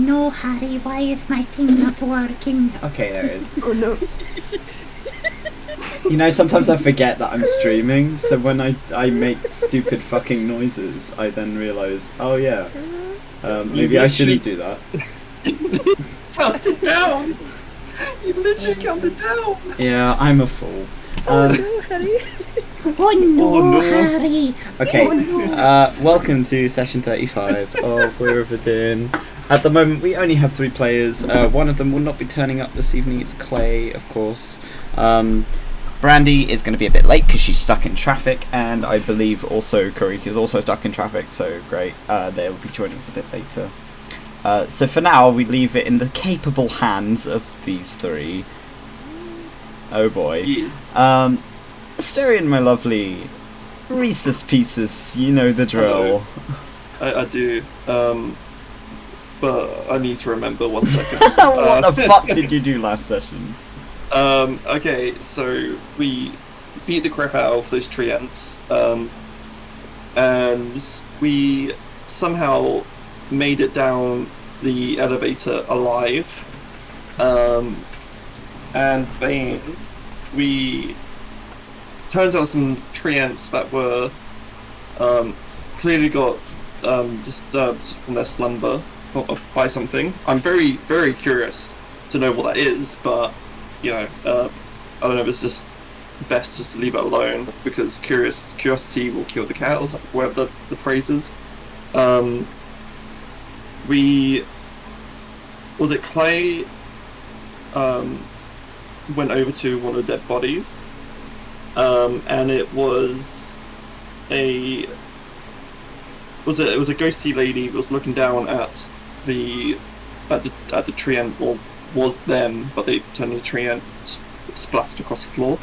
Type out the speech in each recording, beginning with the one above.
no, Harry, why is my thing not working? Okay, there it is. Oh no. You know, sometimes I forget that I'm streaming, so when I make stupid fucking noises, I then realise, oh yeah, maybe I shouldn't do that. Count it down! You literally counted down! Yeah, I'm a fool. Oh no, Harry. Oh no, Oh, no. Harry! Okay, Oh, no. welcome to session 35 of Weir of Adynn. At the moment, we only have 3 players. One of them will not be turning up this evening. It's Clay, of course. Brandy is going to be a bit late because she's stuck in traffic, and I believe also Karik is also stuck in traffic, so great. They'll be joining us a bit later. So for now, we leave it in the capable hands of these 3. Oh boy. Yes. Asterion, my lovely. Reese's Pieces, you know the drill. I do. But I need to remember 1 second. What the fuck did you do last session? Okay, so we beat the crap out of those tree ants, and we somehow made it down the elevator alive, and then we turns out some tree ants that were clearly got disturbed from their slumber by something. I'm very, very curious to know what that is, but you know, I don't know if it's just best just to leave it alone, because curiosity will kill the cat, or whatever the phrase is. Was it Clay went over to one of the dead bodies, and it was a ghosty lady that was looking down at the tree ant, or was them, but they turned the tree ant splashed across the floor.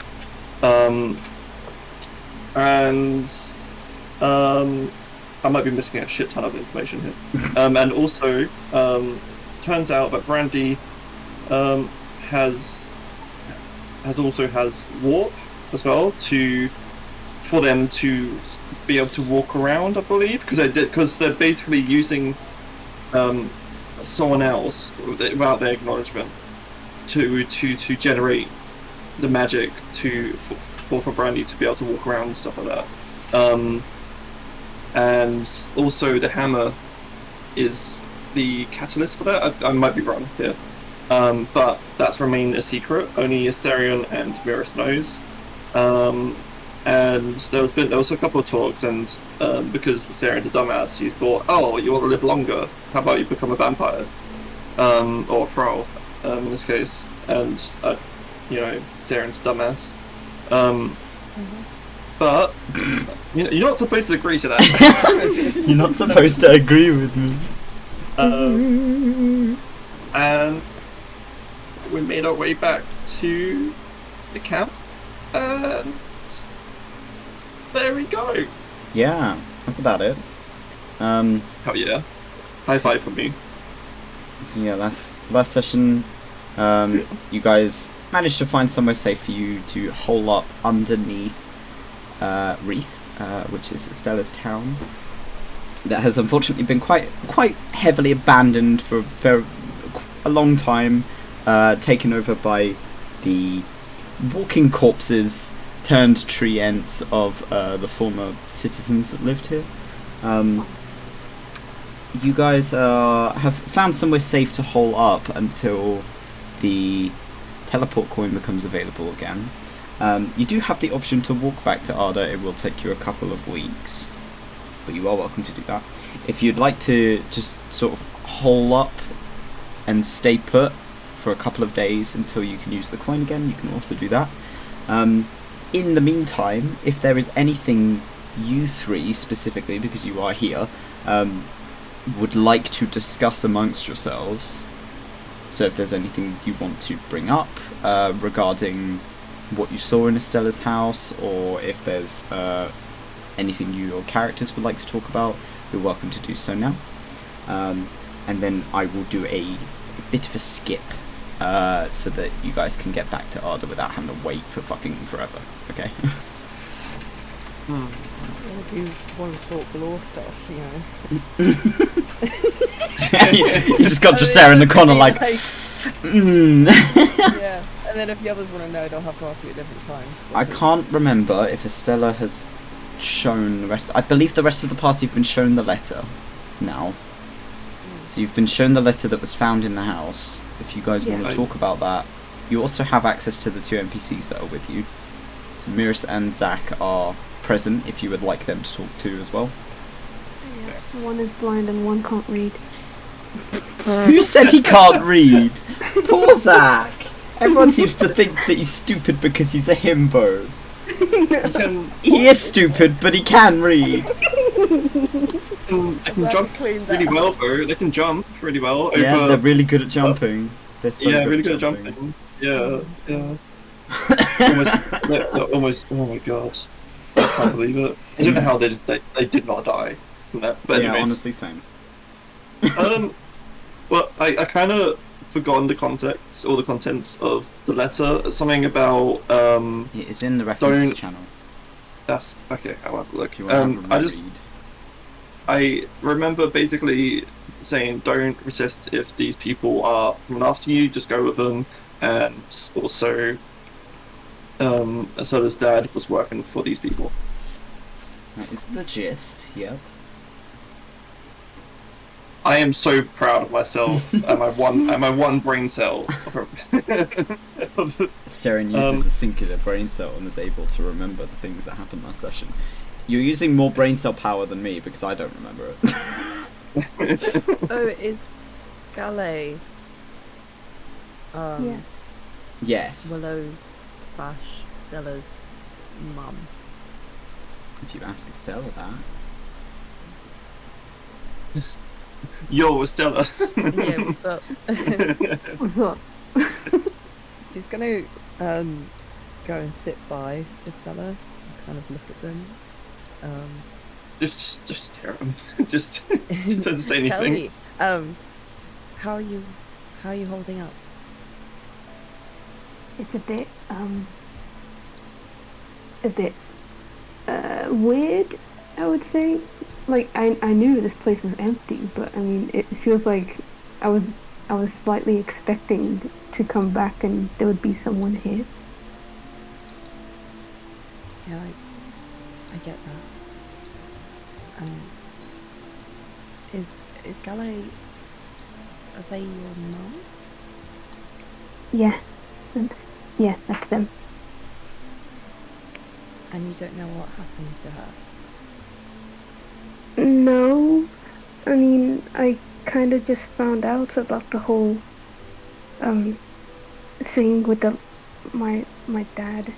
I might be missing a shit ton of information here. And also, turns out that Brandy has warp as well for them to be able to walk around, I believe, because they're basically using someone else without their acknowledgement to generate the magic for Brandy to be able to walk around and stuff like that. And also the hammer is the catalyst for that. I might be wrong here, but that's remained a secret. Only Asterion and Miris knows. And there was a couple of talks, and because Asterion the dumbass, he thought, oh, you want to live longer? How about you become a vampire, or a thrall, in this case? And Asterion the dumbass. But you're not supposed to agree to that. You're not supposed to agree with me. And we made our way back to the camp, and there we go. Yeah, that's about it. Hell yeah. High five from me. So yeah, last session, you guys managed to find somewhere safe for you to hole up underneath Reeth, which is Stella's town. That has unfortunately been quite heavily abandoned for a long time, taken over by the walking corpses turned tree ants of the former citizens that lived here. You guys have found somewhere safe to hole up until the teleport coin becomes available again. You do have the option to walk back to ARDA. It will take you a couple of weeks, but you are welcome to do that. If you'd like to just sort of hole up and stay put for a couple of days until you can use the coin again, you can also do that. In the meantime, if there is anything you 3 specifically, because you are here, would like to discuss amongst yourselves, so if there's anything you want to bring up regarding what you saw in Estella's house, or if there's anything you or characters would like to talk about, you're welcome to do so now. And then I will do a bit of a skip so that you guys can get back to ARDA without having to wait for fucking forever. Okay? I do want to talk law stuff, you know. You just got Dressera in the corner like, Yeah, and then if the others want to know, they'll have to ask me at a different time. I can't remember if Estella has shown the rest. I believe the rest of the party have been shown the letter now. So you've been shown the letter that was found in the house. If you guys want to talk about that, you also have access to the 2 NPCs that are with you. So Miris and Zach are present if you would like them to talk to as well. Yeah, one is blind and one can't read. Who said he can't read? Poor Zach! Everyone seems to think that he's stupid because he's a himbo. He is stupid, but he can read. They can jump really well, though. They can jump really well. Yeah, they're really good at jumping. They're so really good at jumping. Yeah. almost. Oh my god, I can't believe it. I don't know how they did not die from that. But yeah, anyways. honestly, same. Well, I kind of forgotten the context or the contents of the letter. Something about It is in the references channel. That's okay. I'll have a look. If you want to have a read. I remember basically saying don't resist if these people are coming after you, just go with them. And also, Asoda's dad was working for these people. That is the gist, yep. I am so proud of myself and my one brain cell. Steren uses a singular brain cell and is able to remember the things that happened last session. You're using more brain cell power than me because I don't remember it. Oh, is Galet Yes. Yes. Willow's / Stella's mum? If you ask Estella that. Yo, Stella. Yeah, what's up? What's up? He's gonna go and sit by Estella and kind of look at them. Just stare at him. just don't say anything. Tell me, how are you holding up? It's a bit weird, I would say. Like I knew this place was empty, but I mean it feels like I was slightly expecting to come back and there would be someone here. Yeah, I get that. Is Galet, are they your mum? Yeah. Yeah, that's them. And you don't know what happened to her? No, I mean, I kind of just found out about the whole thing with my dad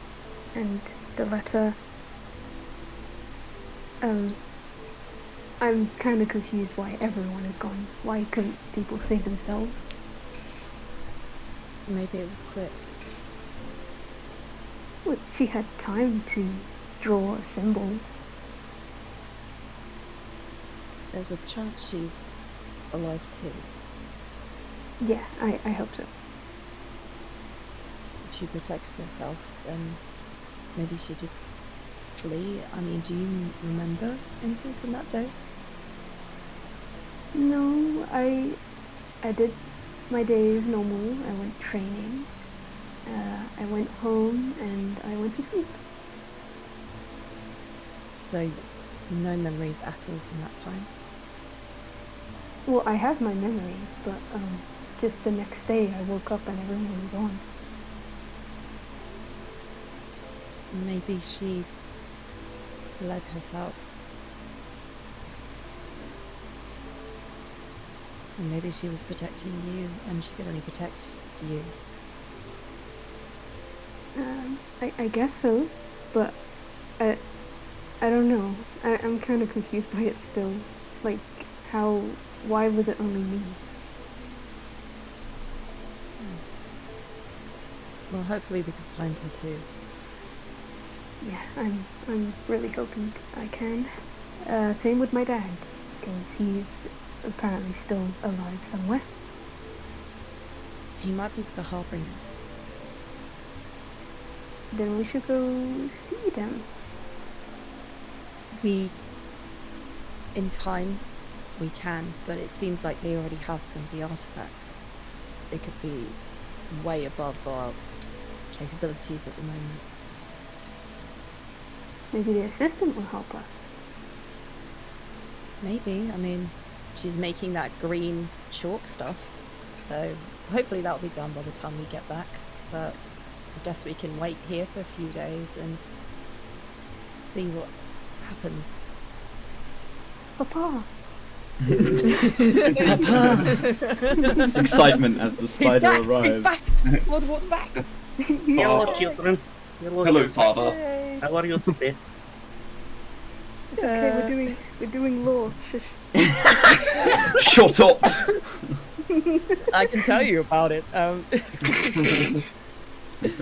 and the letter. I'm kind of confused why everyone is gone. Why couldn't people save themselves? Maybe it was quick. Well, she had time to draw a symbol. There's a chance she's alive too. Yeah, I hope so. If she protected herself, then maybe she did flee. I mean, do you remember anything from that day? No, I did my days normal. I went training. I went home and I went to sleep. So, no memories at all from that time? Well, I have my memories, but just the next day I woke up and everyone was gone. Maybe she fled herself. And maybe she was protecting you and she could only protect you. I guess so, but I don't know. I'm kind of confused by it still. Like, why was it only me? Well, hopefully we can find her too. Yeah, I'm really hoping I can. Same with my dad, because he's apparently still alive somewhere. He might be the Harbingers. Then we should go see them. We, in time, we can, but it seems like they already have some of the artifacts. They could be way above our capabilities at the moment. Maybe the assistant will help us. Maybe. I mean, she's making that green chalk stuff, so hopefully that'll be done by the time we get back. But I guess we can wait here for a few days and see what happens. Papa. Papa! Excitement as the spider arrives. He's back! What's back? Hello, children. Hello, father. Yay. How are you today? It's okay, we're doing law. Shush. Shut up! I can tell you about it.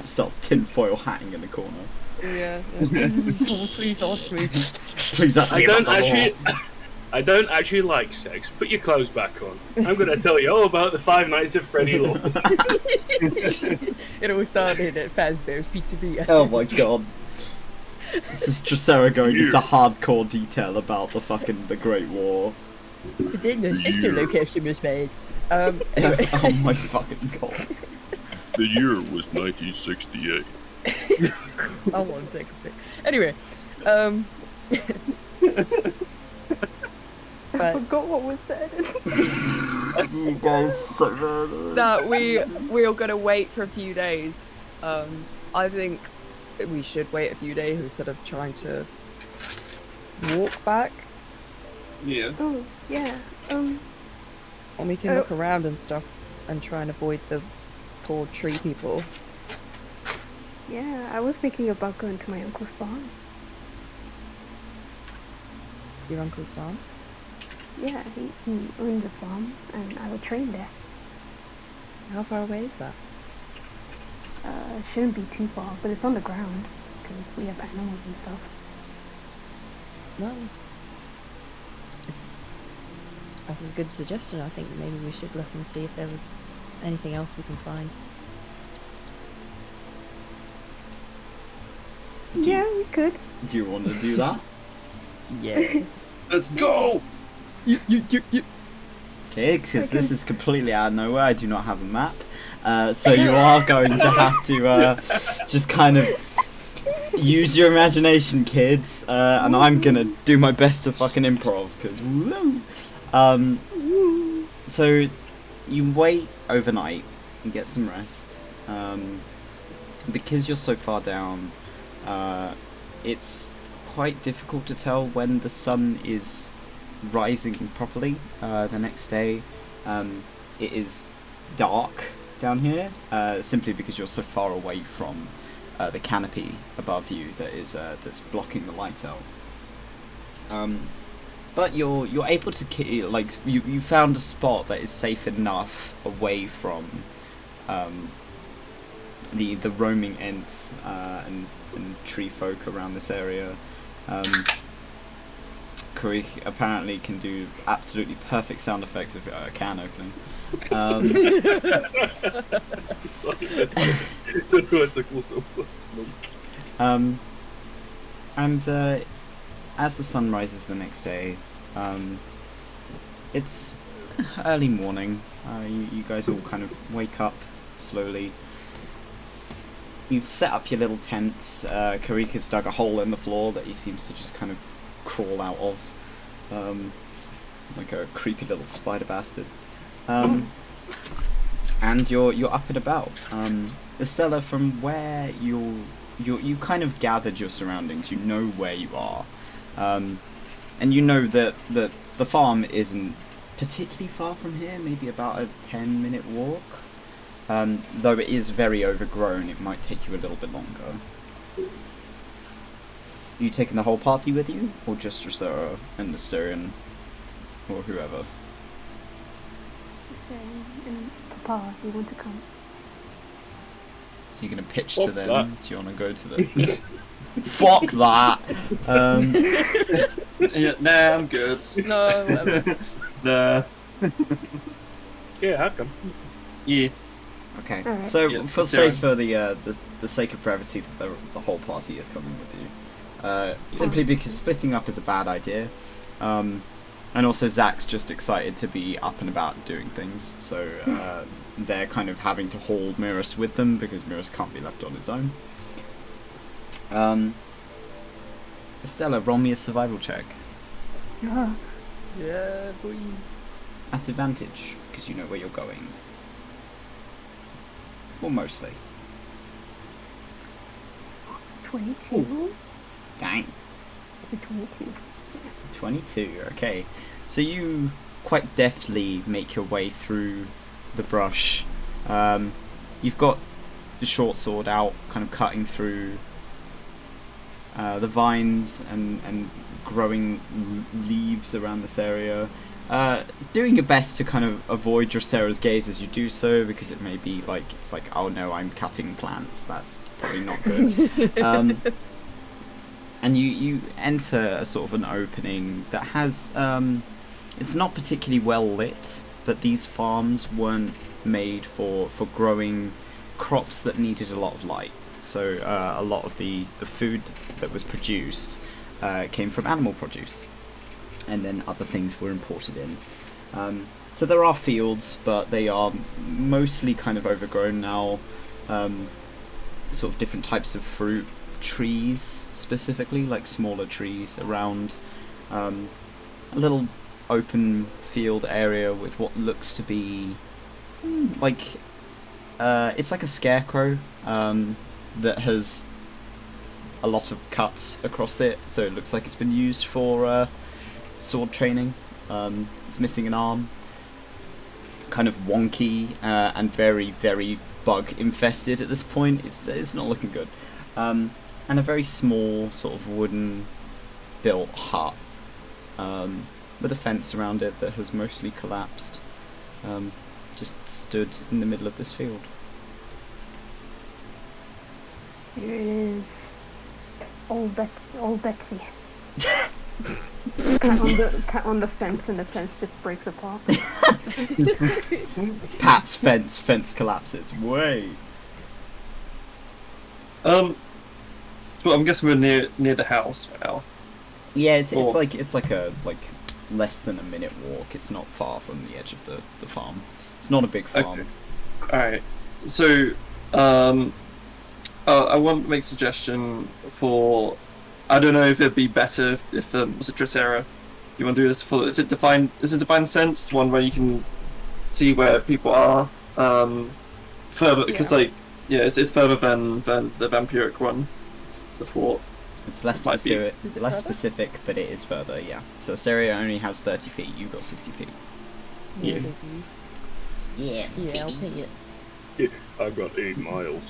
Starts tinfoil hatting in the corner. Yeah. Please ask me. Please ask me about the law. I don't actually like sex. Put your clothes back on. I'm going to tell you all about the 5 Nights at Freddy Law. It all started at Fazbear's Pizzeria. Oh my god. This is Dracera going into hardcore detail about the Great War. Then the sister location was made. Anyway. Oh my fucking god. The year was 1968. I want to take a pic. Anyway, I forgot what was said. You guys so bad. no, we're gonna wait for a few days. I think we should wait a few days instead of trying to walk back. Yeah. Oh, yeah. And we can look around and stuff and try and avoid the poor tree people. Yeah, I was thinking about going to my uncle's farm. Your uncle's farm? Yeah, he owns a farm, and I would train there. How far away is that? It shouldn't be too far, but it's on the ground, because we have animals and stuff. Well, that's a good suggestion. I think maybe we should look and see if there was anything else we can find. Yeah, we could. Do you want to do that? Yeah. Let's go! Okay, because this is completely out of nowhere. I do not have a map. So you are going to have to just kind of use your imagination, kids. And I'm going to do my best to fucking improv, because woo! So you wait overnight and get some rest. Because you're so far down, it's quite difficult to tell when the sun is rising properly. The next day, it is dark down here, simply because you're so far away from the canopy above you that is that's blocking the light out. But you're able to you found a spot that is safe enough away from the roaming ents and tree folk around this area. Karik apparently can do absolutely perfect sound effects of a can opening. And as the sun rises the next day, it's early morning. You guys all kind of wake up slowly. You've set up your little tents. Karik has dug a hole in the floor that he seems to just kind of crawl out of, like a creepy little spider bastard. And you're up and about. Estella, from where you've kind of gathered your surroundings. You know where you are, and you know that the farm isn't particularly far from here. Maybe about a 10-minute walk. Though it is very overgrown, it might take you a little bit longer. Are you taking the whole party with you, or just Dracera and Mysterian, or whoever? And Papa, you want to come? So you're gonna pitch Fuck to them? that. Do you want to go to them? Fuck that! Yeah, nah, I'm good. No, whatever. Nah. Yeah, how come? Yeah. Okay, Alright. so Yeah, for Sarah. for the sake of brevity, the whole party is coming with you. Simply because splitting up is a bad idea. And also Zach's just excited to be up and about doing things, so they're kind of having to haul Mirus with them because Mirus can't be left on his own. Estella, roll me a survival check. Yeah. Yeah, boy. At advantage, because you know where you're going. Well, mostly. 22? Dang. It's a 22. 22, okay. So you quite deftly make your way through the brush. You've got the short sword out, kind of cutting through the vines and growing leaves around this area. Doing your best to kind of avoid Dracera's gaze as you do so, because it may be like, it's like, oh no, I'm cutting plants. That's probably not good. And you enter a sort of an opening that has, it's not particularly well lit, but these farms weren't made for growing crops that needed a lot of light. So a lot of the food that was produced came from animal produce, and then other things were imported in. So there are fields, but they are mostly kind of overgrown now. Sort of different types of fruit, trees specifically, like smaller trees around a little open field area with what looks to be like it's like a scarecrow that has a lot of cuts across it, so it looks like it's been used for sword training. It's missing an arm, kind of wonky and very, very bug infested at this point. It's not looking good. And a very small sort of wooden built hut with a fence around it that has mostly collapsed, just stood in the middle of this field. Here it is. Old Betsy. Cat on the fence, and the fence just breaks apart. Pat's fence collapses. Way. So I'm guessing we're near the house right now. Yeah, it's like a less than a minute walk. It's not far from the edge of the farm. It's not a big farm. Okay. Alright. So I want to make a suggestion for, I don't know if it'd be better if was it Dracera? You want to do this for, is it Divine Sense, the one where you can see where people are further, because it's further than the vampiric one. So for it's less specific, but it is further, yeah. So Asteria only has 30 feet, you've got 60 feet. Yeah. Yeah, I'll pay it. Yeah, I've got 8 miles.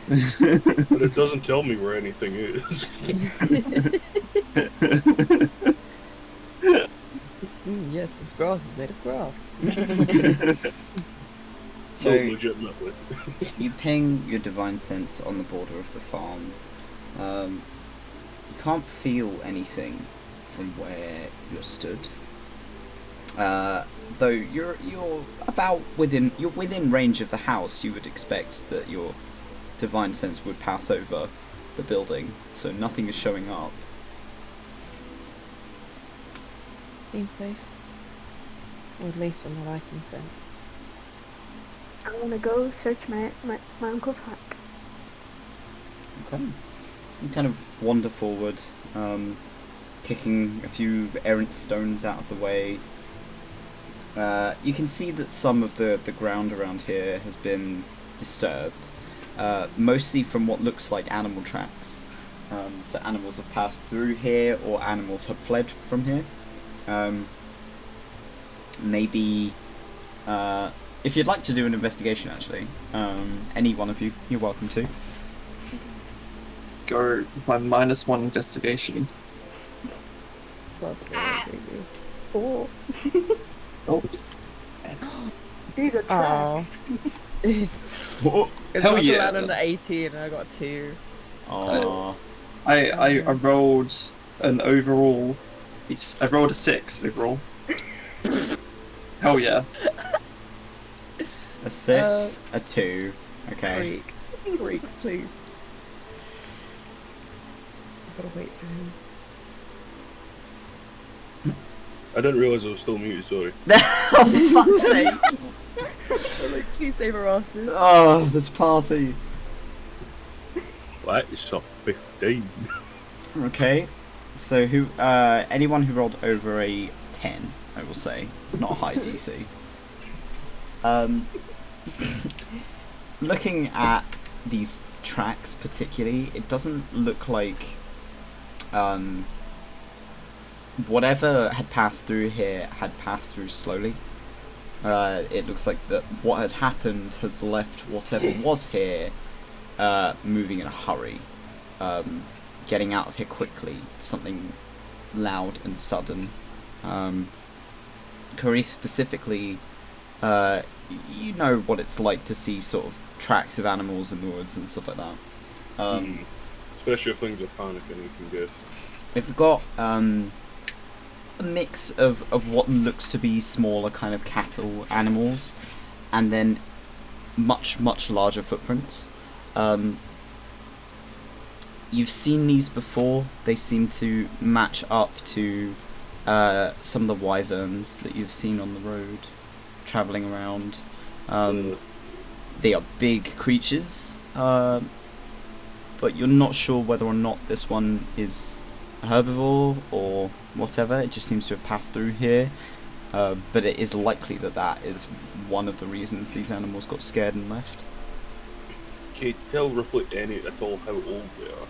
But it doesn't tell me where anything is. Yes, this grass is made of grass. So legitimately. you ping your divine sense on the border of the farm. You can't feel anything from where you're stood. Though you're within range of the house. You would expect that your divine sense would pass over the building, so nothing is showing up. Seems safe. Or at least from what I can sense. I want to go search my uncle's hut. Okay. You kind of wander forward, kicking a few errant stones out of the way. You can see that some of the ground around here has been disturbed, mostly from what looks like animal tracks. So animals have passed through here, or animals have fled from here. Maybe, if you'd like to do an investigation, actually, any one of you, you're welcome to. Go by -1 investigation. Plus, baby. 4. Oh. These are trash. It's Hell not yeah. allowed under 18 and I got 2. Aww. I rolled an overall. I rolled a 6 overall. Hell yeah. A 6, a 2. Okay. Freak, please. I've got to wait for him. I didn't realise I was still muted, sorry. Oh, for fuck's sake! Like, please save our asses. Oh, this party. That is a 15. Okay, so who? Anyone who rolled over a 10, I will say. It's not a high DC. Looking at these tracks particularly, it doesn't look like whatever had passed through here had passed through slowly. It looks like that what had happened has left whatever was here moving in a hurry, getting out of here quickly. Something loud and sudden. Curry specifically, you know what it's like to see sort of tracks of animals in the woods and stuff like that. Especially if things are panicking, you can guess. We've got a mix of what looks to be smaller kind of cattle animals, and then much larger footprints. You've seen these before. They seem to match up to some of the wyverns that you've seen on the road traveling around. They are big creatures, but you're not sure whether or not this one is a herbivore or whatever. It just seems to have passed through here, but it is likely that that is one of the reasons these animals got scared and left. Can you tell roughly any at all how old they are?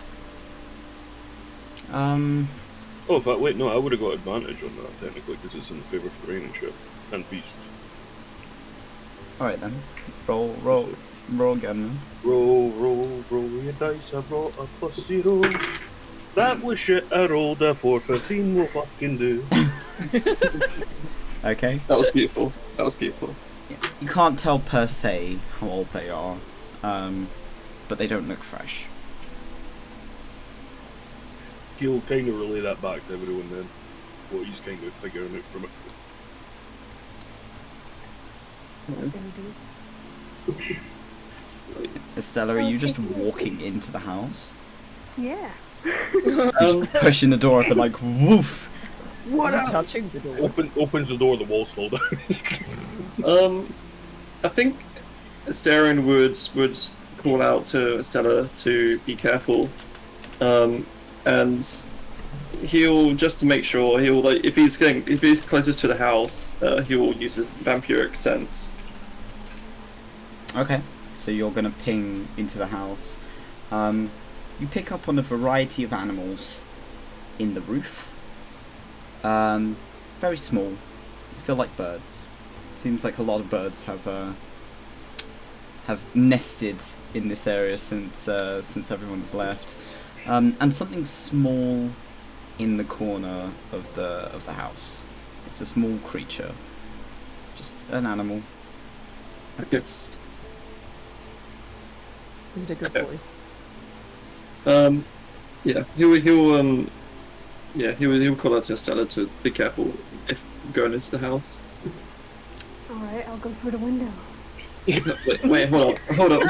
Oh, in fact, wait, no, I would have got advantage on that technically because it's in the favour of terrain and shit and beasts. Alright then, roll again then. Roll your dice, I brought a +0. That was shit, I rolled a 415, we'll fucking do. Okay. That was beautiful. That was beautiful. You can't tell per se how old they are, but they don't look fresh. He'll kind of relay that back to everyone then, what he's kind of figuring out from it. Estella, are you just walking into the house? Yeah. Just pushing the door open like woof. What I'm up? touching the door. Opens the door, the walls fall down. I think Darren would call out to Estella to be careful, and he'll, just to make sure, he'll, like, if he's closest to the house, he'll use his vampiric sense. Okay, so you're gonna ping into the house. You pick up on a variety of animals in the roof. Very small. You feel like birds. Seems like a lot of birds have nested in this area since everyone has left. And something small in the corner of the house. It's a small creature. Just an animal. A Okay. beast. Is it a good boy? Yeah, he'll call out to Estella to be careful if going into the house. Alright, I'll go through the window. Wait, hold on.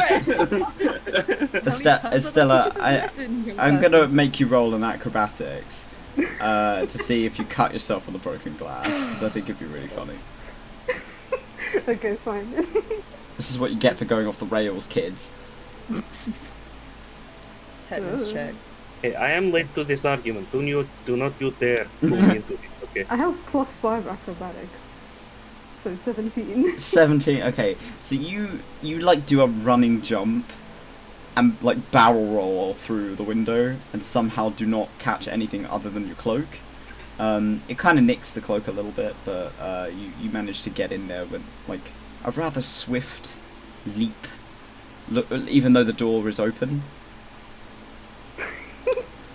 Estella, I'm gonna make you roll an acrobatics to see if you cut yourself on the broken glass, because I think it'd be really funny. Okay, fine. This is what you get for going off the rails, kids. Tetanus check. Hey, I am late to this argument. Do not you dare pull me into it, okay? I have +5 acrobatics. So 17. 17. Okay, so you like do a running jump and like barrel roll through the window and somehow do not catch anything other than your cloak. It kind of nicks the cloak a little bit, but you manage to get in there with like a rather swift leap. Look, even though the door is open.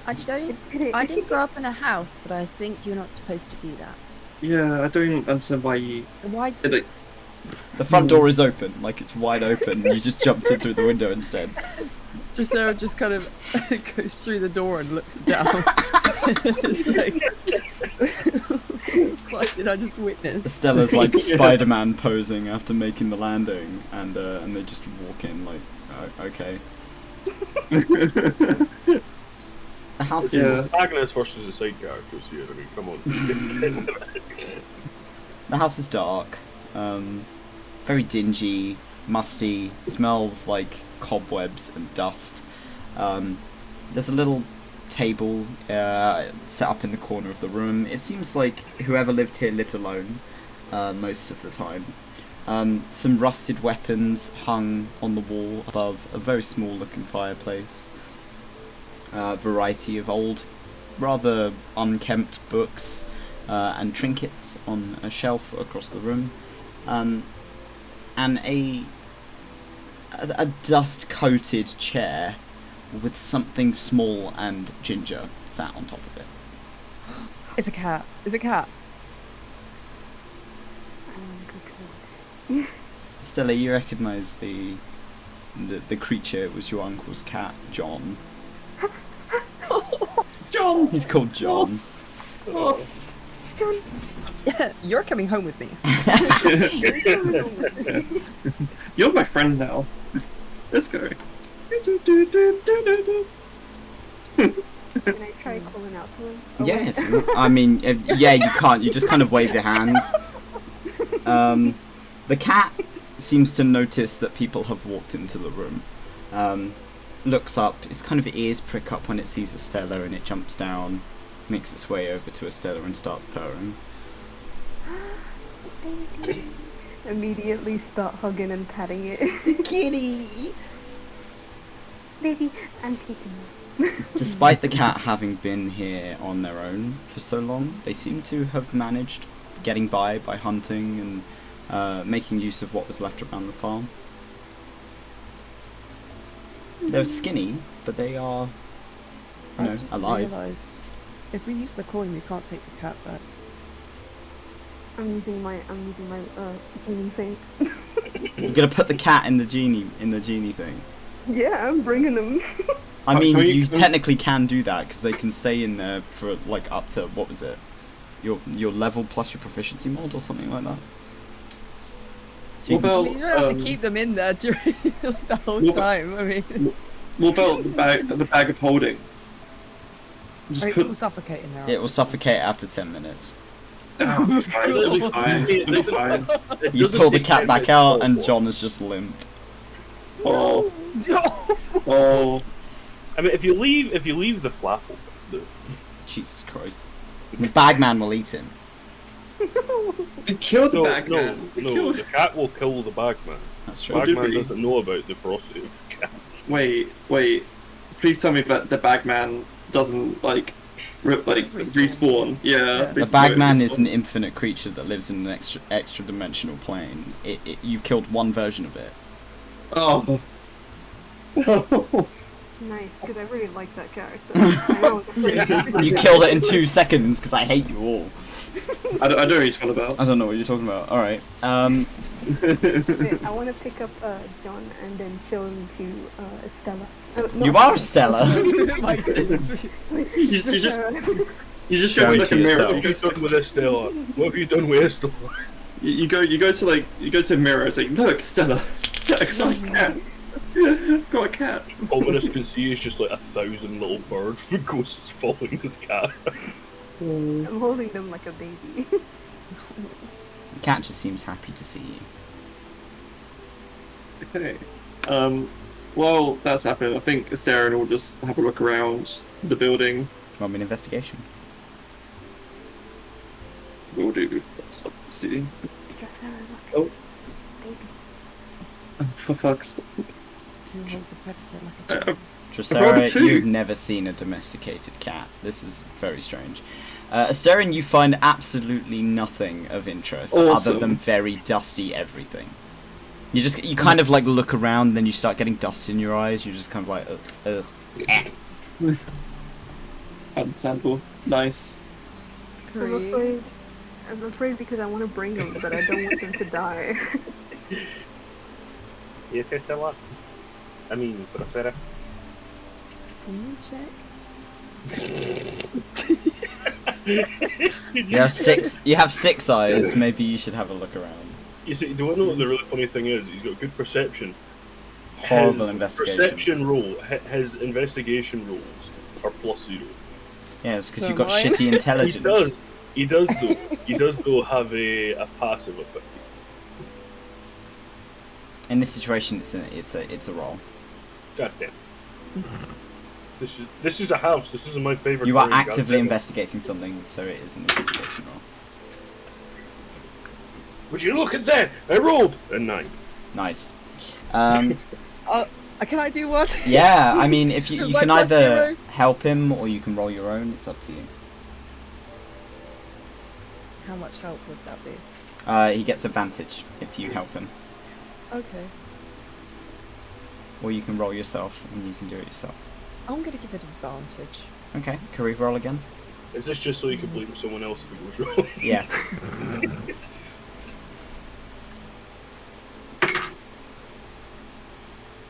I didn't grow up in a house, but I think you're not supposed to do that. Yeah, I don't understand why you. Why? The front door is open, like it's wide open. You just jumped in through the window instead. Just Sarah just kind of goes through the door and looks down. It's like, what did I just witness? Stella's like Spider-Man posing after making the landing, and they just walk in like, okay. The house Yeah. is Agnes versus the side characters here. I mean, come on. the house is dark, very dingy, musty, smells like cobwebs and dust. There's a little table set up in the corner of the room. It seems like whoever lived here lived alone most of the time. Some rusted weapons hung on the wall above a very small looking fireplace. Variety of old, rather unkempt books and trinkets on a shelf across the room, and a dust-coated chair with something small and ginger sat on top of it. It's a cat. It's a cat. Stella, you recognise the creature. It was your uncle's cat, John. John! He's called John. Oh, You're coming home with me. you're my friend now. Let's go. Can I try calling out to him? Oh, Yeah, wait. if you, I mean, yeah, you can't. You just kind of wave your hands. The cat seems to notice that people have walked into the room. Looks up. Its kind of ears prick up when it sees Estella, and it jumps down, makes its way over to Estella, and starts purring. Immediately start hugging and patting it. Kitty. Baby, I'm taking you. Despite the cat having been here on their own for so long, they seem to have managed getting by hunting and making use of what was left around the farm. They're skinny, but they are, I just alive. realised if we use the coin, we can't take the cat back. I'm using my genie thing. You're gonna put the cat in the genie thing. Yeah, I'm bringing them. I mean, Can we- you technically can do that because they can stay in there for like up to what was it, your level plus your proficiency mod or something like that. So you What can- I mean, you don't have to keep them in there during the whole Well, time. I mean, What about the bag of holding? Just it put. will suffocate in there. it will suffocate after 10 minutes. It'll be fine. It'll be fine. It'll be fine. It You doesn't pull the take cat 10 back minutes out, to and fall. John is just limp. Oh, No! oh. I mean, if you leave the flap open, Jesus Christ. The bagman will eat him. They killed the no, bag no, man. They no, killed- the cat will kill the bagman. That's The true. Oh, did bagman we? doesn't know about the ferocity of the cat. Wait. Please tell me that the bagman doesn't respawn. Yeah. The bagman is an infinite creature that lives in an extra dimensional plane. You've killed one version of it. Oh. Nice, because I really like that character. I know it's afraid. You killed it in 2 seconds because I hate you all. I don't know what you're talking about. I don't know what you're talking about. Alright. Wait, I want to pick up John and then show him to Stella. No, You are Stella. You just Show go to it like to a mirror. yourself. What have you done with Estella? What have you done with Estella? You go to a mirror. It's like, look, Stella, got a cat. Got a cat. All Ominous can see is just like 1,000 little bird ghosts following this cat. I'm holding them like a baby. The cat just seems happy to see you. Okay. While that's happening, I think Astarion will just have a look around the building. Want me an investigation? We'll do. Let's see. Oh. Oh. For fuck's sake. You hold the predator like a child. Dressera, two. you've never seen a domesticated cat. This is very strange. Astarion, you find absolutely nothing of interest other Awesome. than very dusty everything. You kind of like look around, then you start getting dust in your eyes. You're just kind of like, ugh. Understandable. Nice. I'm afraid because I want to bring them, but I don't want them to die. Yes, Estella. I mean, Dressera. Can you check? You have six eyes. Maybe you should have a look around. You see, do I know what the really funny thing is? He's got good perception. Horrible His investigation. Perception roll, his investigation rolls are +0. Yeah, it's because So you've got mine. shitty He intelligence. does. He does though. He does though have a passive ability. In this situation, it's a roll. God damn. This is a house. This isn't my favorite. You are game, actively goddamn it. investigating something, so it is an investigation roll. Would you look at that? I rolled a 9. Nice. Can I do one? Yeah, I mean, if you My can +0. either help him or you can roll your own. It's up to you. How much help would that be? He gets advantage if you help him, Okay. or you can roll yourself and you can do it yourself. I'm gonna give it advantage. Okay, can we roll again? Is this just so you can blame someone else if it goes wrong? Yes.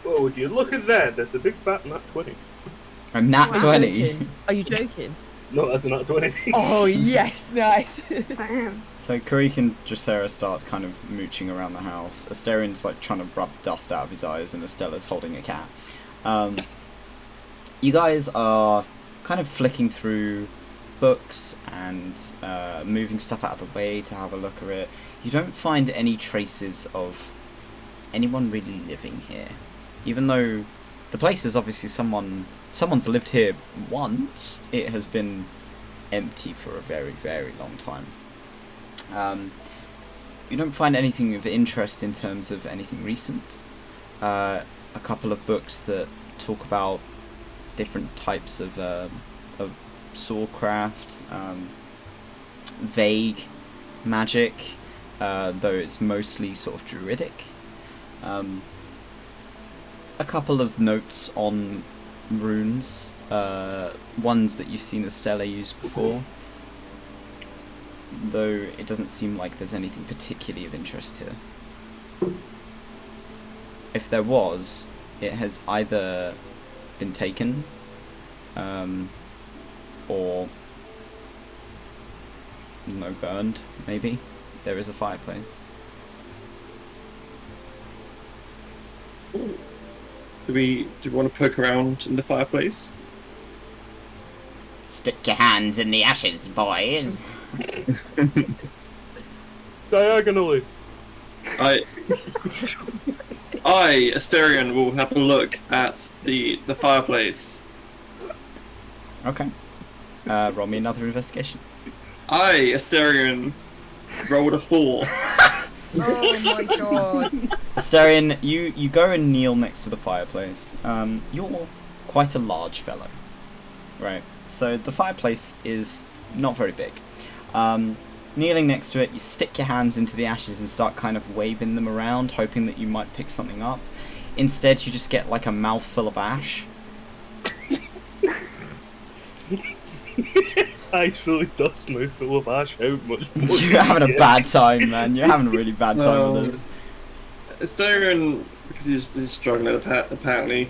Oh, would you look at that? That's a big fat nat 20. A nat Are you 20. joking? Are you joking? No, that's a nat 20. Oh yes, nice. Damn. So Karik and Dracera start kind of mooching around the house. Asterian's like trying to rub dust out of his eyes, and Estella's holding a cat. You guys are kind of flicking through books and moving stuff out of the way to have a look at it. You don't find any traces of anyone really living here, even though the place is obviously someone's lived here once. It has been empty for a very, very long time. You don't find anything of interest in terms of anything recent. A couple of books that talk about different types of swordcraft, vague magic, though it's mostly sort of druidic. A couple of notes on runes, ones that you've seen Estella use before, though it doesn't seem like there's anything particularly of interest here. If there was, it has either been taken, or burned, maybe. There is a fireplace. Do we want to poke around in the fireplace? Stick your hands in the ashes, boys. Diagonally. Asterion, will have a look at the fireplace. Okay. Roll me another investigation. Asterion, rolled a 4. Oh my god. Asterion, you go and kneel next to the fireplace. You're quite a large fellow, right? So the fireplace is not very big. Kneeling next to it, you stick your hands into the ashes and start kind of waving them around, hoping that you might pick something up. Instead, you just get like a mouthful of ash. Ice fully dust mouthful of ash. How much more? You're having a bad time, man. You're having a really bad time with this. Asterion, because he's struggling apparently,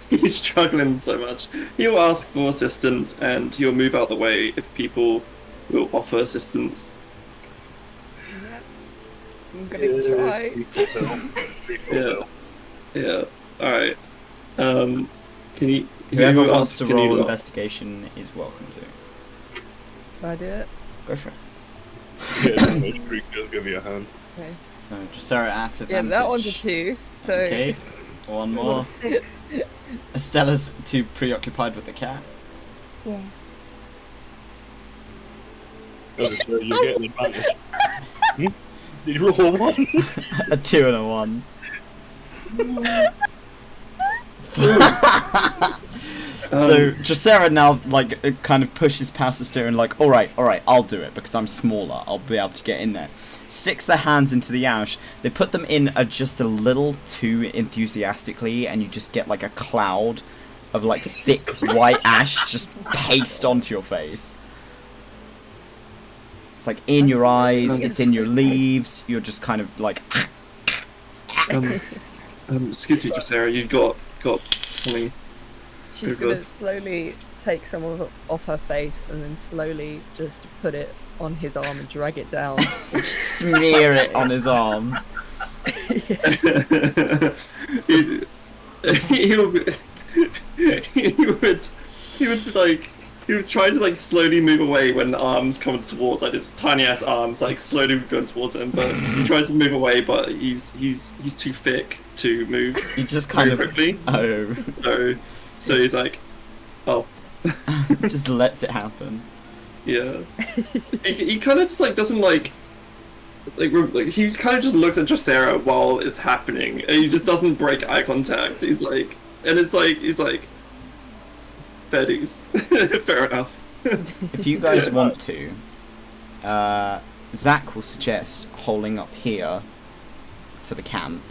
he's struggling so much. He'll ask for assistance and he'll move out the way if people will offer assistance. I'm gonna try. Yeah. Alright. Can you... Whoever who wants else to can you roll look? investigation is welcome to. Can I do it? Go for it. Yeah, no streak does give you a hand. Okay. So, Dracera at advantage. Yeah, that one's a 2. So Okay, one more. 6. Estella's too preoccupied with the cat. Yeah. Oh, so you're getting advantage. Did you roll a 1? A 2 and a 1. So Dracera now like kind of pushes past the steer and like, all right, I'll do it because I'm smaller. I'll be able to get in there. Sticks their hands into the ash. They put them in just a little too enthusiastically, and you just get like a cloud of like thick white ash just paste onto your face. It's like in your eyes. It's in your leaves. You're just kind of like. Excuse me, Dracera, you've got something. she's Good. gonna slowly take some off her face and then slowly just put it on his arm and drag it down. Smear it on his arm. he would he would try to like slowly move away when arms come towards, like his tiny ass arms like slowly going towards him, but he tries to move away, but he's too thick to move. He just kind of quickly. Oh. So he's like, oh. Just lets it happen. Yeah. he kind of just like doesn't like he kind of just looks at Dracera while it's happening, and he just doesn't break eye contact. He's like, fair dues. Fair enough. If you guys want to, Zach will suggest holding up here for the camp,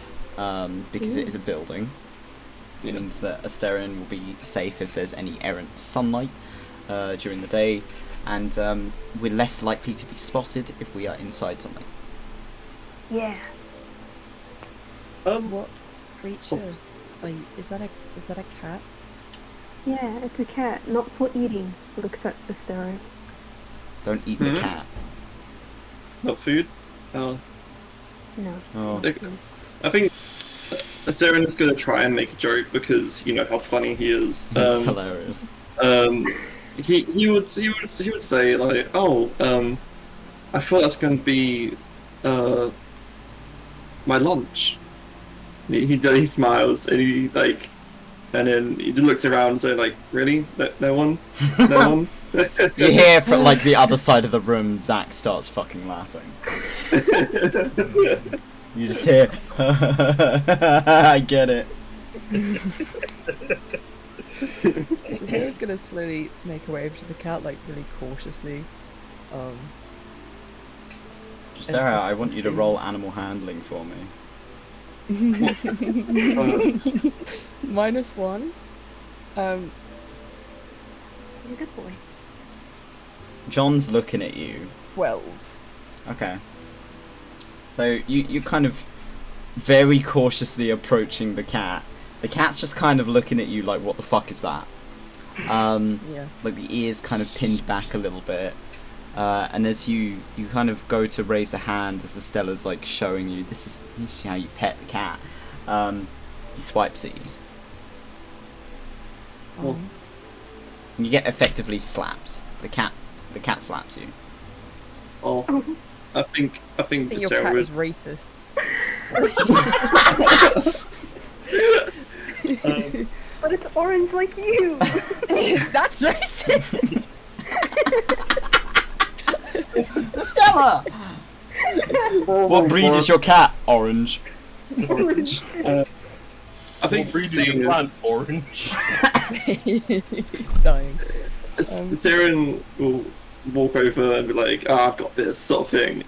because it is a building. It means that Asterion will be safe if there's any errant sunlight during the day, and we're less likely to be spotted if we are inside something. Yeah. What creature? Is that a cat? Yeah, it's a cat, not for eating. Looks at the stereo. Don't eat the cat. Not food? Oh. No. Oh. I think Asterion is going to try and make a joke because you know how funny he is. It's hilarious. He would say like, oh, I thought that's going to be my lunch. He smiles and he like, and then he just looks around and say like, really? No one? No one? You hear from like the other side of the room, Zach starts fucking laughing. You just hear, I get it. He's gonna slowly make her way over to the cat, like really cautiously. Sarah, just I want you to see. roll animal handling for me. -1. You're a good boy. John's looking at you. 12. Okay. So you kind of very cautiously approaching the cat. The cat's just kind of looking at you like, what the fuck is that? Yeah. Like the ears kind of pinned back a little bit. And as you kind of go to raise a hand, as Estella's like showing you, this is how you pet the cat. He swipes at you. Oh. And you get effectively slapped. The cat slaps you. Oh. I think I think your Sarah cat would. is racist. But it's orange like you! That's racist! Stella! What breed is your cat? Orange. Orange. I think breed is your plant? Orange. He's dying. Saren will walk over and be like, "Oh, I've got this," sort of thing.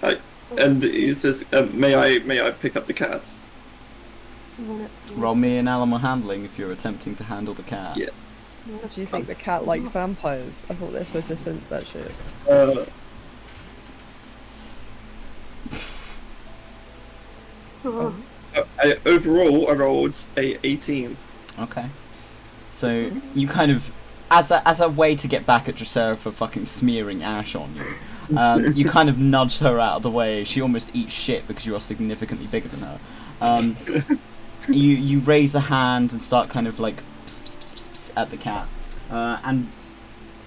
And he says, "May I pick up the cat?" Roll me an animal handling if you're attempting to handle the cat. Yeah. Do you think the cat likes vampires? I thought they're supposed to sense that shit. Oh. Overall, I rolled a 18. Okay. So you kind of, as a way to get back at Dracera for fucking smearing ash on you, you kind of nudge her out of the way. She almost eats shit because you are significantly bigger than her. You raise a hand and start kind of like pss, pss, pss, pss, pss at the cat, and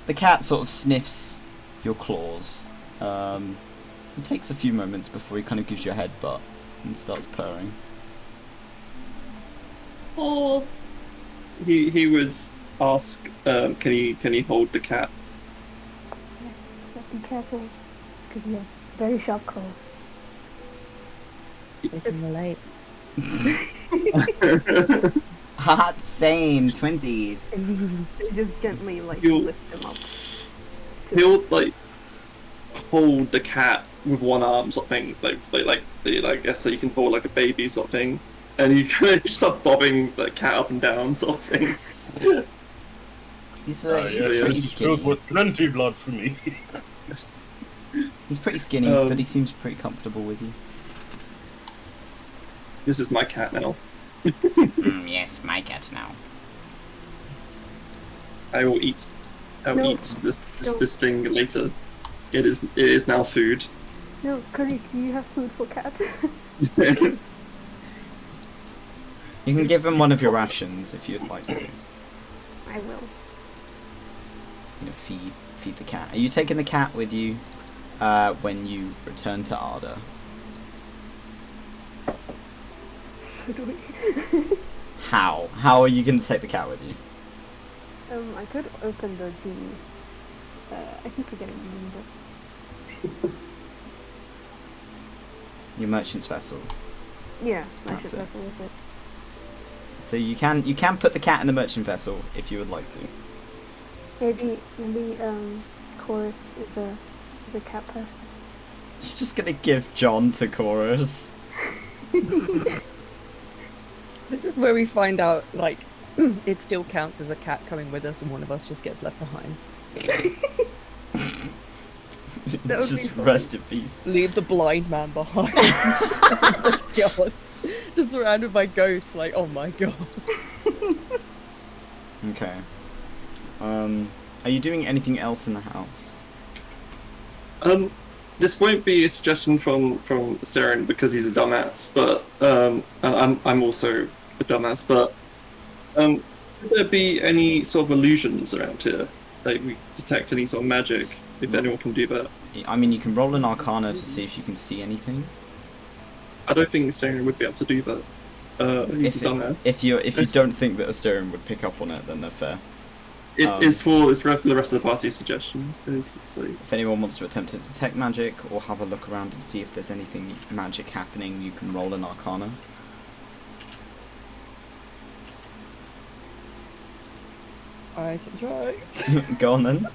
the cat sort of sniffs your claws. It takes a few moments before he kind of gives you a headbutt and starts purring. Oh. He would ask, can he hold the cat? Yes, but be careful, because you have very sharp claws. They can relate. Hot same twinsies. And you just gently, like, You'll- lift them up. He'll like hold the cat with one arm, sort of thing, like I guess so you can hold like a baby, sort of thing, and you kind of just start bobbing the cat up and down, sort of thing. He's Yeah, pretty this is filled skinny. with plenty blood for me. He's pretty skinny, but he seems pretty comfortable with you. This is my cat now. Yes, my cat now. I will eat. I will No, eat don't. this thing later. It is now food. No, Karik, you have food for cat. You can give him one of your rations if you'd like to. I will. feed the cat. Are you taking the cat with you when you return to Arda? Should we? How are you going to take the cat with you? I could open the I keep forgetting the name, but Your merchant's vessel. yeah, my That's ship it. vessel is it. So you can put the cat in the merchant vessel if you would like to. Maybe Chorus is a cat person. She's just gonna give John to Chorus. This is where we find out, like, it still counts as a cat coming with us and one of us just gets left behind. That would Just be fun. rest in peace. Leave the blind man behind. Oh my god. Just surrounded by ghosts, like, oh my god. Okay. Are you doing anything else in the house? This won't be a suggestion from Saren because he's a dumbass, but and I'm also a dumbass. But could there be any sort of illusions around here? Like we detect any sort of magic, if anyone can do that? I mean, you can roll an Arcana to see if you can see anything. I don't think Saren would be able to do that. He's a dumbass. If you don't think that Asterion would pick up on it, then they're fair. It's for the rest of the party's suggestion. If anyone wants to attempt to detect magic or have a look around and see if there's anything magic happening, you can roll an Arcana. I can try. Go on then.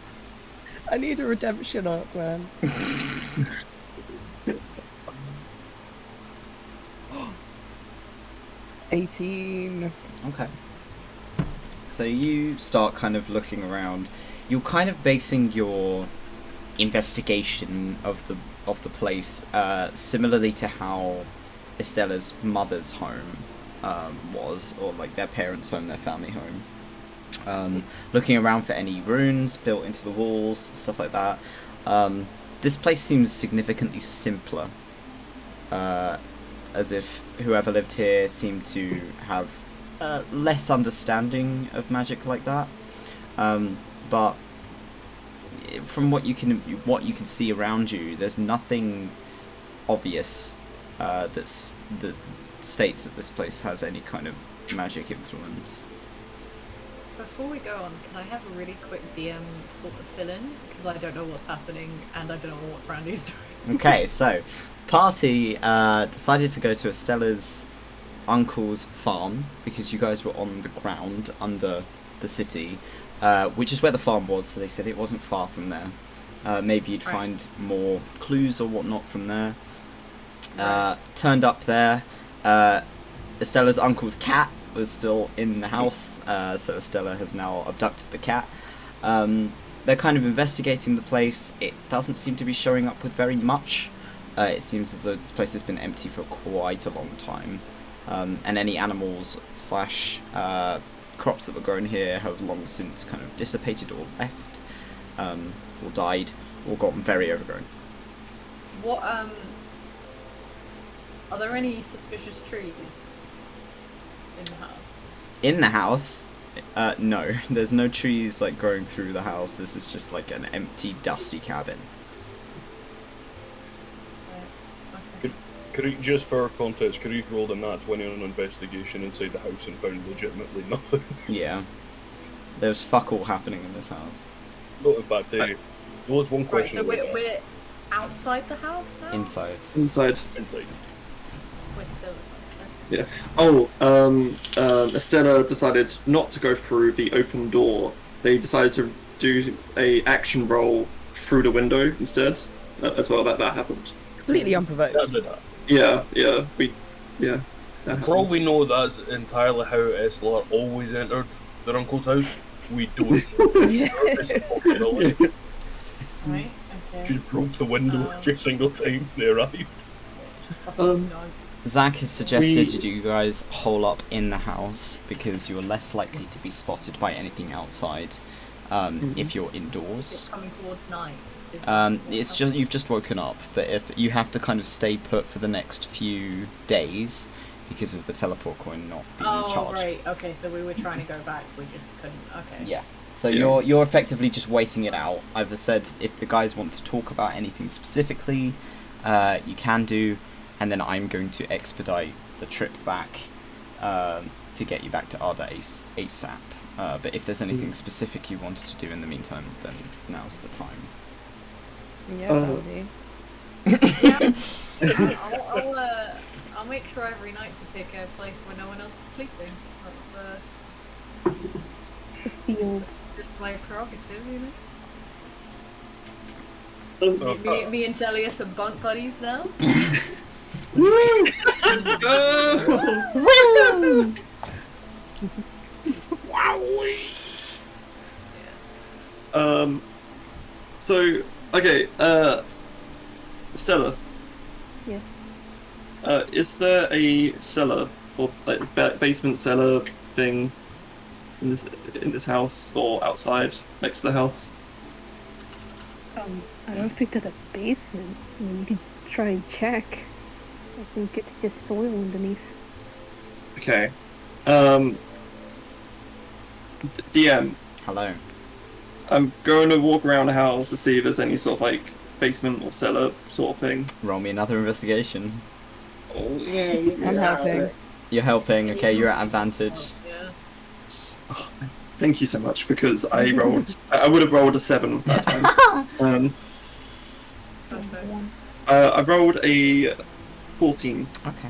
I need a redemption arc, man. 18. Okay. So you start kind of looking around. You're kind of basing your investigation of the place similarly to how Estella's mother's home was, or like their parents' home, their family home. Looking around for any runes built into the walls, stuff like that. This place seems significantly simpler, as if whoever lived here seemed to have less understanding of magic like that. But from what you can see around you, there's nothing obvious that states that this place has any kind of magic influence. Before we go on, can I have a really quick DM for the fill-in? Because I don't know what's happening and I don't know what Brandy's doing. Okay, so party decided to go to Estella's uncle's farm because you guys were on the ground under the city, which is where the farm was. So they said it wasn't far from there. Maybe you'd find more clues or whatnot from there. Turned up there. Estella's uncle's cat was still in the house, so Estella has now abducted the cat. They're kind of investigating the place. It doesn't seem to be showing up with very much. It seems as though this place has been empty for quite a long time, and any animals / crops that were grown here have long since kind of dissipated or left, or died, or gotten very overgrown. What, are there any suspicious trees in the house? In the house? No. There's no trees like growing through the house. This is just like an empty, dusty cabin. Okay. Could you, just for context, could you roll a nat 20 on an investigation inside the house and found legitimately nothing? Yeah. There's fuck all happening in this house. Not a bad day. There was one Right, question. so we're outside the house now? Inside. Inside. Inside. We're still inside, right? Yeah. Oh, Estella decided not to go through the open door. They decided to do a action roll through the window instead. As well, that happened. Completely unprovoked. That did that. Yeah. For all we know, that's entirely how Estella always entered their uncle's house. We don't know. Right, okay. She broke the window every single time they arrived. No. Zach has suggested you guys hole up in the house because you're less likely to be spotted by anything outside if you're It's indoors. coming towards night. It's just you've just woken up, but if you have to kind of stay put for the next few days because of the teleport coin not being Oh, charged. right. Okay, so we were trying to go back. We just couldn't. Okay. Yeah. So Yeah. you're effectively just waiting it out. I've said if the guys want to talk about anything specifically, you can do, and then I'm going to expedite the trip back to get you back to ARDA ASAP. But if there's anything specific you wanted to do in the meantime, then now's the time. Yeah, that'll do. I'll make sure every night to pick a place where no one else is sleeping. Feels. That's just my prerogative, you know. Oh, Me and Telly are some bunk buddies now. Let's go! So, okay, Stella, Yes. is there a cellar or like basement cellar thing in this house or outside next to the house? I don't think there's a basement. I mean, you could try and check. I think it's just soil underneath. Okay. DM, Hello. I'm going to walk around the house to see if there's any sort of like basement or cellar sort of thing. Roll me another investigation. Oh, I'm helping. You're helping. Okay, you're at advantage. Yeah. oh, thank you so much because I rolled. I would have rolled a 7 that time. Perfect. I rolled a 14. Okay.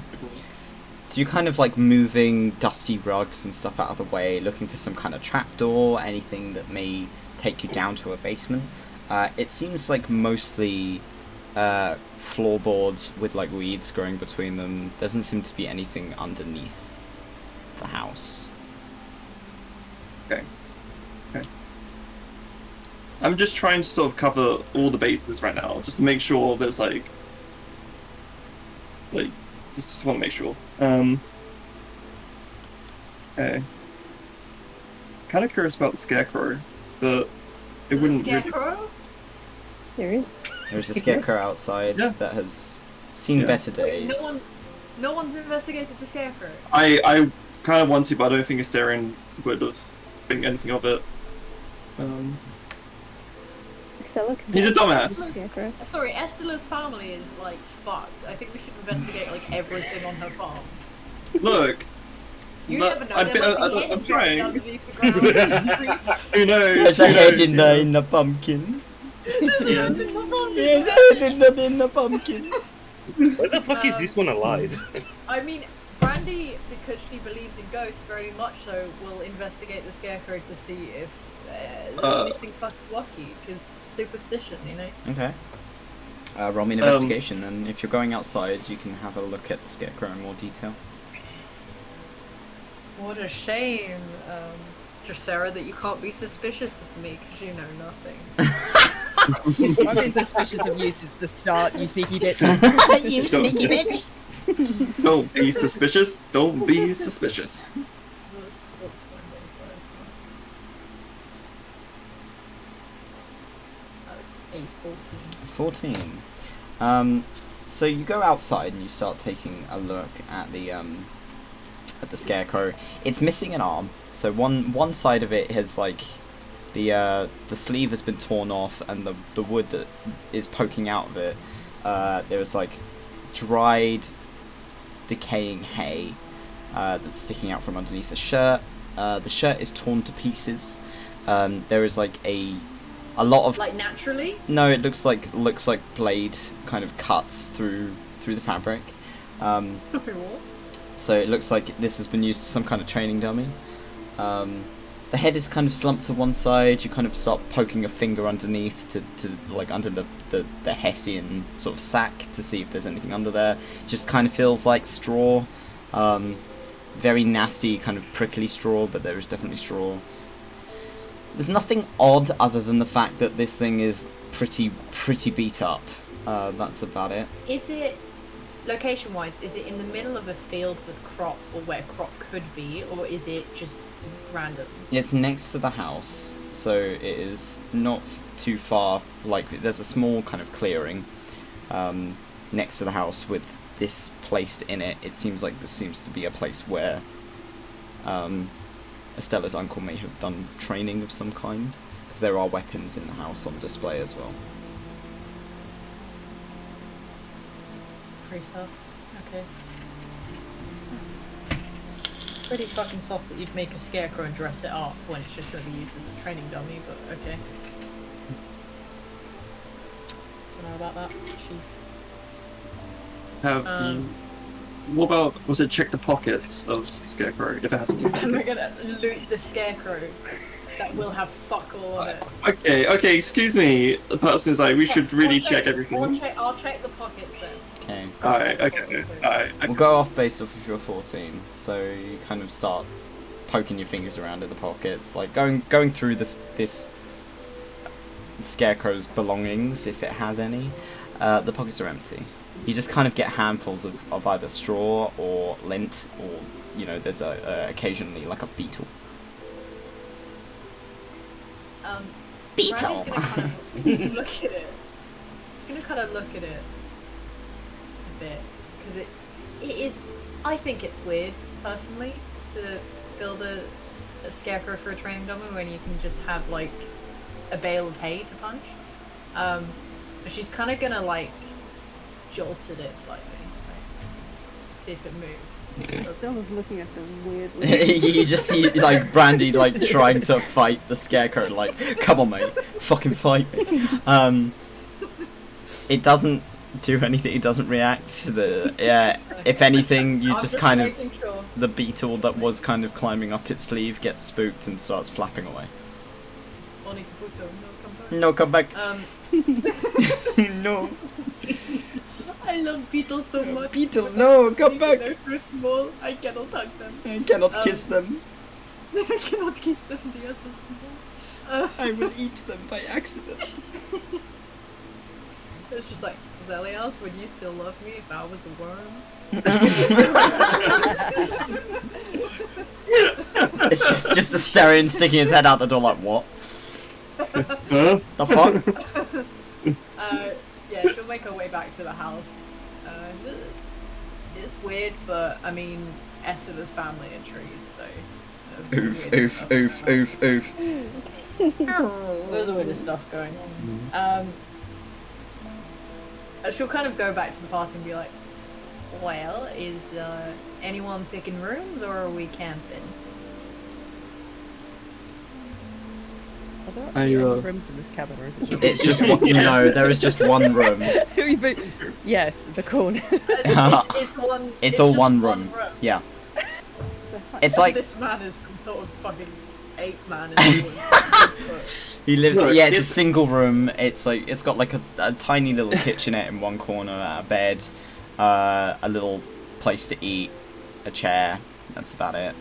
So you're kind of like moving dusty rugs and stuff out of the way, looking for some kind of trapdoor, anything that may take you down to a basement. It seems like mostly floorboards with like weeds growing between them. There doesn't seem to be anything underneath the house. Okay. I'm just trying to sort of cover all the bases right now, just to make sure there's like just want to make sure. Okay. Kind of curious about the scarecrow. It There's a wouldn't. scarecrow? There is. There's a scarecrow outside Yeah. that has seen Yeah. better Wait, days. no one's investigated the scarecrow. I kind of want to, but I don't think Asterion would have think anything of it. Stella can He's a check. dumbass. Scarecrow. Sorry, Estella's family is like fucked. I think we should investigate like everything on her farm. Look, You But never know. I- There might I- be I'm heads trying. buried underneath the ground. who knows? There's a who head knows, in you the know? in the pumpkin. Yeah. There's a head in the pumpkin. Where the fuck is this one alive? I mean, Brandy, because she believes in ghosts very much so, will investigate the scarecrow to see if there's anything fucking wacky, because superstition, you know? Okay. Roll me an investigation, then. If you're going outside, you can have a look at the scarecrow in more detail. What a shame, Dracera, that you can't be suspicious of me, because you know nothing. I've been suspicious of you since the start, you sneaky bitch. You sneaky bitch. Don't be suspicious. Don't be suspicious. What's my A 14. 14. So you go outside and you start taking a look at the scarecrow. It's missing an arm. So one side of it has like the sleeve has been torn off, and the wood that is poking out of it, there's like dried, decaying hay that's sticking out from underneath the shirt. The shirt is torn to pieces. There is like a lot of Like, naturally? no, it looks like blade kind of cuts through the fabric. What? So it looks like this has been used as some kind of training dummy. The head is kind of slumped to one side. You kind of start poking a finger underneath to like under the Hessian sort of sack to see if there's anything under there. Just kind of feels like straw. Very nasty, kind of prickly straw, but there is definitely straw. There's nothing odd other than the fact that this thing is pretty beat up. That's about it. Is it, location-wise, is it in the middle of a field with crop, or where crop could be, or is it just random? It's next to the house, so it is not too far. Like, there's a small kind of clearing next to the house with this placed in it, it seems like this seems to be a place where Estella's uncle may have done training of some kind, because there are weapons in the house on display as well. Pretty sus. Okay. Pretty fucking sus that you'd make a scarecrow and dress it up when it's just going to be used as a training dummy, but okay. Don't know about that, Chief. What about, was it check the pockets of the scarecrow if it has any Am I pockets? gonna loot the scarecrow that will have fuck all on it? Okay, excuse me. The person is like, we should really check everything. I'll check the pockets then. Okay. Alright. We'll go off based off of your 14, so you kind of start poking your fingers around in the pockets, like going through this scarecrow's belongings, if it has any. The pockets are empty. You just kind of get handfuls of either straw or lint, or, you know, there's occasionally like a beetle. Beetle! Gonna kind of look at it. Gonna kind of look at it a bit, because it is, I think it's weird, personally, to build a scarecrow for a training dummy when you can just have, like, a bale of hay to punch. But she's kind of gonna, like, jolt at it slightly, right? See if it moves. Stella's looking at them weirdly. You just see like Brandy like trying to fight the scarecrow, like, come on mate, fucking fight me. It doesn't do anything, it doesn't react to the if anything, you just kind of sure. the beetle that was kind of climbing up its sleeve gets spooked and starts flapping away. No, come back. No. I love beetles so much. Beetle, no, come back. They're so small, I cannot hug them. I cannot kiss them. I cannot kiss them, they are so small. I will eat them by accident. It's just like, Zelios, would you still love me if I was a worm? It's just a Asterion sticking his head out the door like, what? Huh? The fuck? Yeah, she'll make her way back to the house. It's weird, but I mean, Esther's family are trees, so. Oof. There's a bit of stuff going on. She'll kind of go back to the party and be like, well, is anyone picking rooms or are we camping? Are there actually I, any rooms in this cabin, or is it just... It's just one, no, there is just one room. Yes, the corner. It's all just one room. Yeah. It's like this man is some sort of fucking ape man. he lives. No, Yeah, it's a single room. It's like it's got like a tiny little kitchenette in one corner, a bed, a little place to eat, a chair. That's about it.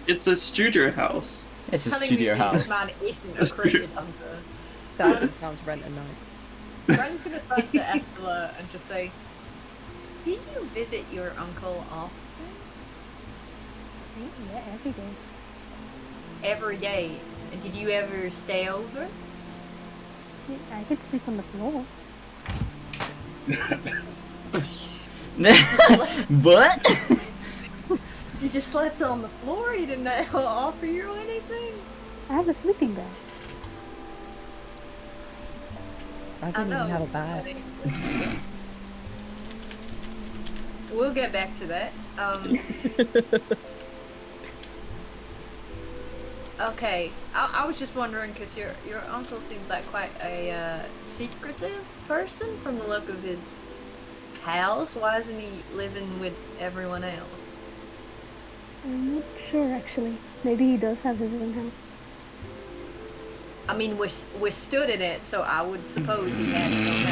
It's a studio house. It's a studio house. This man isn't a cryptid hunter. £1,000 rent a night. Bren's gonna turn to Estella and just say, did you visit your uncle often? Yeah, every day. Every day? And did you ever stay over? Yeah, I could sleep on the floor. What? You just slept on the floor? He didn't offer you anything? I have a sleeping bag. I didn't even have a bag. We'll get back to that. Okay, I was just wondering because your uncle seems like quite a secretive person from the look of his house. Why isn't he living with everyone else? I'm not sure actually. Maybe he does have his own house. I mean, we're stood in it, so I would suppose he had his own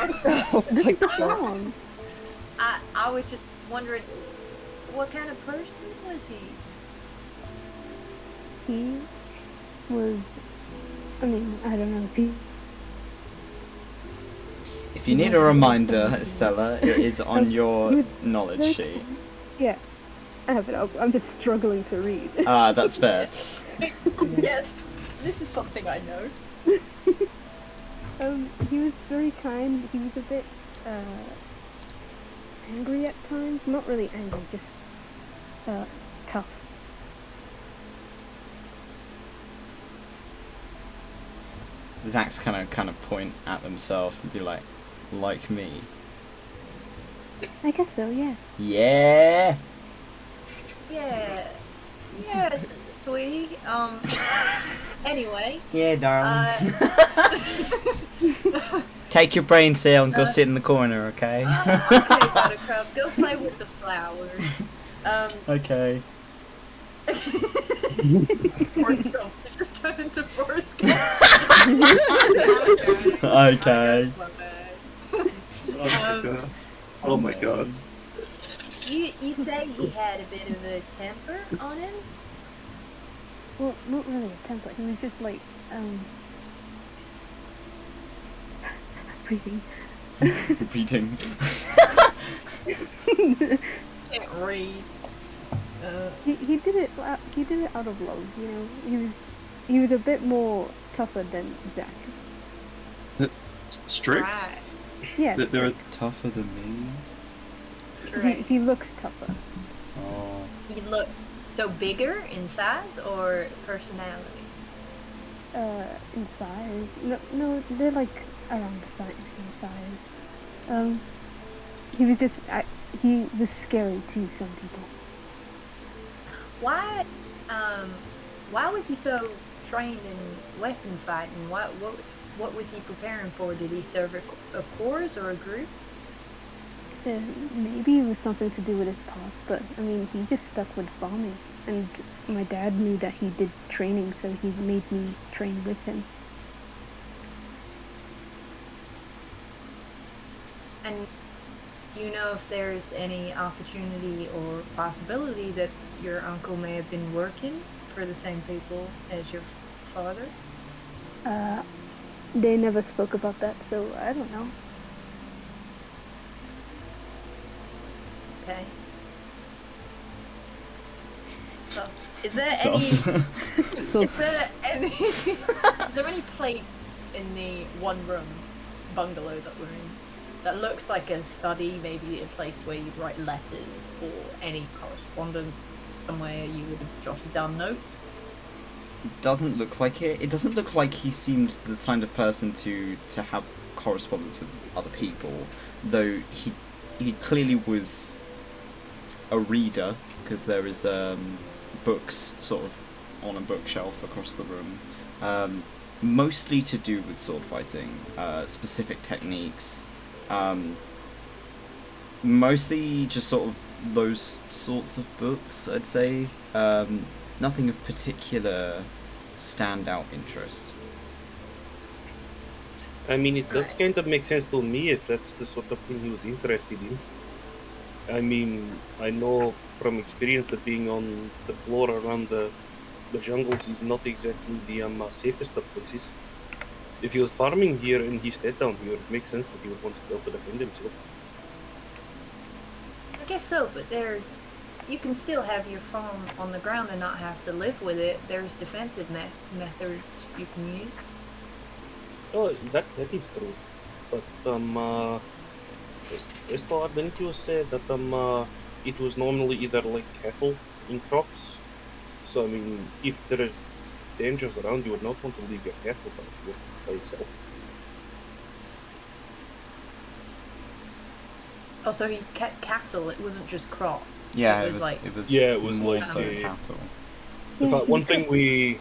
house. Oh my god. I was just wondering, what kind of person was he? He was, I mean, I don't know if he... If you need a reminder, Estella, it is on your knowledge sheet. Yeah, I have it up. I'm just struggling to read. Ah, that's fair. Yes, this is something I know. He was very kind. He was a bit, angry at times. Not really angry, just tough. Zach's kind of point at themselves and be like me. I guess so, yeah. Yeah. Yeah. Yes, sweetie. Anyway. Yeah, darling. Take your brain cell and go sit in the corner, okay? Okay, Buttercup, go play with the flowers. Okay. Forrest Gump. It just turned into Forrest Gump. Okay. Oh my god. You say he had a bit of a temper on him? Well, not really a temper. He was just like, breathing. Reading. Can't read. He did it. He did it out of love. You know, he was a bit more tougher than Zach. Strict? Right. Yes. They're Tougher than me. He looks tougher. Oh. He look so bigger in size or personality? In size. No, they're like around the same size. He was just. He was scary to some people. Why was he so trained in weapon fighting? What was he preparing for? Did he serve a course or a group? Maybe it was something to do with his past, but I mean, he just stuck with farming. And my dad knew that he did training, so he made me train with him. And do you know if there's any opportunity or possibility that your uncle may have been working for the same people as your father? They never spoke about that, so I don't know. Okay. Sus. Is there Sus. is there any plates in the one room bungalow that we're in that looks like a study, maybe a place where you'd write letters or any correspondence, somewhere you would have jotted down notes? Doesn't look like it. It doesn't look like he seemed the kind of person to have correspondence with other people, though he clearly was a reader, because there is books sort of on a bookshelf across the room, mostly to do with sword fighting, specific techniques, mostly just sort of those sorts of books, I'd say. Nothing of particular standout interest. I mean, it does kind of make sense to me if that's the sort of thing he was interested in. I mean, I know from experience that being on the floor around the jungles is not exactly the safest of places. If he was farming here and he stayed down here, it makes sense that he would want to be able to defend himself. I guess so, but you can still have your farm on the ground and not have to live with it. There's defensive methods you can use. Oh, that is true. But Estar, didn't you say that it was normally either like cattle in crops? So I mean, if there is dangers around, you would not want to leave your cattle by yourself. Oh, so he kept cattle. It wasn't just crop. Yeah, it was more like so cattle. In fact, one thing we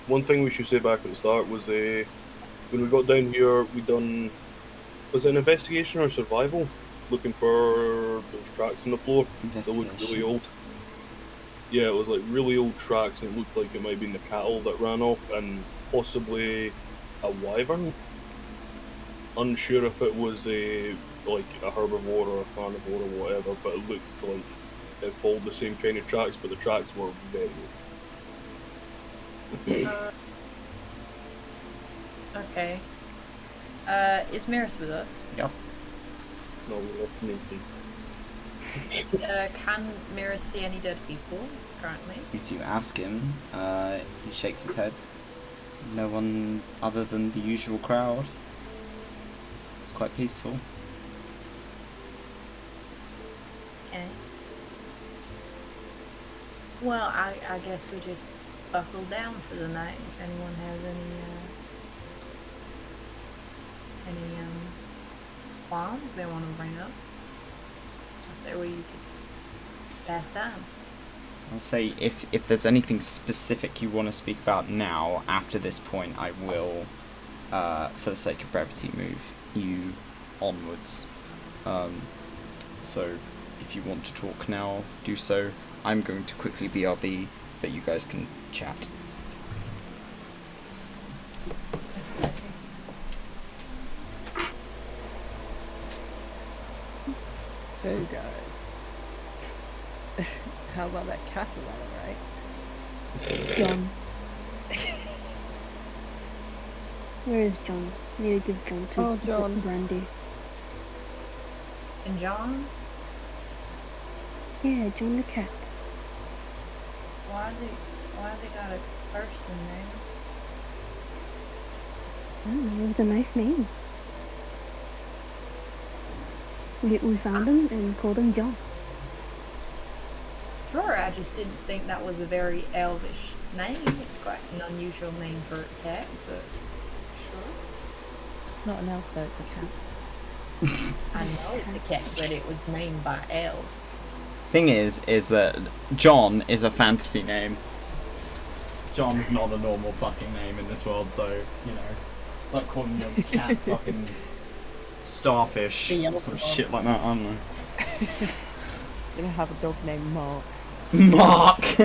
should say back at the start was when we got down here, was it an investigation or survival, looking for those tracks in the floor that looked really old. Yeah, it was like really old tracks, and it looked like it might have been the cattle that ran off, and possibly a wyvern. Unsure if it was like a herbivore or a carnivore or whatever, but it looked like it followed the same kind of tracks, but the tracks were very old. Okay. Is Miris with us? Yep. No, we left him empty. Can Miris see any dead people currently? If you ask him, he shakes his head. No one other than the usual crowd. It's quite peaceful. Okay. Well, I guess we just buckle down for the night if anyone has any qualms they want to bring up. I say we just pass time. I'll say if there's anything specific you want to speak about now, after this point, I will, for the sake of brevity, move you onwards. So if you want to talk now, do so. I'm going to quickly BRB, but you guys can chat. So guys, how about that cattle rally, right? John. Where is John? I need to give John to John. Brandy. And John, Yeah, John the cat. why they got a person name? Oh, it was a nice name. We found him and called him John. Sure, I just didn't think that was a very elvish name. It's quite an unusual name for a cat, but sure. It's not an elf though, it's a cat. I know it's a cat, but it was named by elves. Thing is that John is a fantasy name. John's not a normal fucking name in this world, so, you know, it's like calling your cat fucking starfish or some shit like that, I don't know. You're gonna have a dog named Mark. Mark!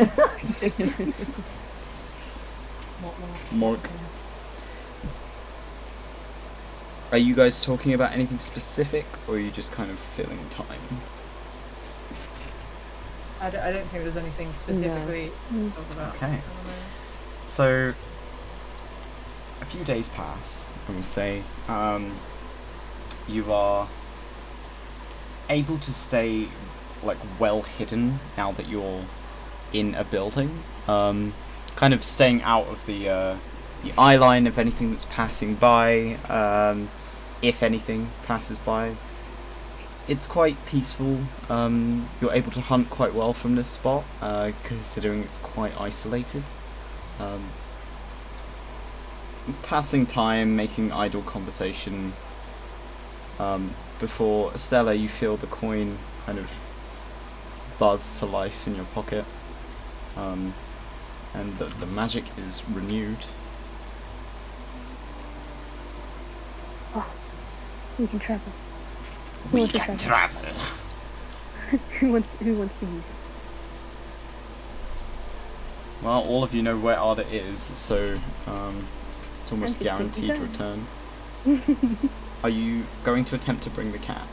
Mark. Are you guys talking about anything specific, or are you just kind of filling time? I don't think there's anything specifically to talk about. Okay. I don't know. So, a few days pass, I will say. You are able to stay, like, well hidden now that you're in a building. Kind of staying out of the eye line of anything that's passing by, if anything passes by. It's quite peaceful. You're able to hunt quite well from this spot, considering it's quite isolated. Passing time, making idle conversation. Before Estella, you feel the coin kind of buzz to life in your pocket, and the magic is renewed. We can travel. We can travel. Who wants to use it? Well, all of you know where ARDA is, so it's almost I can take you guaranteed return. Are you going to attempt to bring the cat?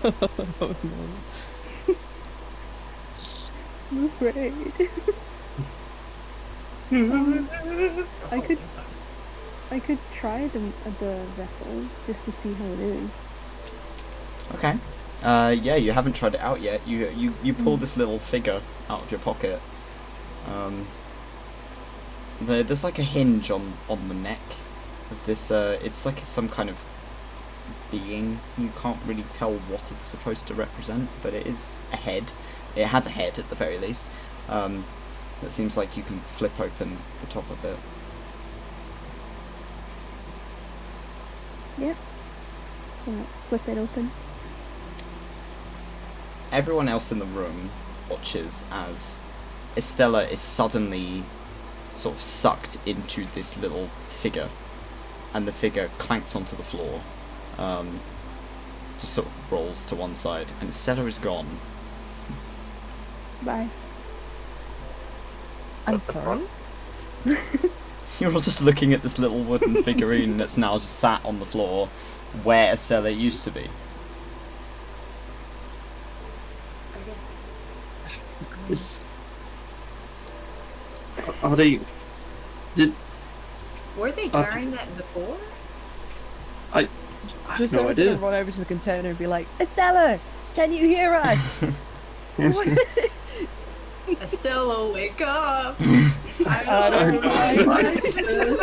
Oh no. I'm afraid. I could try the vessel just to see how it is. Okay. Yeah, you haven't tried it out yet. You pull this little figure out of your pocket. There's like a hinge on the neck of this. It's like some kind of being. You can't really tell what it's supposed to represent, but it is a head. It has a head at the very least. It seems like you can flip open the top of it. Yep. Flip it open. Everyone else in the room watches as Estella is suddenly sort of sucked into this little figure, and the figure clanks onto the floor, just sort of rolls to one side, and Estella is gone. Bye. I'm sorry? You're all just looking at this little wooden figurine that's now just sat on the floor where Estella used to be. I guess. Are they? Were they carrying that before? I have Just no gonna idea. run over to the container and be like, Estella, can you hear us? Estella, wake up! I don't know.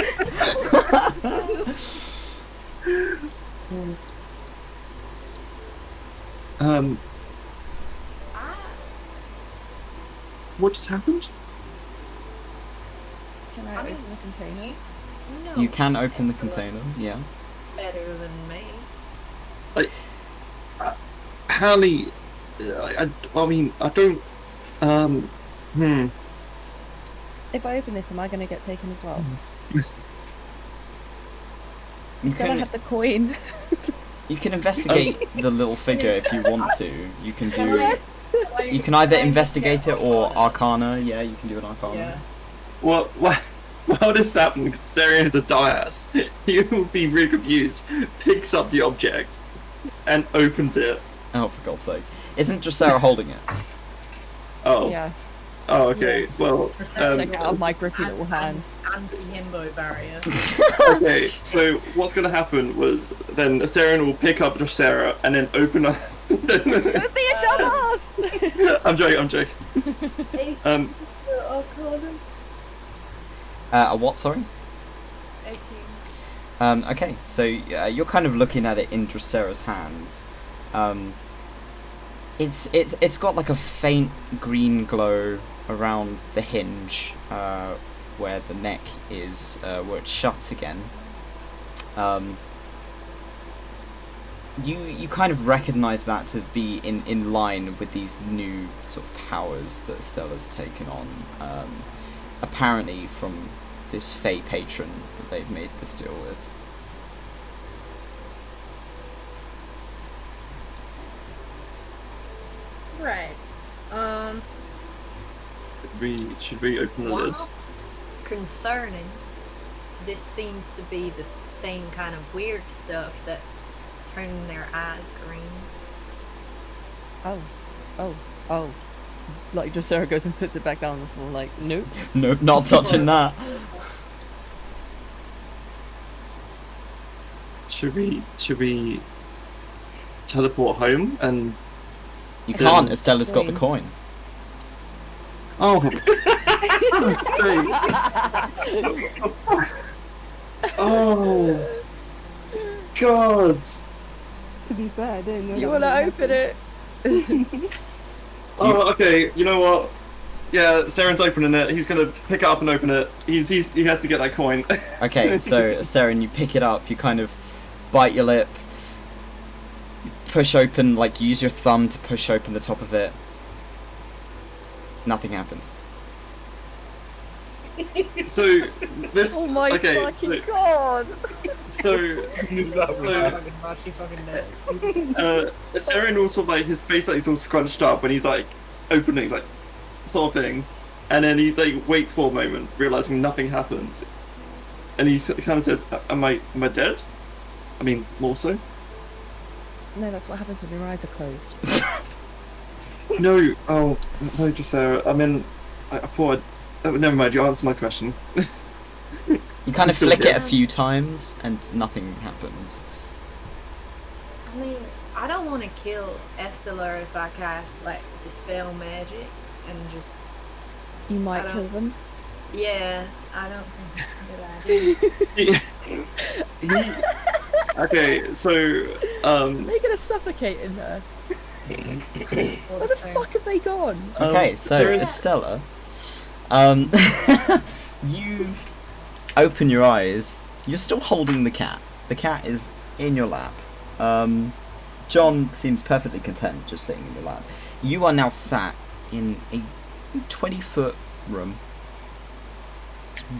What just happened? Can I open the container? No. You can open the Estella container, yeah. Better than me. Hallie, I mean, I don't. If I open this, am I going to get taken as well? You Stella can, had the coin. you can investigate the little figure if you want to. You can do. Yes. You can either investigate it or Arcana. Yeah, you can do an Arcana. Yeah. Well, how does this happen? Because Asterion is a dumbass. He would be really confused, picks up the object, and opens it. Oh, for God's sake! Isn't Dracera holding it? Oh. Yeah. Oh, okay. Yeah. Well. Take it out of my grippy little hand. Anti-himbo barrier. Okay. So what's gonna happen was then Asterion will pick up Dracera and then open up. Don't be a dumbass! I'm joking. A what? Sorry. 18. Okay, so you're kind of looking at it in Dracera's hands. It's got like a faint green glow around the hinge, where the neck is, where it's shut again. You kind of recognise that to be in line with these new sort of powers that Stella's taken on, apparently from this Fey patron that they've made this deal with. Right. Should we open the lid? Whilst concerning, this seems to be the same kind of weird stuff that turn their eyes green. Oh. Like, Dracera goes and puts it back down on the floor, like, nope. Nope, not touching that. Should we teleport home and? You can't, Estella's got the coin. Oh. Oh. God. To be fair, I didn't know. You that want to was open happening. it? Oh, okay. You know what? Yeah, Saren's opening it. He's gonna pick it up and open it. He has to get that coin. Okay, so Astarion, you pick it up, you kind of bite your lip, push open, like use your thumb to push open the top of it. Nothing happens. So this. Oh my okay, fucking god! Saren also like his face like is all scrunched up when he's like opening, he's like sort of thing, and then he like waits for a moment, realizing nothing happened, and he kind of says, "Am I dead? I mean, more so." No, that's what happens when your eyes are closed. No, oh no, just Sarah. I mean, I thought. Oh, never mind. You answered my question. You kind of Still flick here. it a few times and nothing happens. I mean, I don't want to kill Estella if I cast like dispel magic and just. You might I kill don't- them. Yeah, I don't think that's a good idea. Okay, so They're gonna suffocate in there. Where the fuck have they gone? Okay, so Sarah- Estella, you open your eyes. You're still holding the cat. The cat is in your lap. John seems perfectly content just sitting in your lap. You are now sat in a 20-foot room.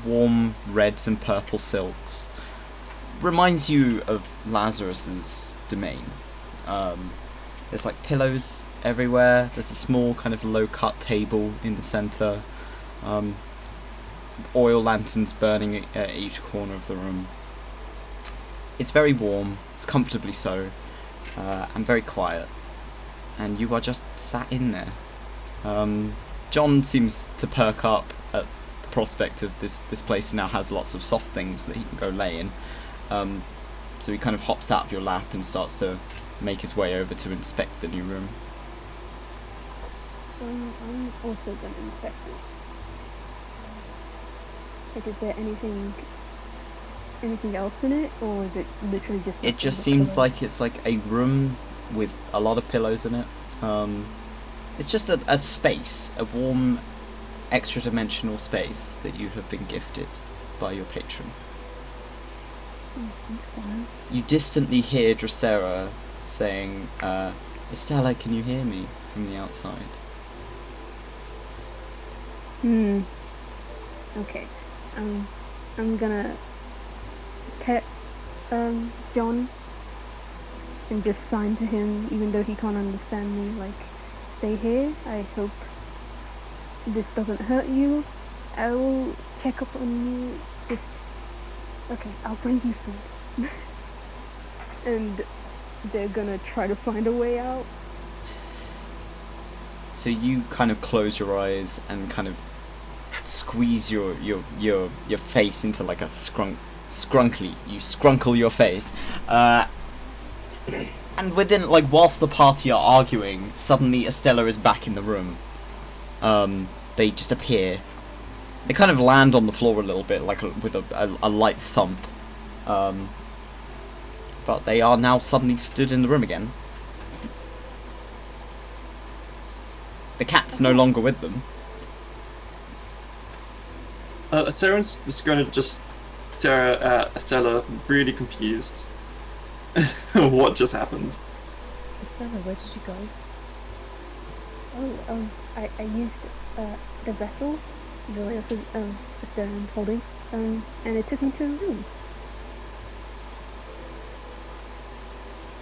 Warm reds and purple silks. Reminds you of Lazarus's domain. There's like pillows everywhere. There's a small kind of low-cut table in the center. Oil lanterns burning at each corner of the room. It's very warm. It's comfortably so, and very quiet. And you are just sat in there. John seems to perk up at the prospect of this place now has lots of soft things that he can go lay in. So he kind of hops out of your lap and starts to make his way over to inspect the new room. I'm also going to inspect it. Like, is there anything else in it, or is it literally just? It just seems like it's like a room with a lot of pillows in it. It's just a space, a warm, extra-dimensional space that you have been gifted by your patron. You distantly hear Dracera saying, Estella, can you hear me from the outside? Okay. I'm gonna pet John and just sign to him, even though he can't understand me, like, stay here. I hope this doesn't hurt you. I will check up on you. Just okay, I'll bring you food. And they're gonna try to find a way out. So you kind of close your eyes and kind of squeeze your face into like a scrunkly. You scrunkle your face. And within, like, whilst the party are arguing, suddenly Estella is back in the room. They just appear. They kind of land on the floor a little bit, like with a light thump. But they are now suddenly stood in the room again. The cat's no longer with them. Saren's just going to just stare at Estella, really confused. What just happened? Estella, where did you go? Oh, I used the vessel Zilios Asteron's holding, and it took me to a room.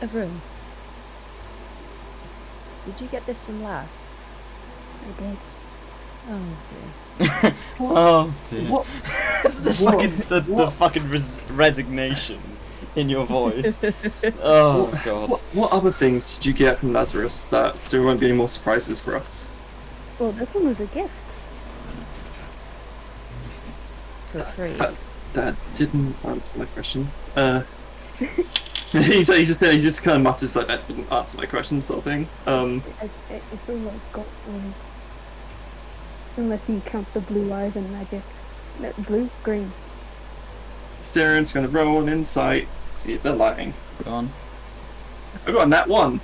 A room? Did you get this from Laz? I did. Oh dear. Oh dear. What? The fucking resignation in your voice. Oh god. What other things did you get from Lazarus that there won't be any more surprises for us? Well, this one was a gift. For free. That didn't answer my question. He just kind of mutters like that didn't answer my question, sort of thing. It's all I've got. Unless you count the blue eyes and magic. Blue, green. Staren's gonna roll an insight, see if they're lying. Go on. I got a nat 1.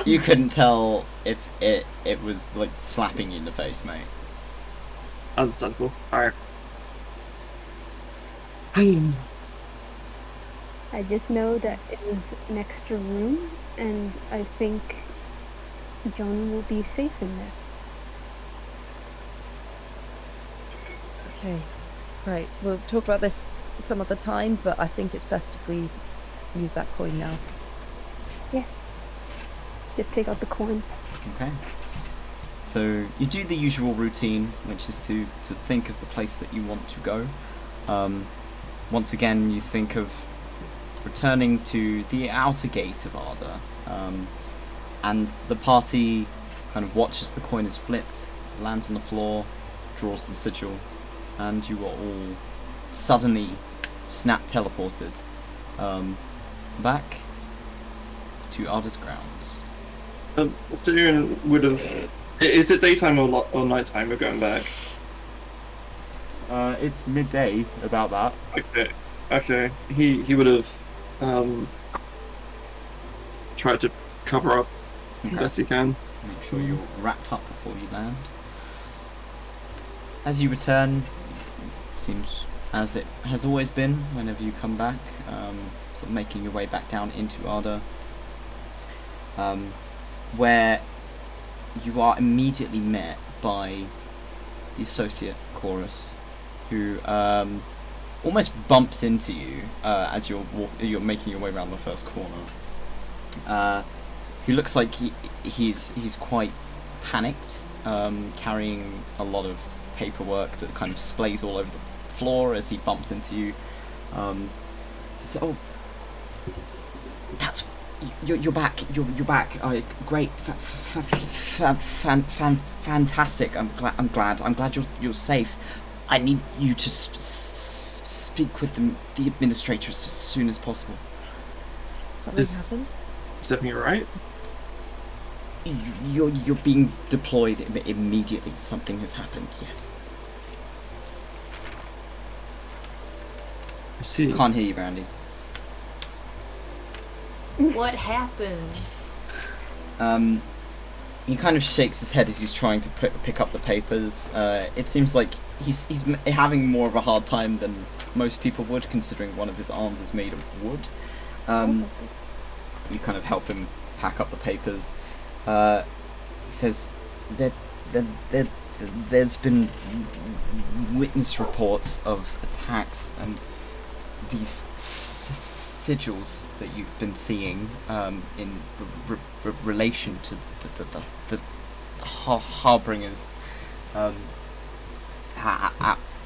You couldn't tell if it was like slapping you in the face, mate. Understandable. Alright. I just know that it was an extra room, and I think John will be safe in there. Okay. Right, we'll talk about this some other time, but I think it's best if we use that coin now. Yeah. Just take out the coin. Okay. So you do the usual routine, which is to think of the place that you want to go. Once again, you think of returning to the outer gate of Arda, and the party kind of watches the coin is flipped, lands on the floor, draws the sigil, and you are all suddenly snap teleported back to Arda's grounds. Starion would have. Is it daytime or nighttime we're going back? It's midday, about that. Okay. He would have tried to cover up as best he can. Make sure you're wrapped up before you land. As you return, seems as it has always been whenever you come back, sort of making your way back down into Arda, where you are immediately met by the associate chorus, who almost bumps into you as you're making your way around the first corner. Who looks like he's quite panicked, carrying a lot of paperwork that kind of splays all over the floor as he bumps into you. Says, "Oh, that's you're back. You're back. Great, fantastic. I'm glad you're safe. I need you to speak with the administrator as soon as possible." Something happened? Stephanie, right? You're being deployed immediately. Something has happened. Yes. I see. Can't hear you, Brandy. What happened? He kind of shakes his head as he's trying to pick up the papers. It seems like he's having more of a hard time than most people would, considering one of his arms is made of wood. You kind of help him pack up the papers. He says that there's been witness reports of attacks and these sigils that you've been seeing in relation to the Harbringers at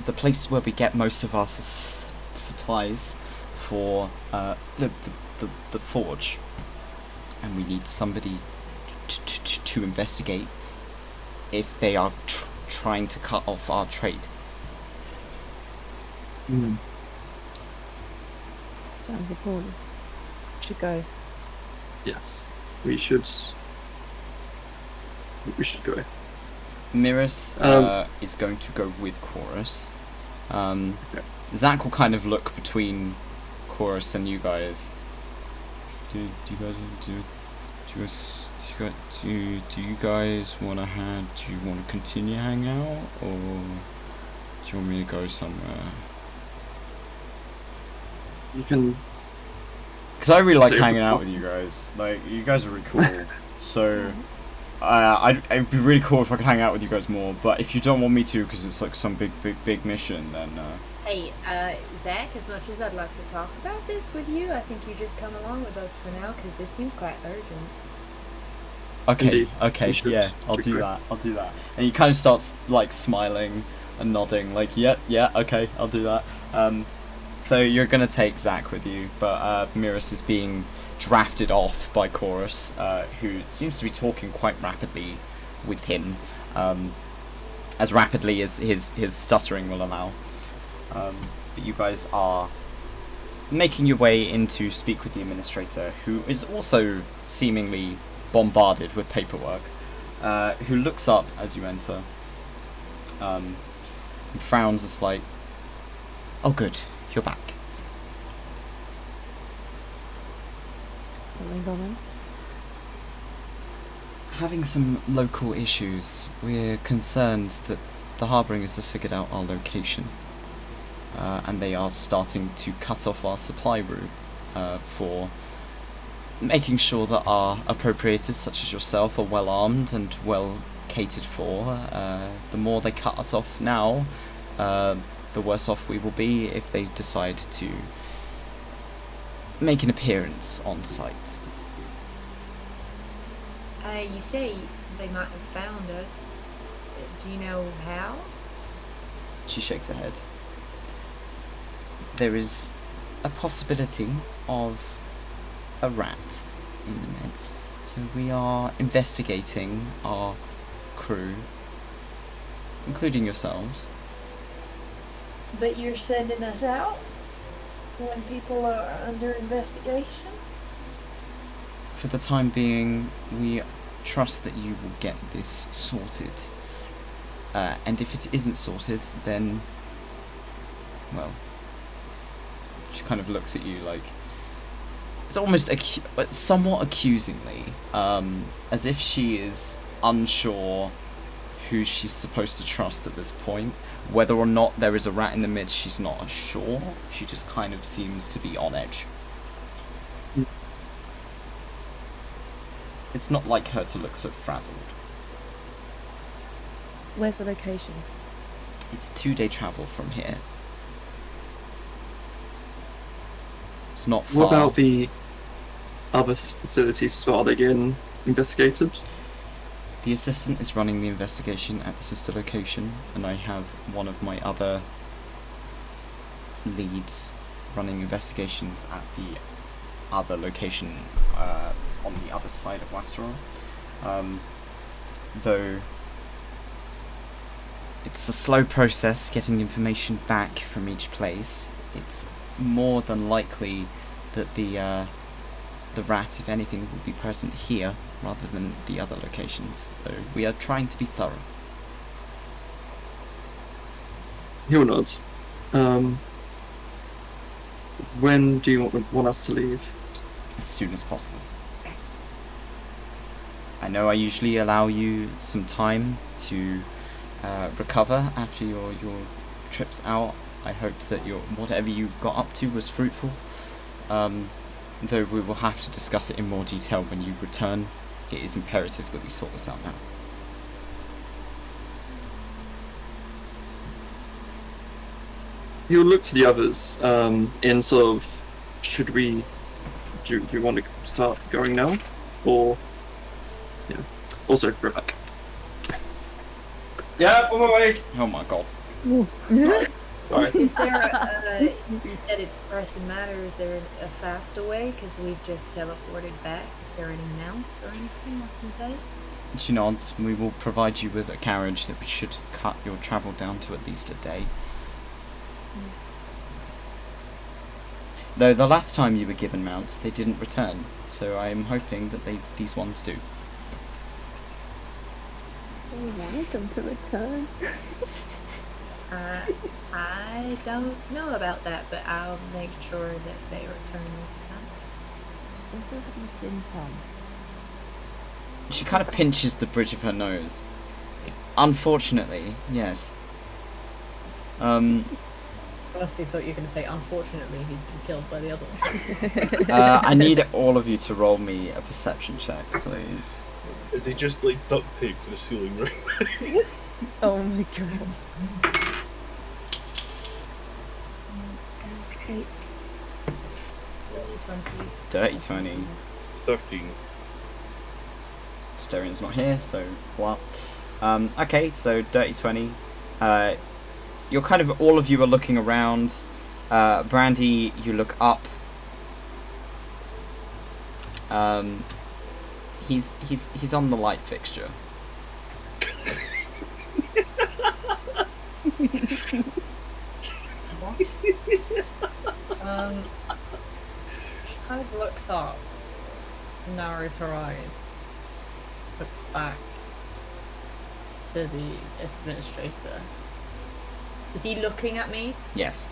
the place where we get most of our supplies for the forge, and we need somebody to investigate if they are trying to cut off our trade. Sounds appalling. Should go. Yes, we should go. Miris is going to go with Chorus. Zach will kind of look between Chorus and you guys. Do you guys want to continue hang out, or do you want me to go somewhere? You can. Because I really like hanging out with you guys. Like, you guys are really cool. So, it'd be really cool if I could hang out with you guys more. But if you don't want me to, because it's like some big mission, then. Hey, Zach, as much as I'd like to talk about this with you, I think you just come along with us for now, because this seems quite urgent. Okay, Indeed. okay, yeah, I'll do that. And he kind of starts like smiling and nodding, like, yeah, okay, I'll do that. So you're gonna take Zach with you, but Miris is being drafted off by Chorus, who seems to be talking quite rapidly with him, as rapidly as his stuttering will allow. But you guys are making your way in to speak with the administrator, who is also seemingly bombarded with paperwork, who looks up as you enter, and frowns as like, oh good, you're back. Something going on? Having some local issues. We're concerned that the Harbingers have figured out our location, and they are starting to cut off our supply route for making sure that our appropriators, such as yourself, are well armed and well catered for. The more they cut us off now, the worse off we will be if they decide to make an appearance on site. You say they might have found us. Do you know how? She shakes her head. There is a possibility of a rat in the midst, so we are investigating our crew, including yourselves. But you're sending us out when people are under investigation? For the time being, we trust that you will get this sorted. And if it isn't sorted, then, well, she kind of looks at you like, it's almost somewhat accusingly, as if she is unsure who she's supposed to trust at this point. Whether or not there is a rat in the midst, she's not sure. She just kind of seems to be on edge. It's not like her to look so frazzled. Where's the location? It's a 2-day travel from here. It's not far. What about the other facilities as well? Are they getting investigated? The assistant is running the investigation at the sister location, and I have one of my other leads running investigations at the other location on the other side of Westeros. Though it's a slow process getting information back from each place, it's more than likely that the rat, if anything, will be present here rather than the other locations, though we are trying to be thorough. He'll nod. When do you want us to leave? as soon as possible. I know I usually allow you some time to recover after your trips out. I hope that whatever you got up to was fruitful. Though we will have to discuss it in more detail when you return. It is imperative that we sort this out now. You'll look to the others in sort of, do you want to start going now? Or, yeah. Also, Rebecca. Yeah, on my way. Oh my god. Alright. Is there you said it's pressing matter, is there a faster way? Because we've just teleported back. Is there any mounts or anything I can take? She nods. We will provide you with a carriage that should cut your travel down to at least a day. Though the last time you were given mounts, they didn't return, so I am hoping that these ones do. We wanted them to return. I don't know about that, but I'll make sure that they return next time. Also, have you seen Tom? She kind of pinches the bridge of her nose. Unfortunately, yes. Honestly, thought you were going to say, unfortunately, he's been killed by the other one. I need all of you to roll me a perception check, please. Is he just like duct taped to the ceiling right? Oh my god. Okay. 20. Dirty 20. 13. Sterian's not here, so blah. Okay, so dirty 20. You're kind of, all of you are looking around. Brandy, you look up. He's on the light fixture. She kind of looks up, narrows her eyes, looks back to the administrator. Is he looking at me? Yes.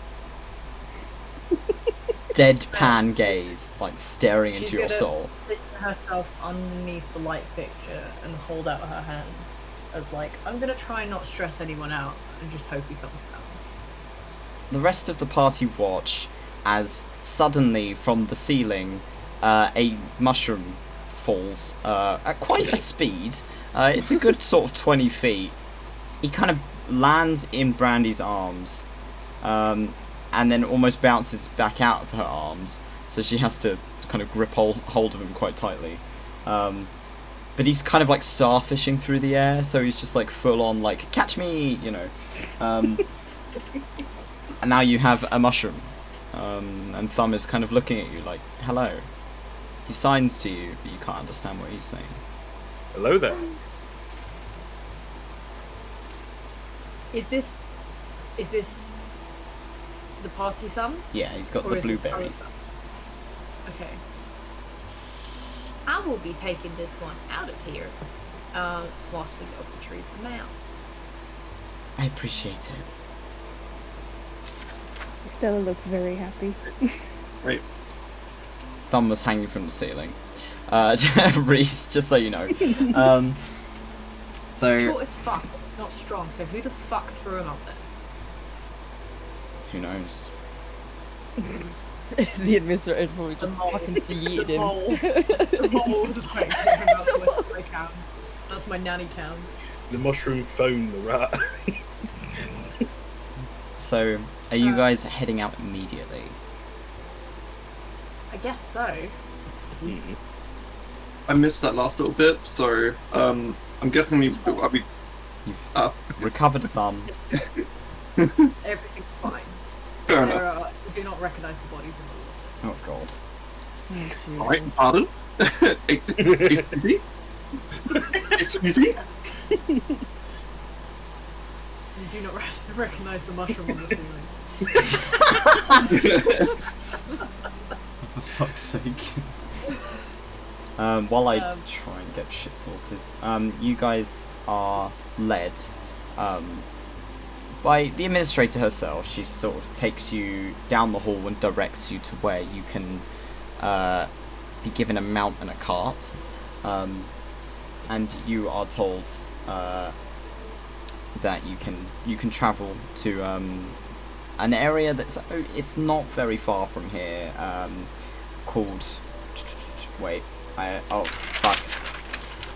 Deadpan gaze, like staring into your soul. Position herself underneath the light fixture and hold out her hands as like, I'm gonna try and not stress anyone out and just hope he comes down. The rest of the party watch as suddenly from the ceiling a mushroom falls at quite a speed. It's a good sort of 20 feet. He kind of lands in Brandy's arms and then almost bounces back out of her arms, so she has to kind of grip hold of him quite tightly. But he's kind of like starfishing through the air, so he's just like full on like, catch me, you know. And now you have a mushroom, and Thumb is kind of looking at you like, hello. He signs to you, but you can't understand what he's saying. Hello there. Is this the party Thumb? Yeah, he's got Or the is this blueberries. Okay. I will be taking this one out of here whilst we go retrieve the mounts. I appreciate it. Stella looks very happy. Right. Thumb was hanging from the ceiling. Reese, just so you know. So Short as fuck, not strong, so who the fuck threw him up there? who knows? The administrator probably just fucking yeeted him. The mole was like, that's my cam. That's my nanny cam. The mushroom found the rat. So, are you guys heading out immediately? I guess so. I missed that last little bit, so I'm guessing You've recovered Thumb. Everything's fine. fair enough. We do not recognise the bodies in the water. Oh god. Alright, pardon? It's easy. It's easy. You do not recognise the mushroom on the ceiling. For fuck's sake. While I try and get shit sorted, you guys are led by the administrator herself. She sort of takes you down the hall and directs you to where you can be given a mount and a cart, and you are told that you can travel to an area it's not very far from here, called oh fuck,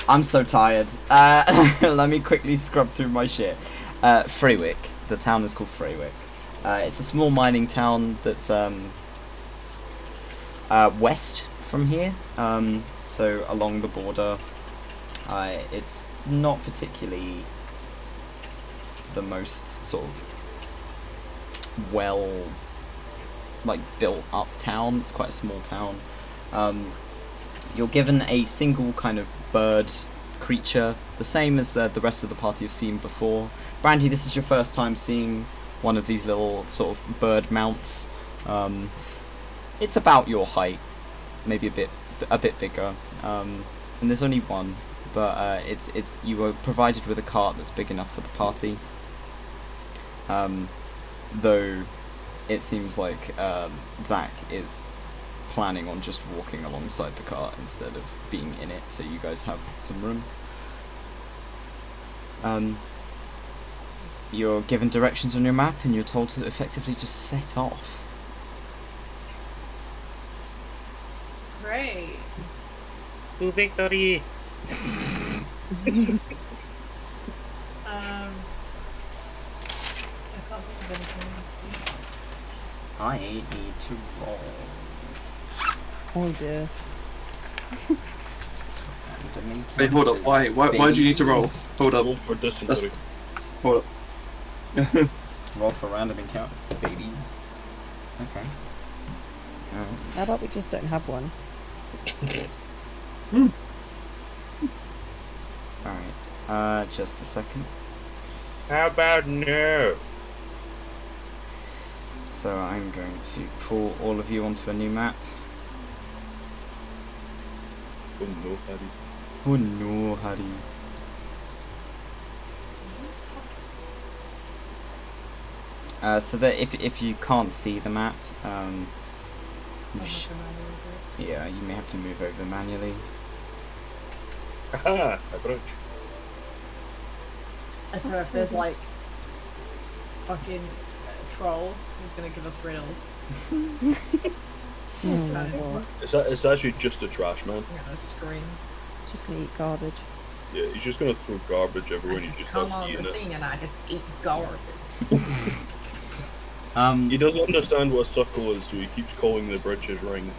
I'm so tired. Let me quickly scrub through my shit. Freywick. The town is called Freywick. It's a small mining town that's west from here, so along the border. It's not particularly the most sort of built up town. It's quite a small town. You're given a single kind of bird creature, the same as the rest of the party have seen before. Brandy, this is your first time seeing one of these little sort of bird mounts. It's about your height, maybe a bit bigger, and there's only one, but you were provided with a cart that's big enough for the party. Though it seems like Zach is planning on just walking alongside the cart instead of being in it, so you guys have some room. You're given directions on your map, and you're told to effectively just set off. Great. To victory! I can't think of anything. I need to roll. Oh dear. Wait, hold up. Why do you need to roll? Hold up. Roll for dysentery. Hold up. Roll for random encounters, baby. Okay. How about we just don't have one? Alright. Just a second. How about no? So I'm going to pull all of you onto a new map. Oh no, Harry. Oh no, Harry. So that if you can't see the map, you may have to move over manually. Haha, a brunch. And so if there's like fucking troll who's gonna give us riddles, Oh my god. It's actually just a trash man. I'm gonna scream. Just gonna eat garbage. Yeah, he's just gonna throw garbage everywhere and I you just come have on to the eat it. scene and I just eat garbage. He doesn't understand what a circle is, so he keeps calling the bridge his ring.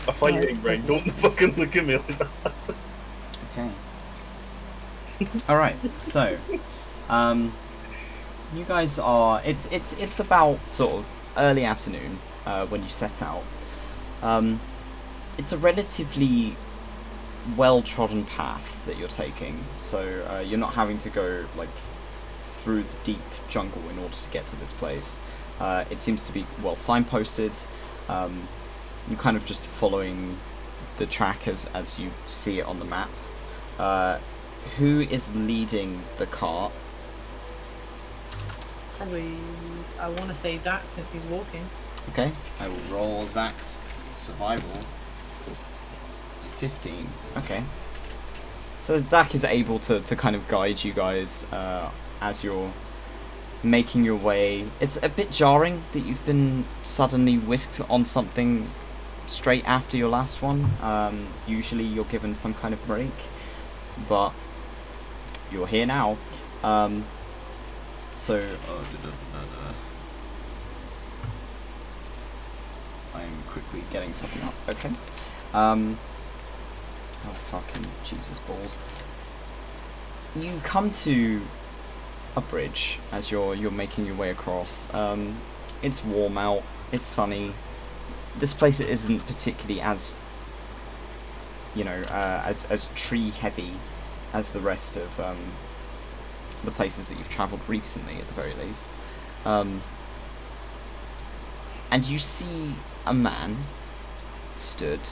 A fighting ring, don't fucking look at me like that. Okay. Alright, so you guys are it's about sort of early afternoon when you set out. It's a relatively well-trodden path that you're taking, so you're not having to go like through the deep jungle in order to get to this place. It seems to be well signposted. You're kind of just following the track as you see it on the map. Who is leading the cart? Probably, I want to say Zach since he's walking. Okay, I will roll Zach's survival. It's 15. Okay. So Zach is able to kind of guide you guys as you're making your way. It's a bit jarring that you've been suddenly whisked on something straight after your last one. Usually you're given some kind of break, but you're here now. So I'm quickly getting something up. Okay. Oh fucking Jesus balls! You come to a bridge as you're making your way across. It's warm out. It's sunny. This place isn't particularly as as tree heavy as the rest of the places that you've travelled recently, at the very least. And you see a man stood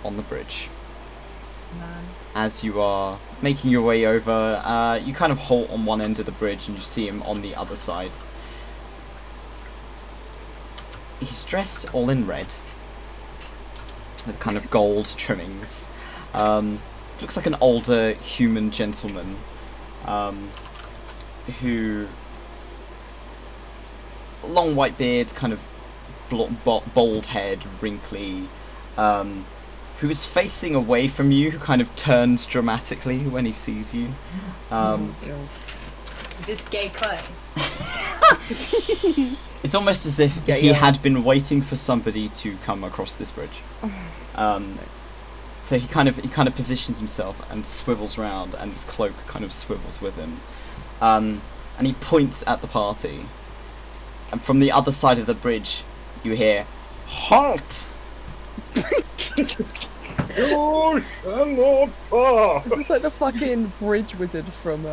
on the bridge. Man. As you are making your way over, you kind of halt on one end of the bridge and you see him on the other side. he's dressed all in red, with kind of gold trimmings. Looks like an older human gentleman, who, long white beard, kind of bald head, wrinkly, who is facing away from you, who kind of turns dramatically when he sees you. This gay cunt. It's almost as if he had been waiting for somebody to come across this bridge. So he kind of positions himself and swivels round, and his cloak kind of swivels with him. And he points at the party. And from the other side of the bridge, you hear, "Halt!" You shall not pass. Is this like the fucking bridge wizard from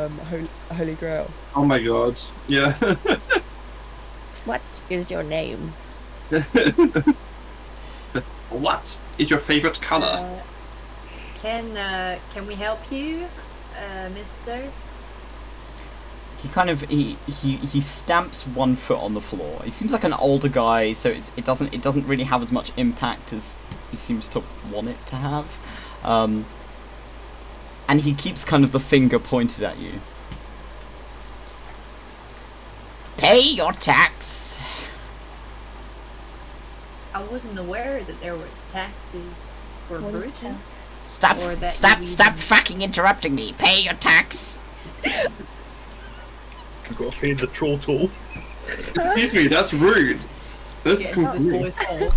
Holy Grail? Oh my god. Yeah. What is your name? What is your favorite color? Can we help you, mister? He stamps one foot on the floor. He seems like an older guy, so it doesn't really have as much impact as he seems to want it to have. And he keeps kind of the finger pointed at you. Pay your tax. I wasn't aware that there was taxes for What is bridges. tax? Stop fucking interrupting me. Pay your tax. You've got to pay the troll toll. Excuse me, that's rude. This is It's not his complete. boy's fault.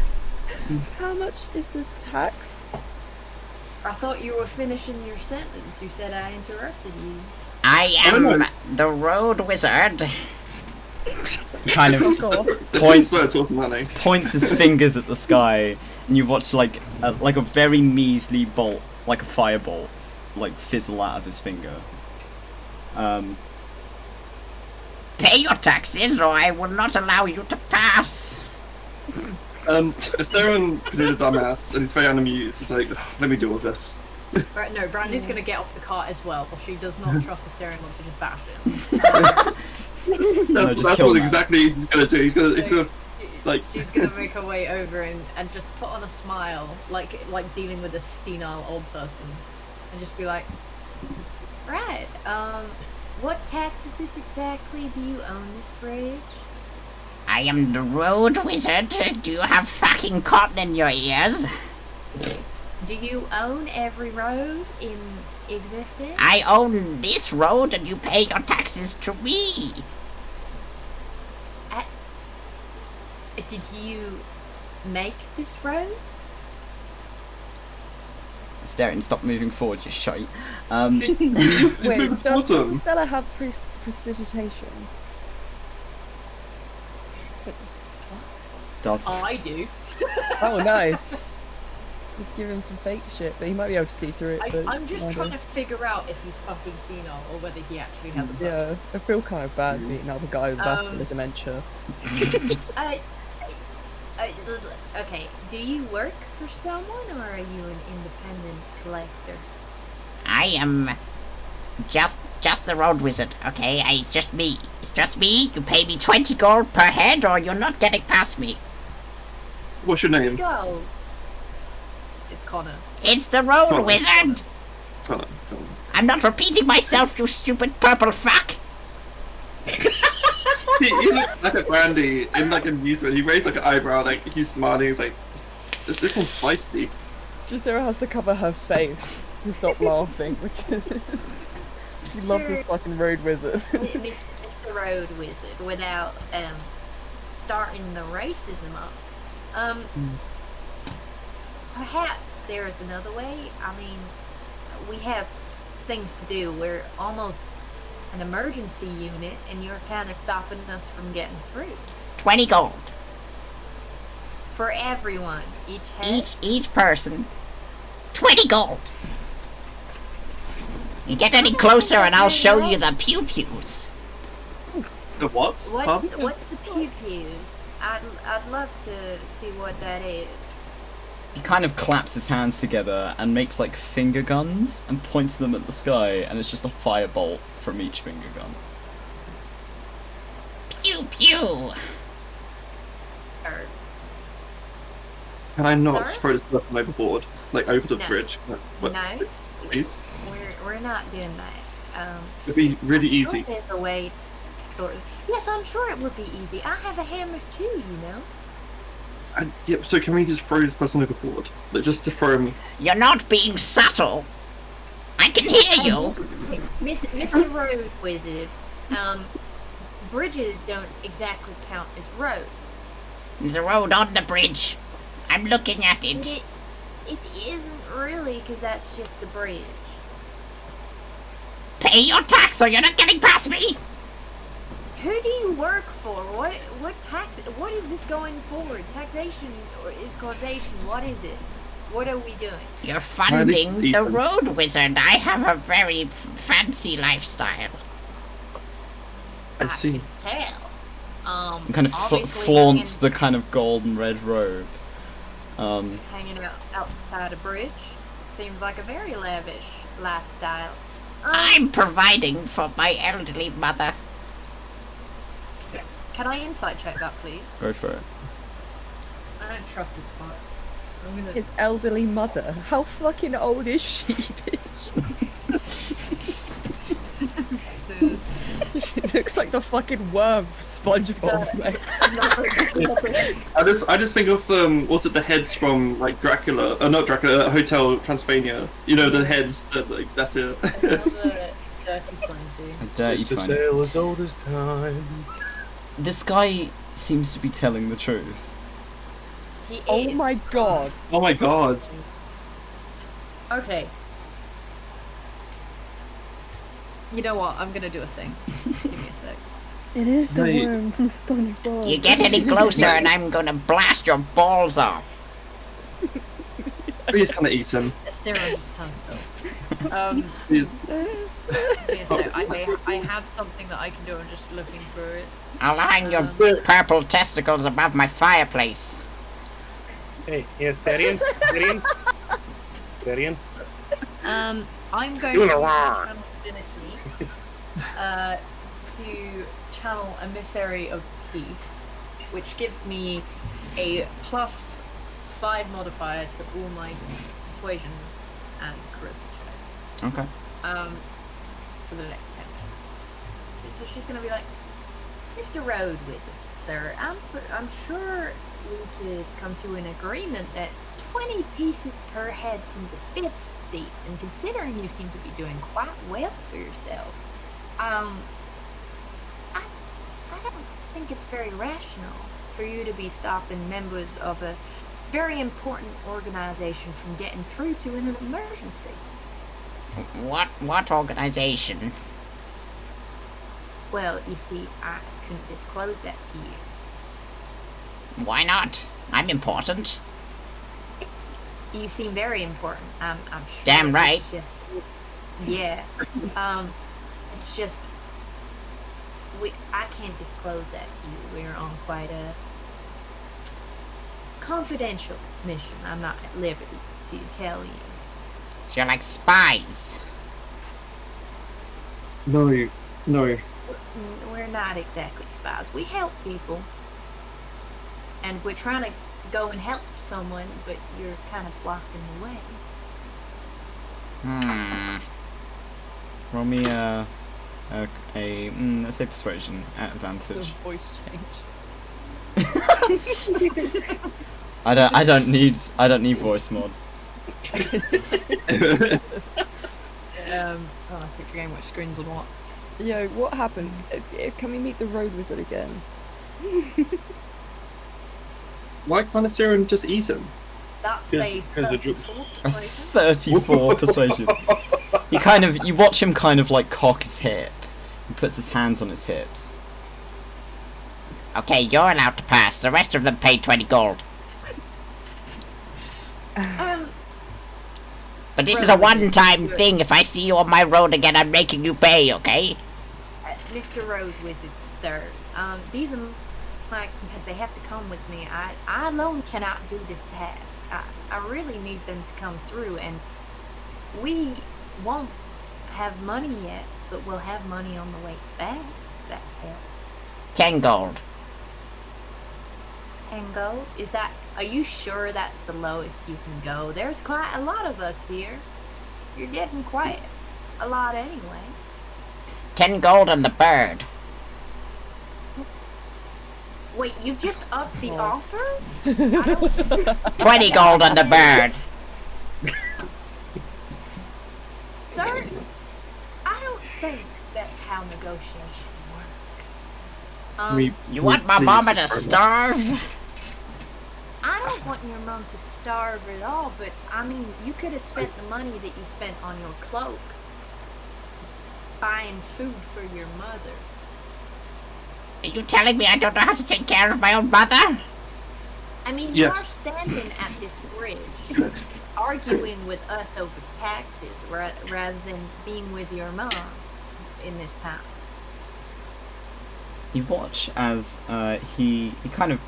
How much is this tax? I thought you were finishing your sentence. You said I interrupted you. I am the road wizard. Kind of points his fingers at the sky, and you watch like a very measly bolt, like a firebolt, like fizzle out of his finger. Pay your taxes, or I will not allow you to pass. Esteban, because he's a dumbass and he's very unamused, he's like, let me deal with this. Right, no, Brandy's gonna get off the cart as well, but she does not trust the steering wheel to just bash him. No, just That's kill what him. exactly he's gonna do. He's gonna like. She's gonna make her way over and just put on a smile, like dealing with a senile old person, and just be like, right, what tax is this exactly? Do you own this bridge? I am the road wizard. Do you have fucking cotton in your ears? Do you own every road in existence? I own this road, and you pay your taxes to me. Did you make this road? Stare and stop moving forward, you shite. Wait, does Stella have prestidigitation? Does I do. Oh, nice. Just give him some fake shit, but he might be able to see through it. But I'm just trying to figure out if he's fucking senile or whether he actually has a brain. Yeah, I feel kind of bad beating up the guy with vascular dementia. Okay, do you work for someone or are you an independent collector? I am just the road wizard, okay? It's just me. It's just me. You pay me 20 gold per head, or you're not getting past me. What's your name? Go. It's Connor. It's the road Connor. wizard. Connor. I'm not repeating myself, you stupid purple fuck. He looks like a Brandy in like amusement. He raised like an eyebrow, like he's smiling. He's like, this one's feisty. Gisera has to cover her face to stop laughing because she loves this fucking road wizard. Mr. Road Wizard, without starting the racism up. Perhaps there is another way. I mean, we have things to do. We're almost an emergency unit, and you're kind of stopping us from getting through. 20 gold. For everyone, each head. Each person. 20 gold. You get any closer and I'll show you the pew-pews. The what? What's the pew-pews? I'd love to see what that is. He kind of claps his hands together and makes like finger guns and points them at the sky, and it's just a firebolt from each finger gun. Pew pew. Can I not Sorry? throw this person overboard? Like, over the No. bridge? What, No, please? we're not doing that. It'd be really I'm sure easy. there's a way to sort of. Yes, I'm sure it would be easy. I have a hammer too, you know. And, yeah, so can we just throw this person overboard? Like, just to throw him... You're not being subtle. I can hear you. Mr. Road Wizard, bridges don't exactly count as road. There's a road on the bridge. I'm looking at It, it. it isn't really, because that's just the bridge. Pay your tax or you're not getting past me. Who do you work for? What is this going forward? Taxation or is causation? What is it? What are we doing? You're funding the road wizard. I have a very fancy lifestyle. I see. Can tell. And kind of Obviously flaunts hanging- the kind of gold and red robe. Hanging out outside a bridge seems like a very lavish lifestyle. I'm providing for my elderly mother. Can I insight check that, please? Go for it. I don't trust this fuck. I'm gonna. His elderly mother. How fucking old is she, bitch? She looks like the fucking worm SpongeBob, mate. I just think of was it the heads from like Dracula? Not Dracula, Hotel Transylvania. You know the heads. Like that's it. Another dirty 20. A dirty It's a 20. tale as old as time. This guy seems to be telling the truth. He Oh is. my god. Oh my god. Okay. You know what? I'm gonna do a thing. Give me a sec. It is the Right. worm from SpongeBob. You get any closer and I'm gonna blast your balls off. Please kind of eat him. A steroid just tongue. Please. Yeah, so I have something that I can do. I'm just looking for it. I'll hang your purple testicles above my fireplace. Hey, yeah, Steadian. Steadian. Steadian. I'm going Doing to a use lot. channel divinity to channel emissary of peace, which gives me a +5 modifier to all my persuasion and charisma checks. Okay. For the next 10 minutes. So she's gonna be like, Mr. Road Wizard, sir, I'm sure we could come to an agreement that 20 pieces per head seems a bit steep, and considering you seem to be doing quite well for yourself, I don't think it's very rational for you to be stopping members of a very important organization from getting through to in an emergency. What organization? Well, you see, I couldn't disclose that to you. Why not? I'm important. You seem very important. I'm sure. Damn right. It's just, yeah. It's just, I can't disclose that to you. We're on quite a confidential mission. I'm not at liberty to tell you. So you're like spies. No. We're not exactly spies. We help people, and we're trying to go and help someone, but you're kind of blocking the way. Roll me let's say persuasion at advantage. Voice change. I don't need voice mod. I keep forgetting which screen's on what. Yo, what happened? Can we meet the road wizard again? Why can't a Siren just eat him? That's Because the joke. 34 persuasion. You watch him kind of like cock his hip. He puts his hands on his hips. Okay, you're allowed to pass. The rest of them pay 20 gold. But this is a one-time thing. If I see you on my road again, I'm making you pay, okay? Mr. Road Wizard, sir. These are my companions. They have to come with me. I alone cannot do this task. I really need them to come through, and we won't have money yet, but we'll have money on the way back. That helps. 10 gold. 10 gold? Are you sure that's the lowest you can go? There's quite a lot of us here. You're getting quite a lot anyway. 10 gold on the bird. Wait, you've just upped the offer? 20 gold on the bird. Sir, I don't think that's how negotiation works. You want my mama to starve? I don't want your mom to starve at all, but I mean, you could have spent the money that you spent on your cloak buying food for your mother. Are you telling me I don't know how to take care of my own mother? I mean, Yes. you are standing at this bridge, arguing with us over taxes rather than being with your mom in this town. You watch as he kind of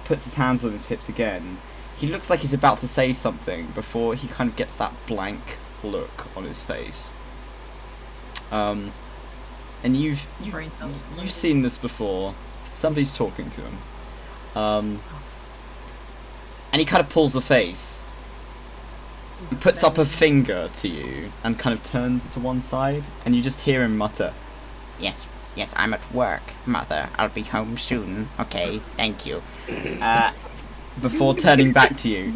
puts his hands on his hips again. He looks like he's about to say something before he kind of gets that blank look on his face. And you've seen this before. Somebody's talking to him. And he kind of pulls a face. He puts up a finger to you and kind of turns to one side, and you just hear him mutter, Yes, I'm at work, mother. I'll be home soon. Okay, thank you. before turning back to you.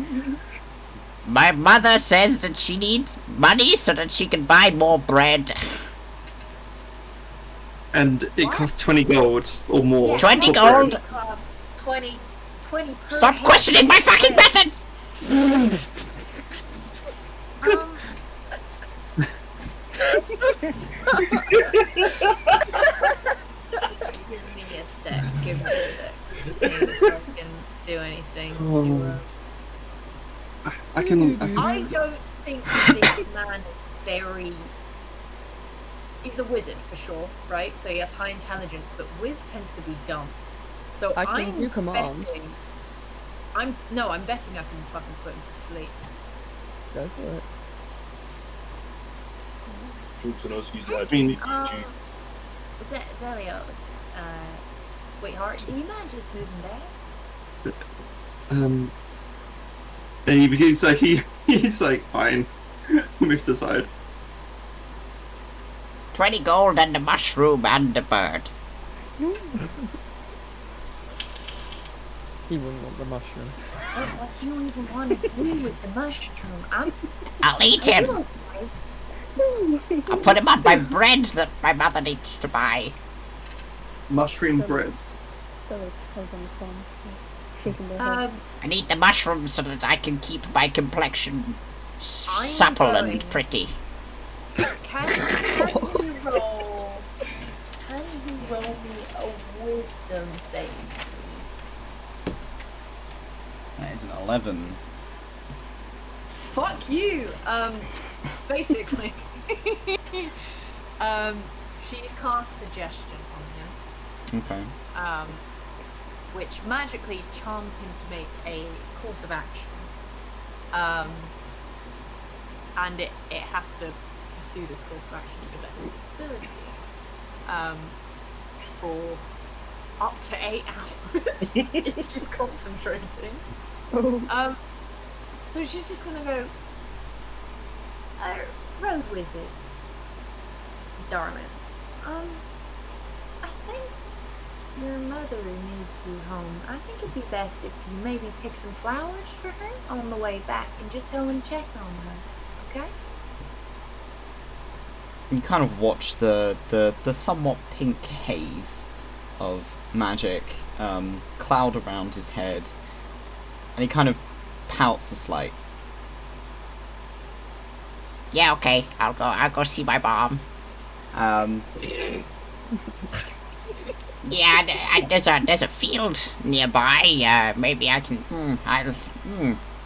My mother says that she needs money so that she can buy more bread. And it costs 20 gold or more. 20 for gold? bread. It costs 20 per Stop head. questioning my fucking methods! Give me a sec. Just see if I can do anything. I can. I don't think this man is very. He's a wizard for sure, right? So he has high intelligence, but Wiz tends to be dumb. So I can I'm do command. betting. I'm betting I can fucking put him to sleep. Go for it. Jokes on us, use that. I mean, Zelios, sweetheart, do you mind just moving back? and he's like fine. Moves aside. 20 gold and the mushroom and the bird. He wouldn't want the mushroom. What do you even want to do with the mushroom? I'll eat him. I'll put him on my bread that my mother needs to buy. Mushroom bread. Stella's on the phone, shaking their head. I need the mushroom so that I can keep my complexion I'm supple going- and pretty. Can you roll me a wisdom save? That is an 11. Fuck you. Basically, she's cast suggestion on him, Okay. which magically charms him to make a course of action. And it has to pursue this course of action to the best of its ability. For up to 8 hours if she's concentrating. Oh. So she's just gonna go, road wizard, darling. I think your mother needs you home. I think it'd be best if you maybe pick some flowers for her on the way back and just go and check on her. Okay? You kind of watch the somewhat pink haze of magic cloud around his head, and he kind of pouts a slight. Yeah, okay. I'll go see my mom. Yeah, there's a field nearby. Maybe I can.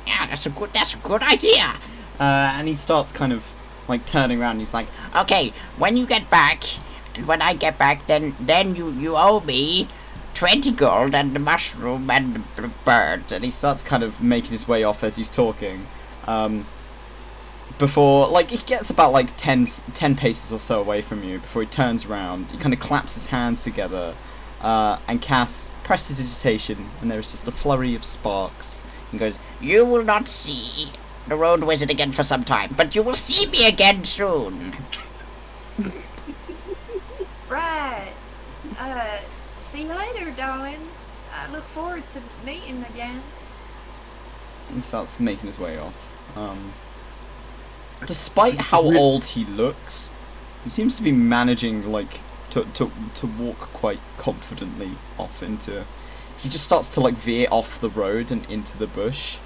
Yeah, that's a good idea. And he starts kind of like turning around. And he's like, Okay, when you get back, and when I get back, then you owe me 20 gold and the mushroom and the bird. and he starts kind of making his way off as he's talking. Before, like, he gets about like 10 paces or so away from you before he turns around. He kind of claps his hands together and casts Prestidigitation, and there is just a flurry of sparks. He goes, "You will not see the road wizard again for some time, but you will see me again soon." Right. See you later, darling. I look forward to meeting again. He starts making his way off. Despite how old he looks, he seems to be managing like to walk quite confidently off into. He just starts to like veer off the road and into the bush.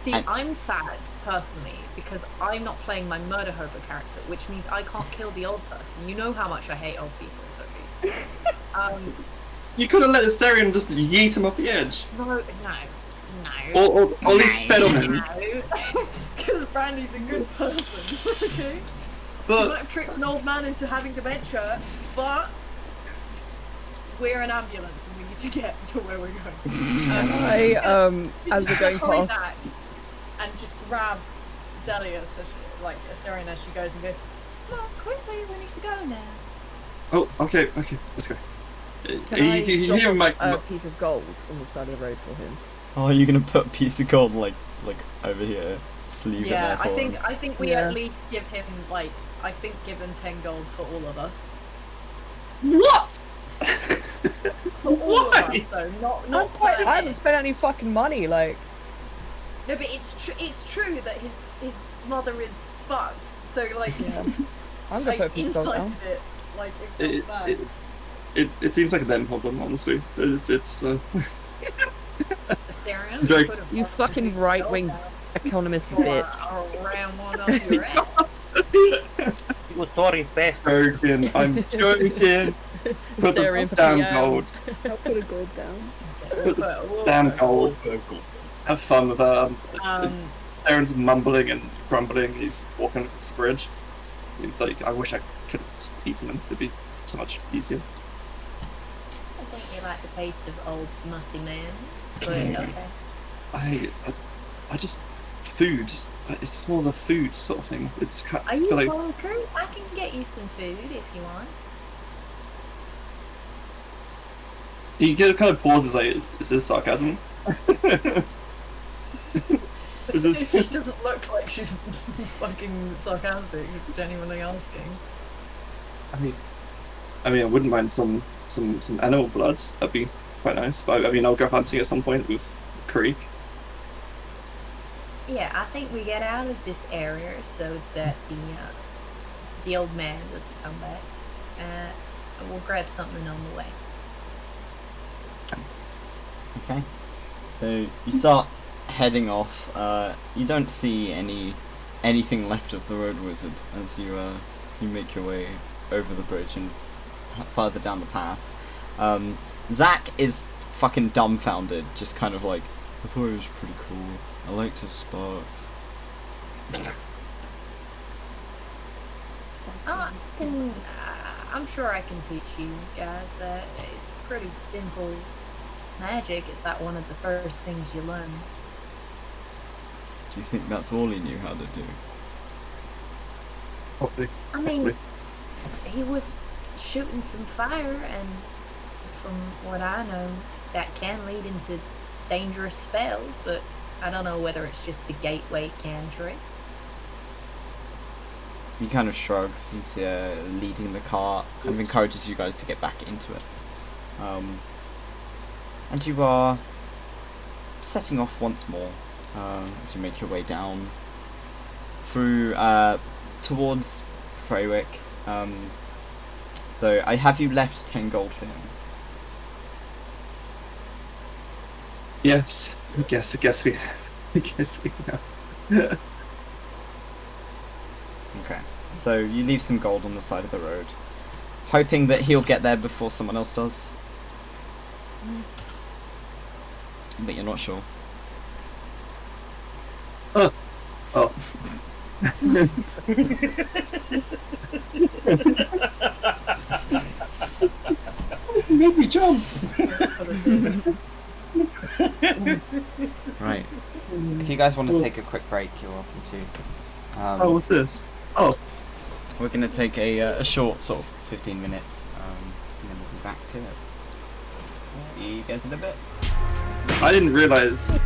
See, I'm sad, personally, because I'm not playing my murder hobo character, which means I can't kill the old person. You know how much I hate old people, don't you? You could have let Asterion just yeet him off the edge. No. Or at least fed on him. No. Because Brandy's a good person, okay? She But might have tricked an old man into having dementia, but we're an ambulance and we need to get to where we're going. As we're going Hurry past, back and just grab Zelia, so she, like Asterion as she goes and goes, "No, quickly, we need to go now." oh, okay, let's go. can I You hear drop my a piece of gold on the side of the road for him? Oh, you're gonna put a piece of gold like over here? Just leave it there for him. I think we Yeah. at least give him give him 10 gold for all of us. What? For all of us, though, not per I haven't head. spent any fucking money. Like, No, but it's true that his mother is fucked. So like, yeah, I'm gonna put a piece of gold inside down. it, like it feels bad. It seems like a them problem, honestly. It's Asterion, Drake. put a You fucking right-wing gold economist down bitch. or ram one up your ass. You sorry best. joking. I'm joking. Put Asterion the for damn PM. gold. I'll put a gold down. Put the damn gold. Have fun with Aaron's mumbling and grumbling. He's walking across the bridge. He's like, I wish I could have just eaten him. It'd be so much easier. I think you like the taste of old musty man, but okay. I just food. It's just more of a food sort of thing. It's kind Are you feel like hungry? I can get you some food if you want. you get kind of pauses. Like, is this sarcasm? Is this? She doesn't look like she's fucking sarcastic, genuinely asking. I mean, I wouldn't mind some animal blood. That'd be quite nice. But I mean, I'll go hunting at some point with Creek. Yeah, I think we get out of this area so that the old man doesn't come back. And we'll grab something on the way. Okay. So you start heading off. You don't see anything left of the road wizard as you make your way over the bridge and further down the path. Zach is fucking dumbfounded, just kind of like, I thought it was pretty cool. I liked his sparks. I'm sure I can teach you guys that. It's pretty simple magic. It's that one of the first things you learn. Do you think that's all he knew how to do? Probably. I mean, he was shooting some fire, and from what I know, that can lead into dangerous spells, but I don't know whether it's just the gateway cantrip. He kind of shrugs. He's leading the cart, kind of encourages you guys to get back into it. And you are setting off once more as you make your way down through towards Freywick. Though I have you left 10 gold for him. Yes. I guess we have. I guess we have. Okay. So you leave some gold on the side of the road, hoping that he'll get there before someone else does. But you're not sure. Oh. You made me jump. Right. If you guys want to take a quick break, you're welcome to. Oh, what's this? Oh, We're going to take a short sort of 15 minutes, and then we'll be back to it. See you guys in a bit. I didn't realize.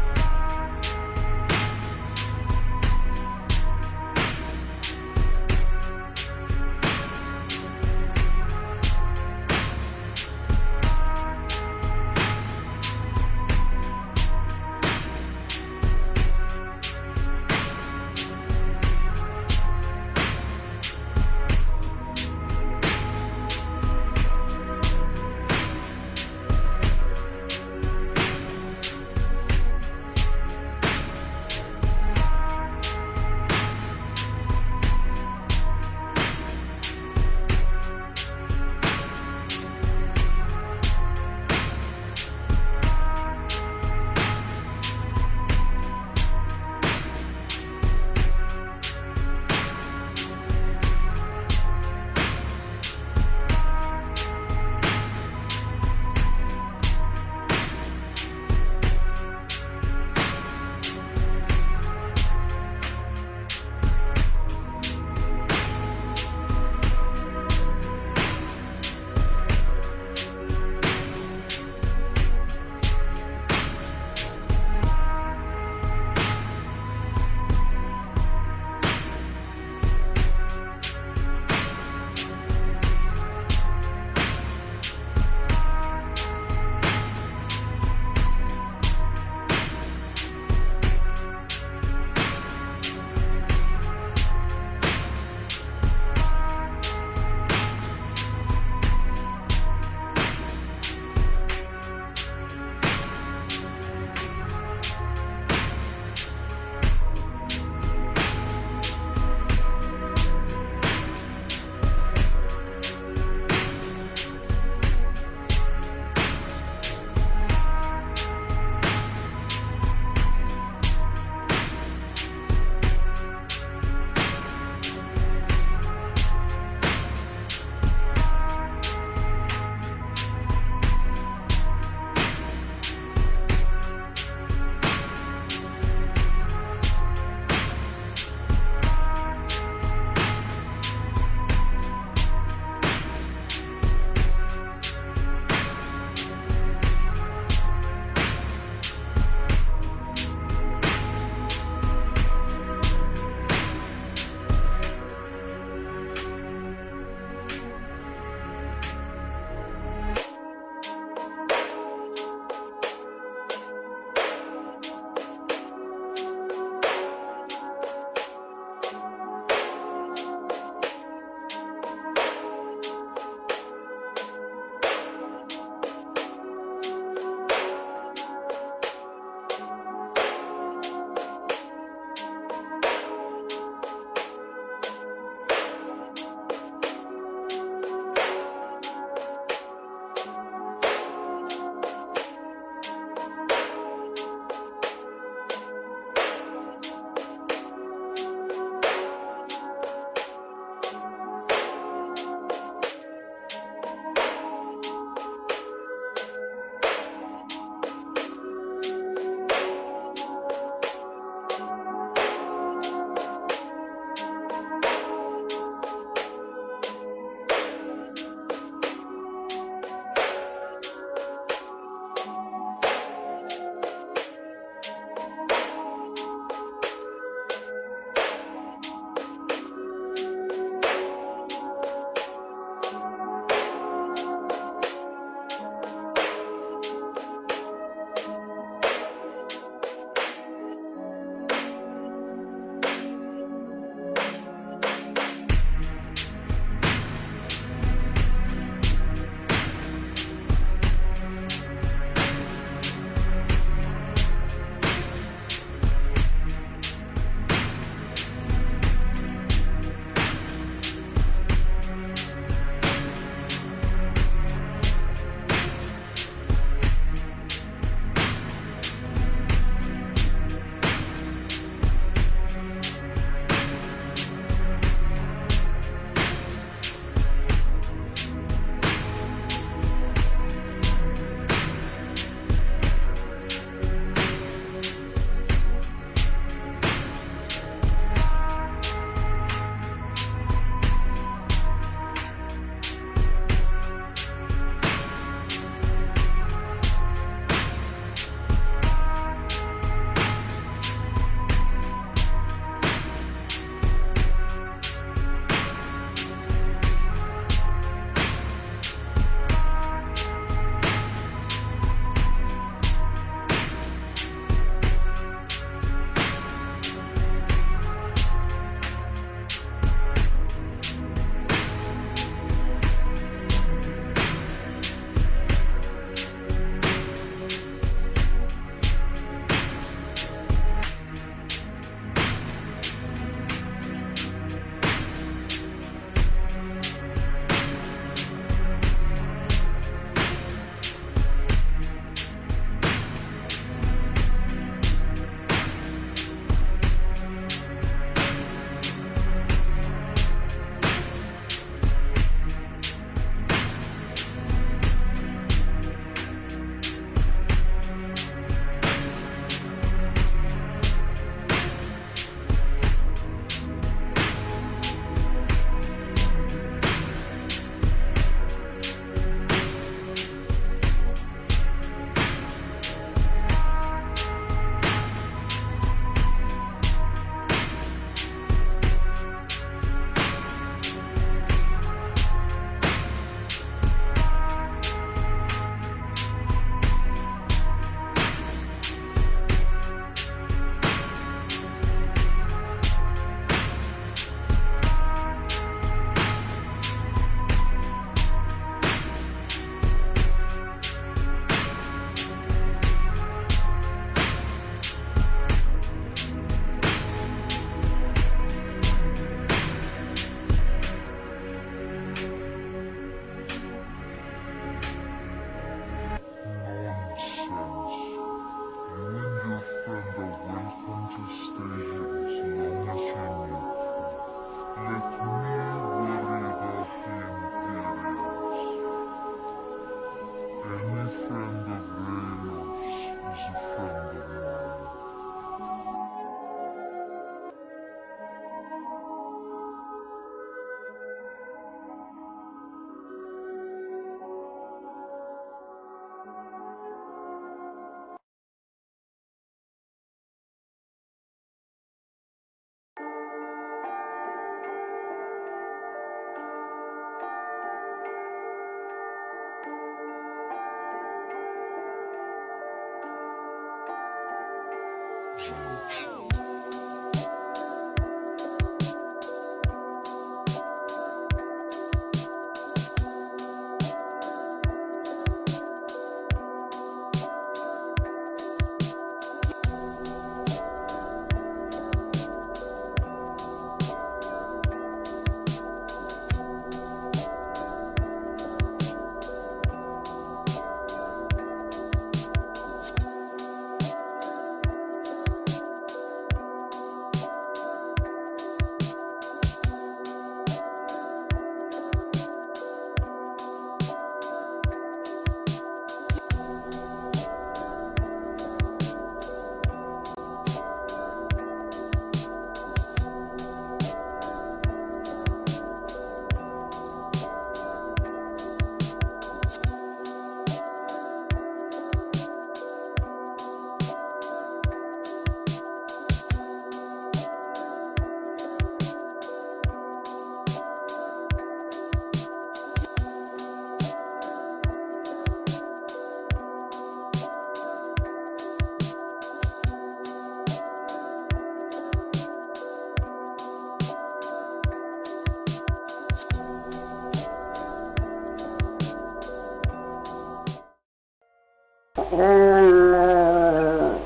The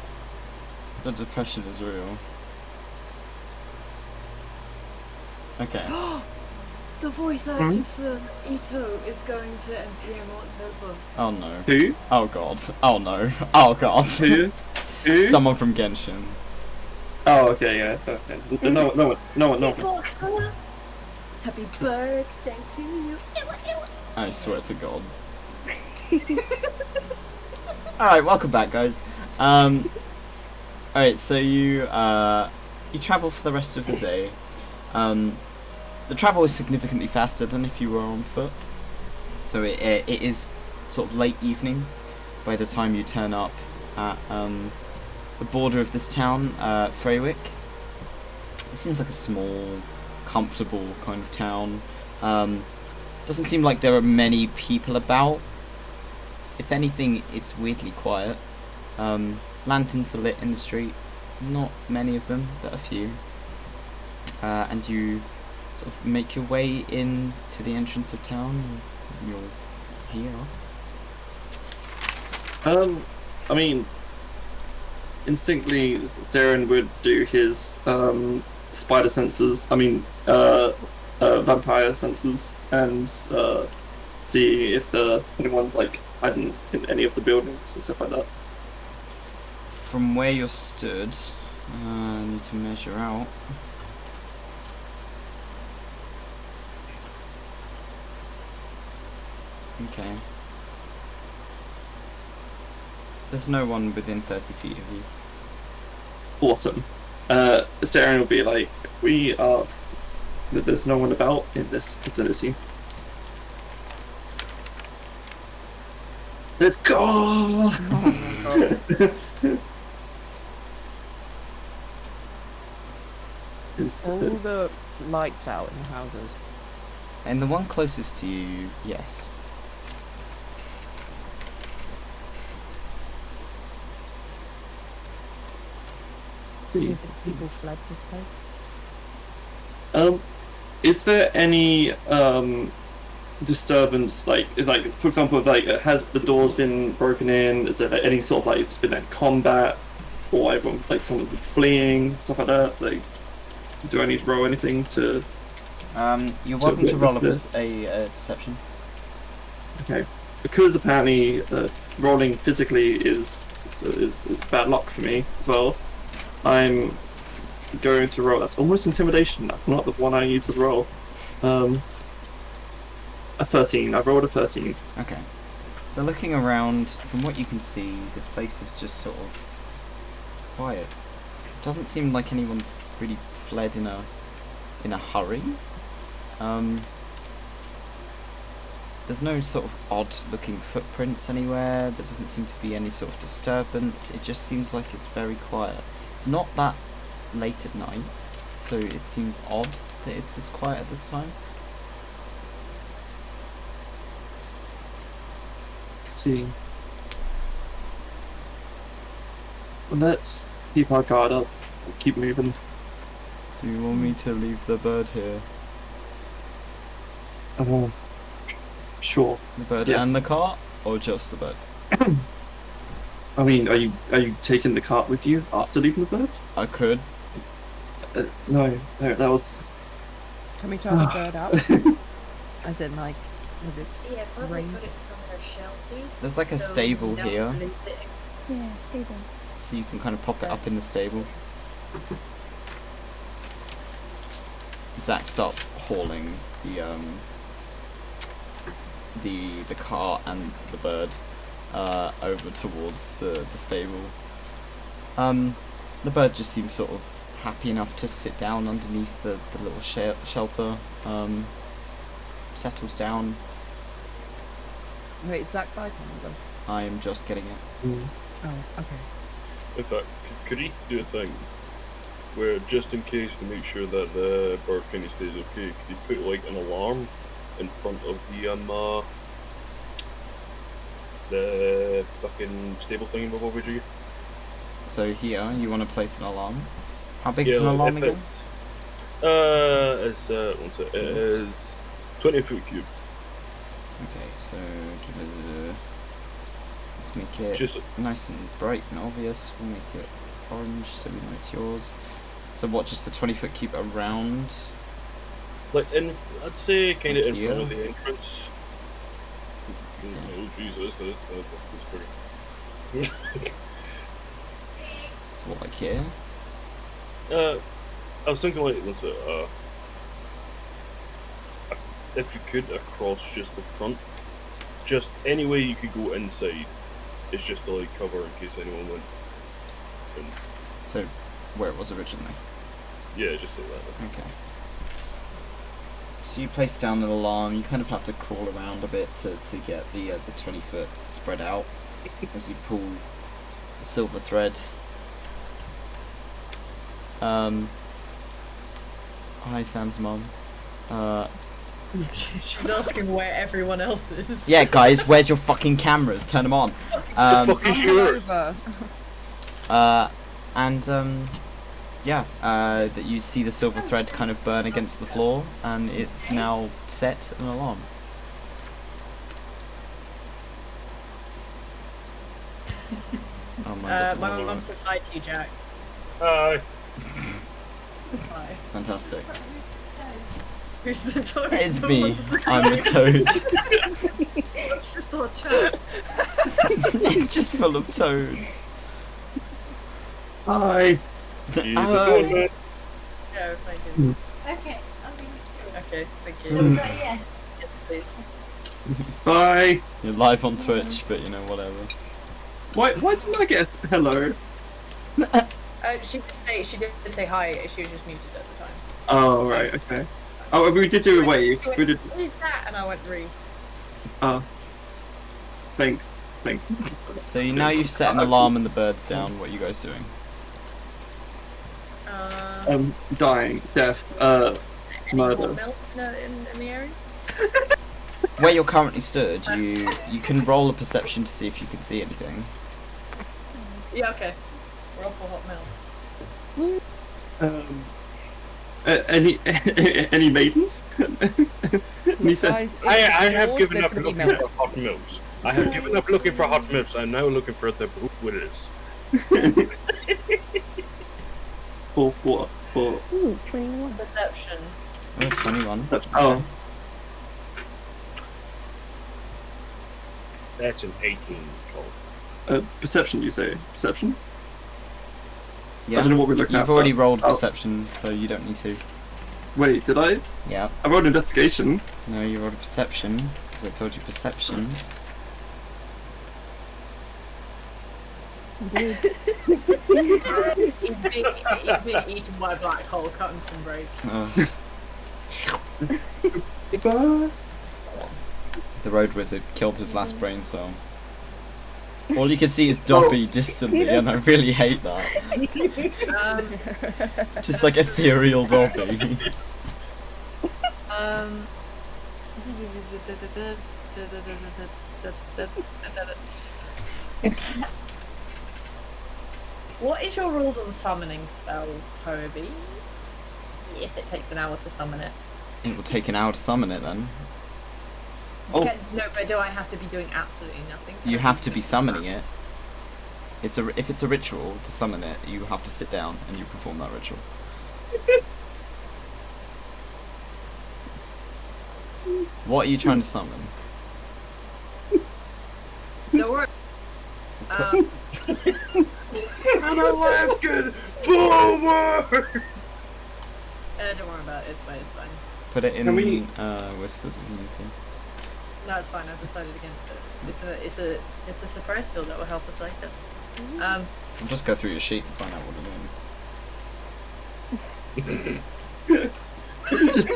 depression is real. Okay. The voice actor for Ito is going to NCM Nova. Oh no. Who? Oh god. Oh no. Oh god. Who? Who? Someone from Genshin. Oh, okay, yeah. Okay. No. Boxer. Happy birthday to you. I swear to god. Alright, welcome back, guys. Alright, so you travel for the rest of the day. The travel is significantly faster than if you were on foot. So it is sort of late evening by the time you turn up at the border of this town, Freywick. It seems like a small, comfortable kind of town. Doesn't seem like there are many people about. If anything, it's weirdly quiet. Lanterns are lit in the street. Not many of them, but a few. And you sort of make your way in to the entrance of town. You're here. I mean, instinctively, Staren would do his spider senses. I mean, vampire senses, and see if anyone's like hiding in any of the buildings and stuff like that. From where you're stood, I need to measure out. Okay. There's no one within 30 feet of you. Awesome. Staren will be like, there's no one about in this vicinity. Let's go! Oh my god. All the lights out in the houses. And the one closest to you, yes. Do you See. think people fled this place? Is there any disturbance? Like, for example, has the doors been broken in? Is there any sort of it's been like combat, or everyone someone fleeing, stuff like that? Like, do I need to roll anything to? You're So welcome to roll a what's perception. Okay, because apparently rolling physically is bad luck for me as well. I'm going to roll. That's almost intimidation. That's not the one I need to roll. A 13. I rolled a 13. Okay. So looking around, from what you can see, this place is just sort of quiet. It doesn't seem like anyone's really fled in a hurry. There's no sort of odd-looking footprints anywhere. There doesn't seem to be any sort of disturbance. It just seems like it's very quiet. It's not that late at night, so it seems odd that it's this quiet at this time. See. Well, let's keep our guard up. Keep moving. Do you want me to leave the bird here? Sure. The bird Yes. and the cart, or just the bird? I mean, are you taking the cart with you after leaving the bird? I could. No, that was. Can we try the bird out? As in, like, with its Yeah, probably range? put it somewhere sheltered. There's like a so stable you don't here, lose it. Yeah, stable. so you can kind of pop it up in the stable. Zach starts hauling the cart and the bird over towards the stable. The bird just seems sort of happy enough to sit down underneath the little shelter, settles down. Wait, Zach's icon does. I am just getting it. Oh, okay. In fact, could he do a thing where, just in case to make sure that the bird kind of stays okay, could he put like an alarm in front of the fucking stable thing above over you? So here, you want to place an alarm. How big is an alarm if again? It's one sec, it is 20 foot cube. Okay, so Let's make it Just nice and bright and obvious. We'll make it orange so we know it's yours. So what, just a 20-foot cube around? like I'd say kind of in Here? front of the entrance. Oh Jesus, that's pretty. So what, like here? I was thinking like if you could across just the front, just any way you could go inside. It's just to like cover in case anyone went. And, So where it was originally. yeah, just like that. Okay. So you place down an alarm. You kind of have to crawl around a bit to get the 20-foot spread out as you pull the silver thread. Hi, Sam's mom. She's asking where everyone else is. Yeah, guys, where's your fucking cameras? Turn them on. The fuck is yours? That you see the silver thread kind of burn against the floor, and it's now set an alarm. Oh, My mum says hi to you, Jack. Hi. Hi. Fantastic. Who's the toad? It's me. I'm the toad. It's just our chat. It's just full of toads. Hi. He's the Oh. toad man. Yeah, thank you. Okay, I'll bring it to Okay, thank you. you. Yeah. Yes, please. Bye. You're live on Twitch, but you know, whatever. Why didn't I get a hello? She did say hi. She was just muted at the time. Oh, right, okay. Oh, we did do a wave. We did. What is that? And I went Reese. Oh. Thanks. So now you've set an alarm and the bird's down. What are you guys doing? Dying, death, Any murder. hot melts in the area? Where you're currently stood, you can roll a perception to see if you can see anything. Yeah, okay. Roll for hot melts. Any maidens? Any Guys, I it's have yours, given there's up gonna be looking milk. for hot milks. I have given up looking for hot milks. I'm now looking for the what it is. for Ooh, 21. Perception. Oh, 21. oh. That's an 18 call. Perception, you say? Perception? Yeah. I don't know what we're looking at. You've already but- rolled oh, perception, so you don't need to. Wait, did I? Yeah. I rolled investigation. No, you rolled a perception, because I told you perception. He's being eaten by a black hole, cut him some break. Goodbye. The road wizard killed his last brain cell. All you can see is Dobby distantly, and I really hate that. Just like ethereal Dobby. What is your rules on summoning spells, Toby? If it takes an hour to summon it. It will take an hour to summon it then. Oh. No, but do I have to be doing absolutely nothing? Can You I have do to be something? summoning it. If it's a ritual to summon it, you have to sit down and you perform that ritual. What are you trying to summon? Don't worry. And Alaskan boomer. Don't worry about it. It's fine. It's fine. Put it in Can we- whispers if you need to. No, it's fine. I've decided against it. It's a surprise tool that will help us later. I'll just go through your sheet and find out what it is. just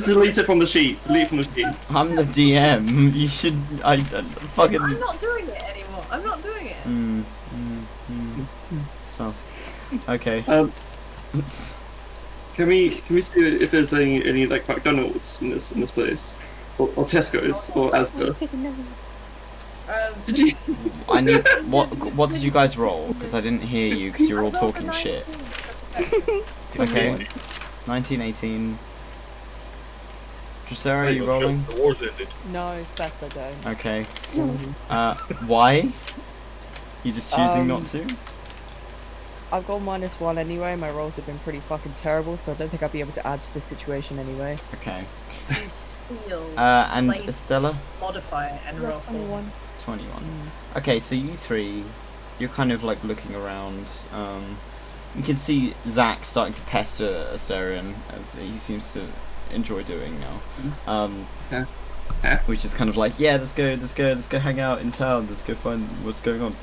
delete it from the sheet. Delete it from the sheet. I'm the DM. You should. Fucking. I'm not doing it anymore. I'm not doing it. Sus. Okay. Can we see if there's any like McDonald's in this place, or Tesco's, or Asda? Take another one. Did you? I need. What did you guys roll? Because I didn't hear you because you're all talking shit. Okay. 19, 18. Dracera, are you rolling? The war's ended. No, it's best I don't. Okay. Why? You just choosing not to? I've got -1 anyway. My rolls have been pretty fucking terrible, so I don't think I'll be able to add to the situation anyway. Okay. Steal. And Plain Estella? Modify it and roll for 21. 21. Okay, so you three, you're kind of like looking around. You can see Zach starting to pester Asterion, as he seems to enjoy doing now. Which is kind of like, yeah, let's go hang out in town, let's go find what's going on.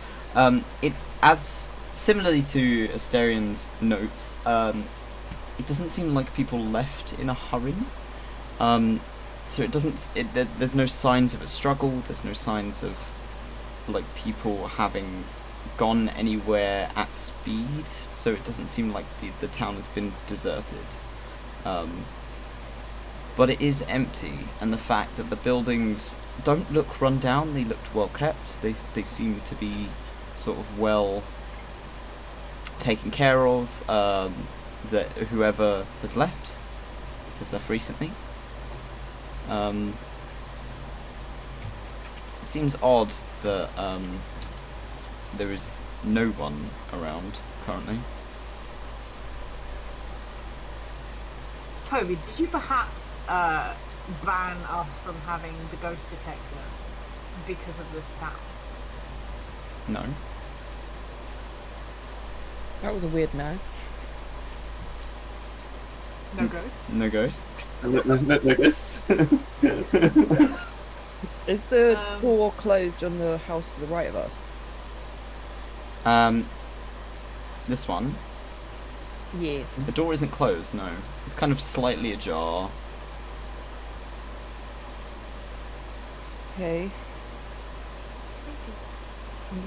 It, as similarly to Asterion's notes, it doesn't seem like people left in a hurry. So it doesn't. There's no signs of a struggle. There's no signs of like people having gone anywhere at speed. So it doesn't seem like the town has been deserted. But it is empty, and the fact that the buildings don't look run down. They looked well kept. They seem to be sort of well taken care of. That whoever has left recently. It seems odd that there is no one around currently. Toby, did you perhaps ban us from having the ghost detector because of this town? No. That was a weird no. No ghosts? No ghosts. No ghosts. Is the door closed on the house to the right of us? This one. Yeah. The door isn't closed. No, it's kind of slightly ajar. Okay.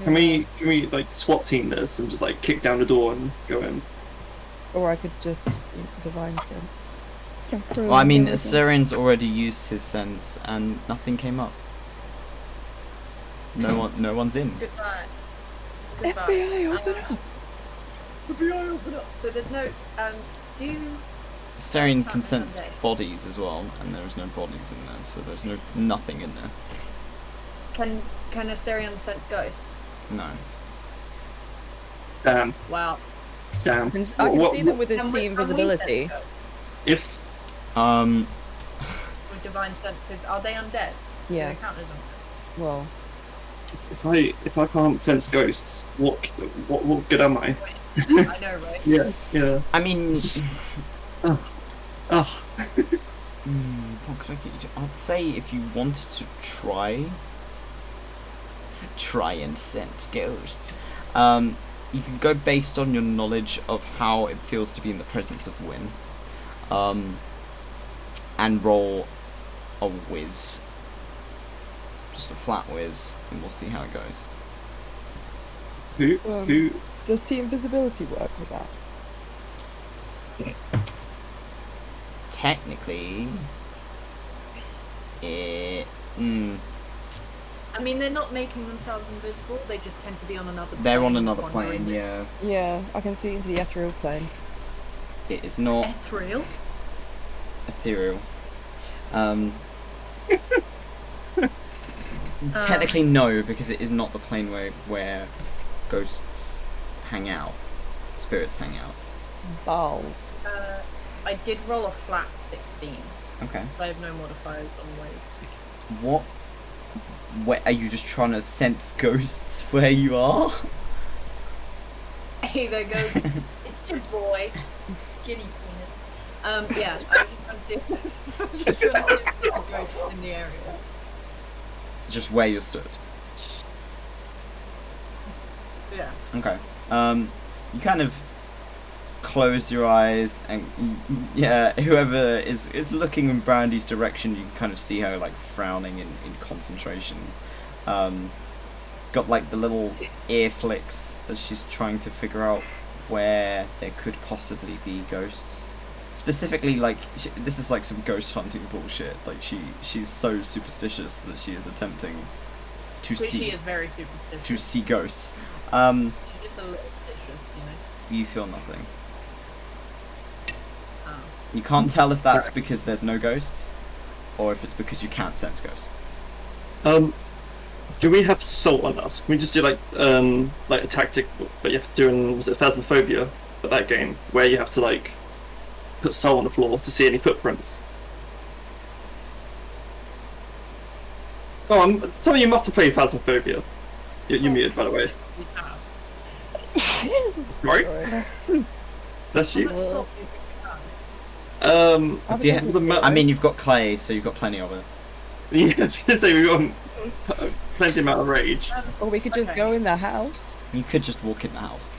Can we like SWAT team this and just like kick down the door and go in? Or I could just divine sense. Well, I mean, Assyrian's already used his sense, and nothing came up. No one's in. Goodbye. FBI, open up! FBI, open up! So there's no, do you... Assyrian That's can not sense Sunday. bodies as well, and there's no bodies in there, so there's nothing in there. Can Asterion sense ghosts? No. Damn. Wow. Damn. I can see them with his Can sea we invisibility. sense ghosts If with divine sense? Because are they undead? Yes. Do they count as undead? Well, if I can't sense ghosts, what good am I? I know, right? Yeah. I mean, Oh. what could I get you to? I'd say if you wanted to try and sense ghosts, you can go based on your knowledge of how it feels to be in the presence of Wynn, and roll a whiz, just a flat whiz, and we'll see how it goes. Who? does sea invisibility work with that? Technically, I mean, they're not making themselves invisible. They just tend to be on another plane. they're on another wandering plane. Yeah, Yeah, I can see into the ethereal plane. it is not Ethereal? ethereal. Technically, no, because it is not the plane where ghosts hang out, spirits hang out. Balls. I did roll a flat 16, Okay. so I have no modifiers on ways. What? Where are you just trying to sense ghosts where you are? Hey there, ghost. It's your boy. Skinny penis. Yeah, I was just trying to see a ghost in the area. Just where you stood. Yeah. Okay. You kind of close your eyes, and yeah, whoever is looking in Brandy's direction, you can kind of see her like frowning in concentration. Got like the little ear flicks as she's trying to figure out where there could possibly be ghosts. Specifically, like this is like some ghost hunting bullshit. Like she's so superstitious that she is attempting to Which see she is very superstitious. to see ghosts. She's just a little stitious, you know. You feel nothing. Oh. You can't tell if that's because there's no ghosts, or if it's because you can't sense ghosts. Do we have salt on us? Can we just do like a tactic that you have to do in, was it Phasmophobia, at that game, where you have to like put salt on the floor to see any footprints? Oh, some of you must have played Phasmophobia. You're muted, by the way. We have. Sorry? Bless How you. much salt do you think we have? If you I mean, you've got clay, so you've got plenty of it. Yeah, so we've got plenty amount of rage. Or we could just Okay. go in the house. You could just walk in the house.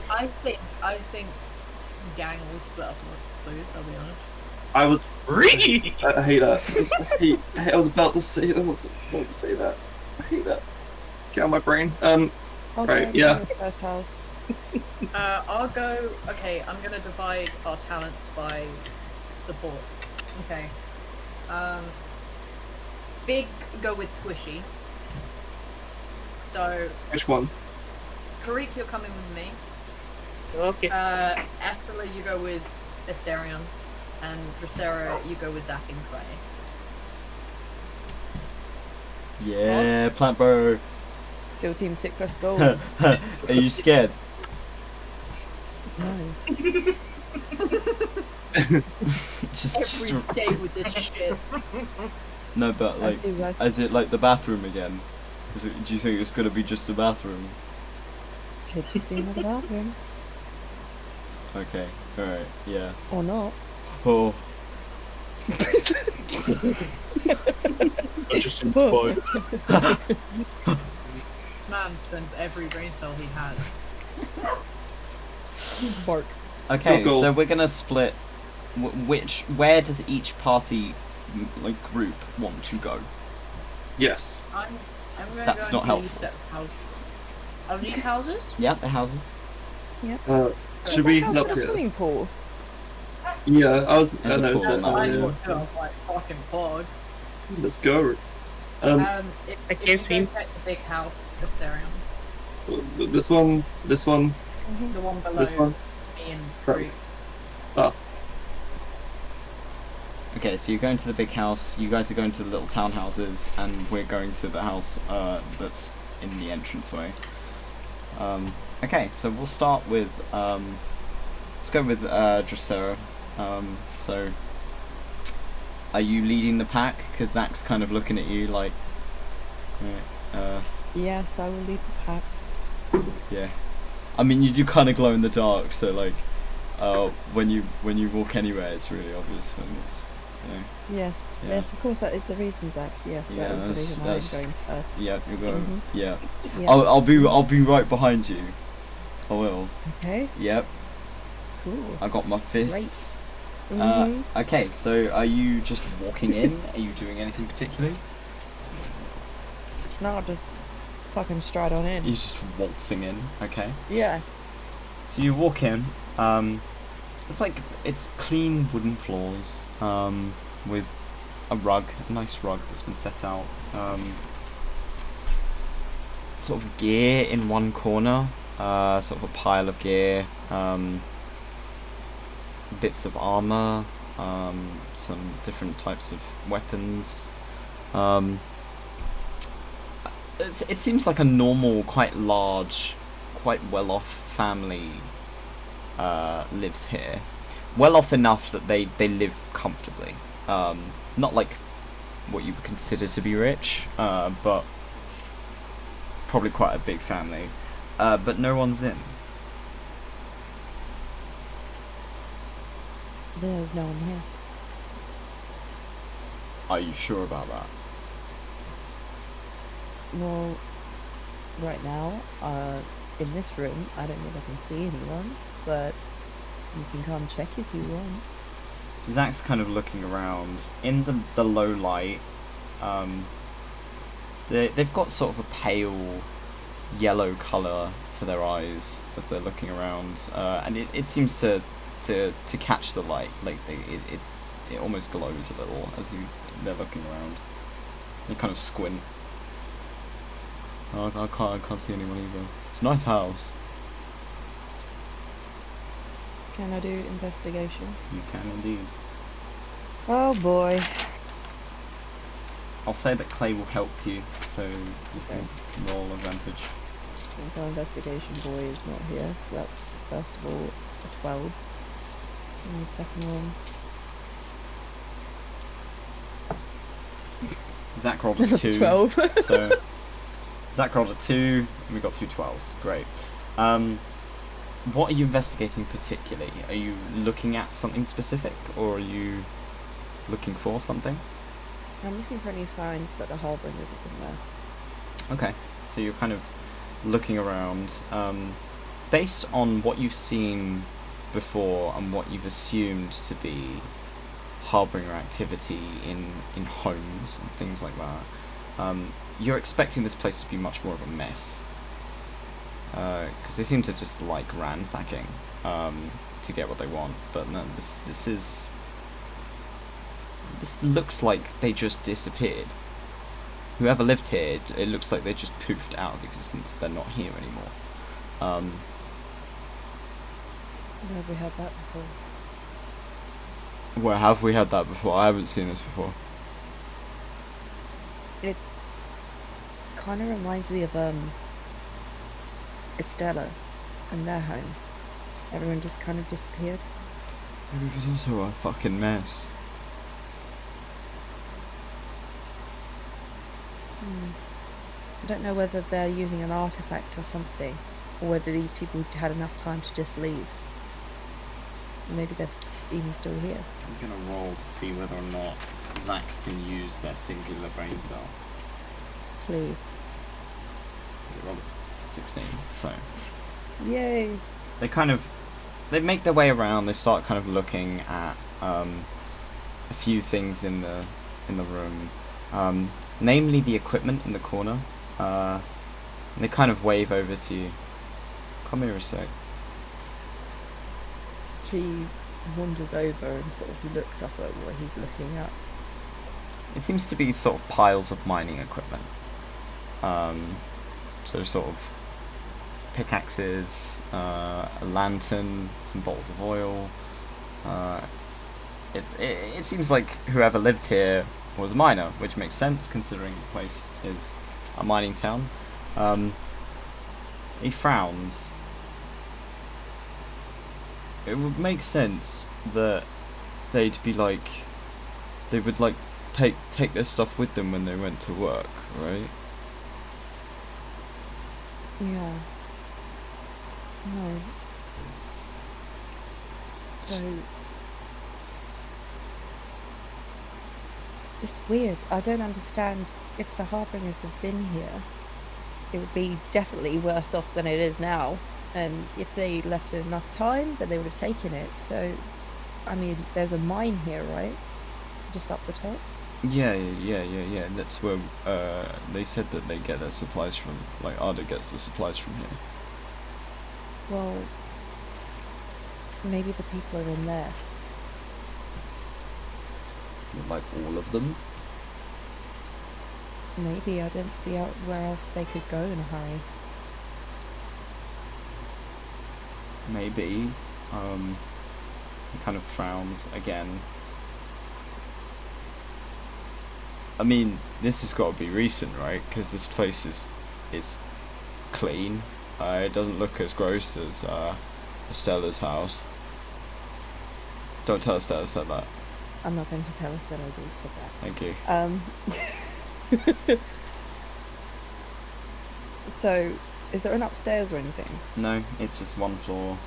I think gang will split up and lose, I'll be honest. I was. I hate that. I was about to say that. I hate that. Get out of my brain. Okay, Right, yeah. the first house. I'll go. Okay, I'm gonna divide our talents by support. Okay. Big go with squishy. So, Which one? Karik, you're coming with me. Okay. Estella, you go with Asterion. And Dracera, you go with Zack and Clay. Yeah, plant bro. SEAL Team 6, let's go. Are you scared? No. just Every day with this shit. no, but like, I do less. is it like the bathroom again? Do you think it's gonna be just a bathroom? Could just be another bathroom. Okay, all right, yeah. Or not. Oh, I just implied. Man spends every brain cell he has. Bark. okay. Go. So we're gonna split. Where does each party, like group, want to go? Yes. I'm gonna That's go not into helpful. these house. Are these houses? Yeah, the houses. Should we House help with a here? swimming pool. Yeah, I was. There's I a know. pool So in that I one, yeah. thought too. I was like fucking pod. let's go. If I you can't go swim. check the big house, Asterion, This one. This one. the one below This one. me and Right. Karik. Okay, so you're going to the big house. You guys are going to the little townhouses, and we're going to the house that's in the entranceway. Okay, so we'll start with. Let's go with Dracera. So, are you leading the pack? Because Zach's kind of looking at you like. Yes, I will lead the pack. Yeah. I mean, you do kind of glow in the dark, so like, when you walk anywhere, it's really obvious when it's. Yes, Yeah. yes, of course that is the reason, Zach. Yes, Yeah, that is the that's- reason I'm that's- going first. Yeah, you're going. Mhm. Yeah. Yeah. I'll be right behind you. I will. Okay, Yep. cool. I got my fists. Mhm. Okay, so are you just walking in? Are you doing anything particularly? No, I'll just fucking stride on in. You're just waltzing in. Okay. Yeah. So you walk in. It's clean wooden floors. With a nice rug that's been set out. Sort of gear in one corner. Sort of a pile of gear. Bits of armor. Some different types of weapons. It seems like a normal, quite large, quite well-off family lives here. Well off enough that they live comfortably. Not like what you would consider to be rich, but probably quite a big family. But no one's in. There's no one here. Are you sure about that? Well, right now, in this room, I don't think I can see anyone, but you can come check if you want. Zach's kind of looking around. In the low light, they've got sort of a pale yellow colour to their eyes as they're looking around, and it seems to catch the light. Like it almost glows a little as they're looking around. They kind of squint. Oh, I can't see anyone either. It's a nice house. Can I do investigation? You can indeed. Oh boy. I'll say that Clay will help you, so you can roll advantage. Since our investigation boy is not here, so that's first of all a 12. And the second one. Zach rolled a 2. 12. So Zach rolled a 2, and we got 2 12s. Great. What are you investigating particularly? Are you looking at something specific, or are you looking for something? I'm looking for any signs that the Harbingers have been there. Okay, so you're kind of looking around. Based on what you've seen before and what you've assumed to be Harbringer activity in homes and things like that, you're expecting this place to be much more of a mess. Because they seem to just like ransacking to get what they want. But no, this looks like they just disappeared. Whoever lived here, it looks like they just poofed out of existence. They're not here anymore. Where have we had that before? Where have we had that before? I haven't seen this before. It kind of reminds me of Estella and their home. Everyone just kind of disappeared. Maybe it was also a fucking mess. I don't know whether they're using an artifact or something, or whether these people had enough time to just leave. Maybe they're even still here. I'm gonna roll to see whether or not Zach can use their singular brain cell. Please. They rolled a 16, so Yay! they make their way around. They start kind of looking at a few things in the room, namely the equipment in the corner. And they kind of wave over to you. Come here a sec. She wanders over and sort of looks up at what he's looking at. It seems to be sort of piles of mining equipment. So sort of pickaxes, a lantern, some bottles of oil. It seems like whoever lived here was a miner, which makes sense considering the place is a mining town. He frowns. It would make sense that they'd be like, they would like take their stuff with them when they went to work, right? Yeah. No. So it's weird. I don't understand. If the Harbingers have been here, it would be definitely worse off than it is now. And if they left it enough time, then they would have taken it. So, I mean, there's a mine here, right? Just up the top. Yeah. That's where they said that they get their supplies from. Like ARDA gets the supplies from here. Well, maybe the people are in there. Like all of them. Maybe. I don't see out where else they could go in a hurry. Maybe. He kind of frowns again. I mean, this has got to be recent, right? Because this place is clean. It doesn't look as gross as Estella's house. Don't tell Estella said that. I'm not going to tell us that I do said that. Thank you. So, is there an upstairs or anything? No, it's just one floor.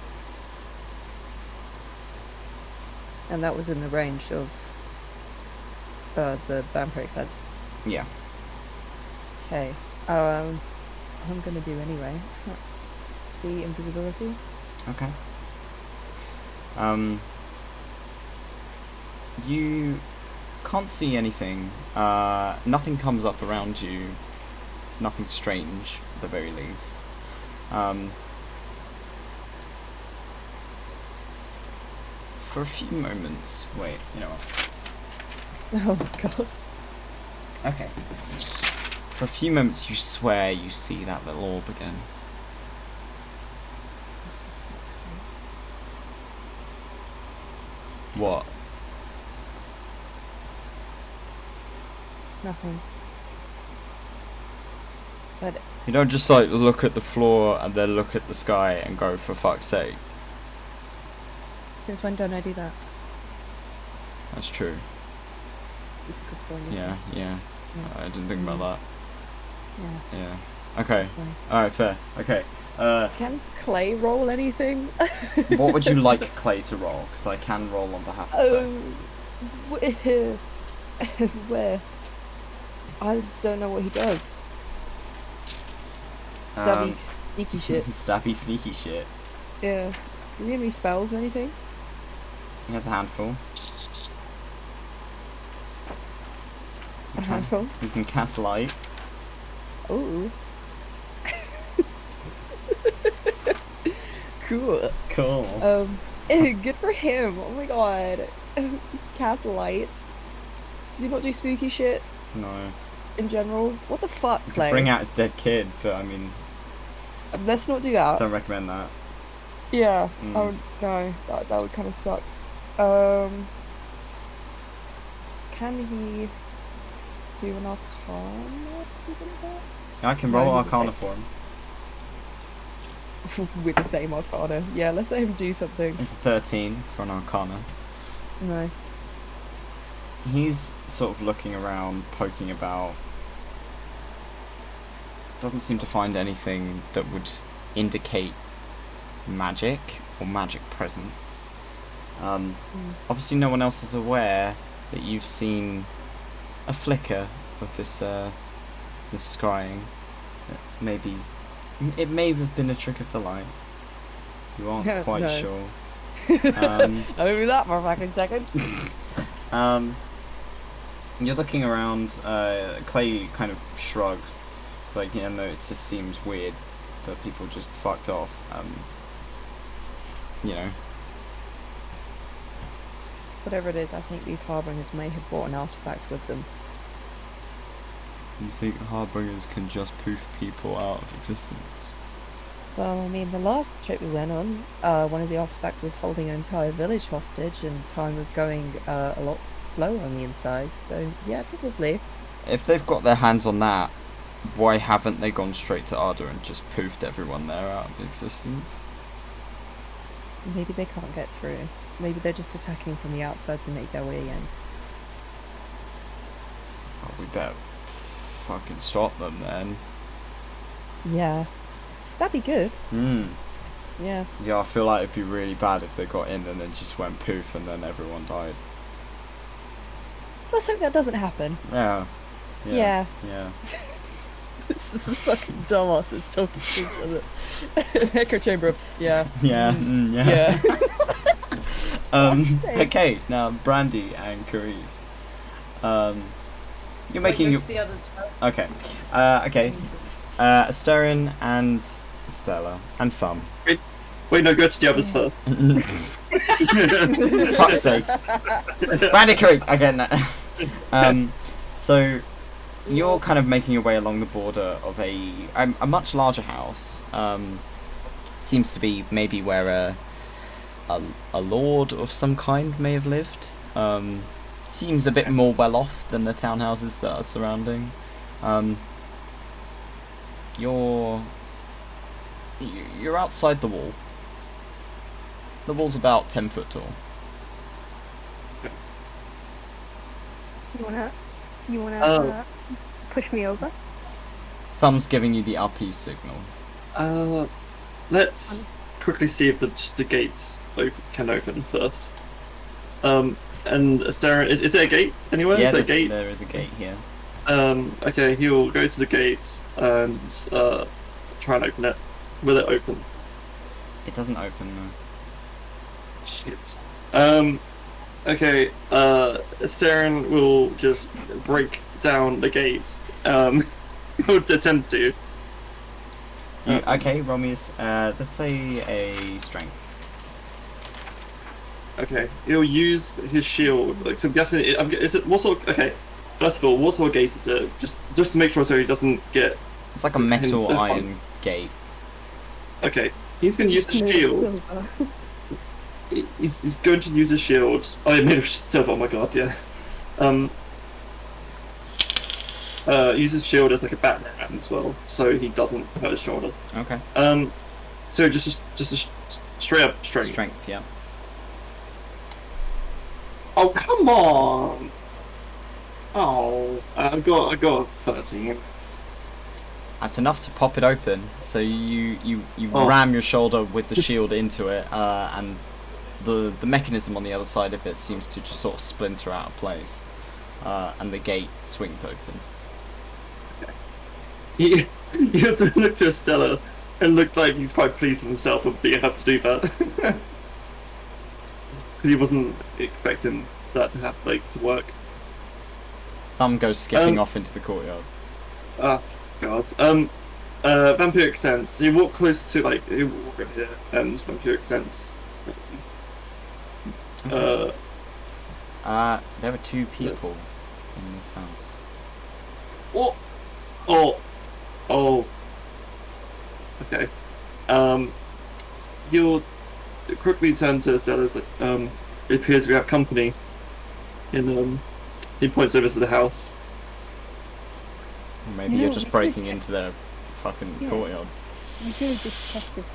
And that was in the range of the vampiric head. Yeah. Okay. I'm gonna do anyway. See invisibility. Okay. You can't see anything. Nothing comes up around you. Nothing strange, at the very least. For a few moments, wait, you know what? Oh god. Okay. For a few moments, you swear you see that little orb again. What? It's nothing. But You don't just like look at the floor and then look at the sky and go, for fuck's sake. since when don't I do that? That's true. It's a good point, isn't Yeah, it? yeah. Yeah. I didn't think about that. Yeah. Yeah. Okay. That's fine. Alright, fair. Okay. Can Clay roll anything? What would you like Clay to roll? Because I can roll on behalf of Clay. Where? I don't know what he does. Stabby, sneaky shit. Stabby, sneaky shit. Yeah. Does he have any spells or anything? He has a handful. A handful? You can cast light. Ooh. Cool. Cool. Good for him. Oh my god. Cast light. Does he not do spooky shit No. in general? What the fuck, You Clay? could bring out his dead kid, but I mean, Let's not do that. don't recommend that. Yeah. Mm. Oh no, that would kind of suck. Can he do an arcana? Something like that? I can No, roll he's a Arcana saint. for him. With the same arcana. Yeah, let's let him do something. It's a 13 for an Arcana. Nice. He's sort of looking around, poking about. Doesn't seem to find anything that would indicate magic or magic presence. Obviously, no one else is aware that you've seen a flicker of this scrying. It may have been a trick of the light. You aren't quite No. sure. I'll do that for a fucking second. You're looking around. Clay kind of shrugs. It's like, yeah, no, it just seems weird that people just fucked off. You know. Whatever it is, I think these Harbingers may have brought an artifact with them. You think Harbingers can just poof people out of existence? Well, I mean, the last trip we went on, one of the artifacts was holding an entire village hostage, and time was going a lot slower on the inside. So, yeah, probably. If they've got their hands on that, why haven't they gone straight to ARDA and just poofed everyone there out of existence? Maybe they can't get through. Maybe they're just attacking from the outside to make their way in. Oh, we better fucking stop them then. Yeah. That'd be good. Yeah. Yeah, I feel like it'd be really bad if they got in and then just went poof and then everyone died. Let's hope that doesn't happen. Yeah. Yeah. Yeah. This is the fucking dumbasses talking to each other. Echo chamber. Yeah. Yeah. Yeah. Fuck's sake. Okay, now Brandy and Kareem. You're making your. To the others first. Okay. Okay. Asterin and Stella and Thumb. Wait, no, go to the others first. Fuck's sake. Brandy, Kareem. Again. So you're kind of making your way along the border of a much larger house. Seems to be maybe where a lord of some kind may have lived. Seems a bit more well off than the townhouses that are surrounding. You're outside the wall. The wall's about 10 foot tall. You wanna Oh. push me over? Thumb's giving you the RP signal. Let's quickly see if the gates can open first. And Asterin, is there a gate anywhere? Yeah, is there a gate? there is a gate here. Okay, he'll go to the gates and try and open it. Will it open? It doesn't open though. Shit. Okay, Asterin will just break down the gates. Would attempt to. Okay, roll me let's say a strength. Okay, he'll use his shield. Like, so I'm guessing, is it what sort of, okay, first of all, what sort of gate is it? Just to make sure so he doesn't get... It's like a metal iron gate. Okay, he's going to use the shield. He's going to use a shield. Oh, it made of silver, oh my god, yeah. uses shield as like a background as well, so he doesn't hurt his shoulder. Okay. So just a straight up strength. Strength, yeah. Oh come on! Oh, I got 13. That's enough to pop it open. So you Oh. ram your shoulder with the shield into it, and the mechanism on the other side of it seems to just sort of splinter out of place, and the gate swings open. You have to look to Estella and look like he's quite pleased with himself for being able to do that. Because he wasn't expecting that to happen, like, to work. Thumb goes skipping off into the courtyard. Oh, God. Vampiric Sense. You walk close to, like, you walk over here, and Vampiric Sense. There were 2 people in this house. Oh. Okay. He'll quickly turn to Stella's like, it appears we have company. And, he points over to the house. Or maybe No, you're just we breaking could've into their fucking Yeah. courtyard. We could have just checked if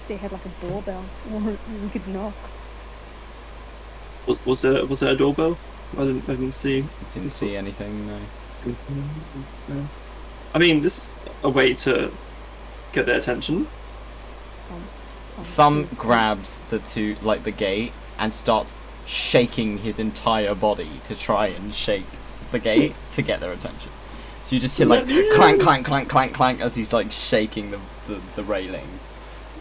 they had like a doorbell, or we could knock. Was there a doorbell? I didn't see. Didn't see anything, no. No. I mean, this is a way to get their attention. Thumb Please. grabs the gate and starts shaking his entire body to try and shake the gate to get their attention. So you just hear like clank, clank, clank, clank, clank as he's like shaking the railing.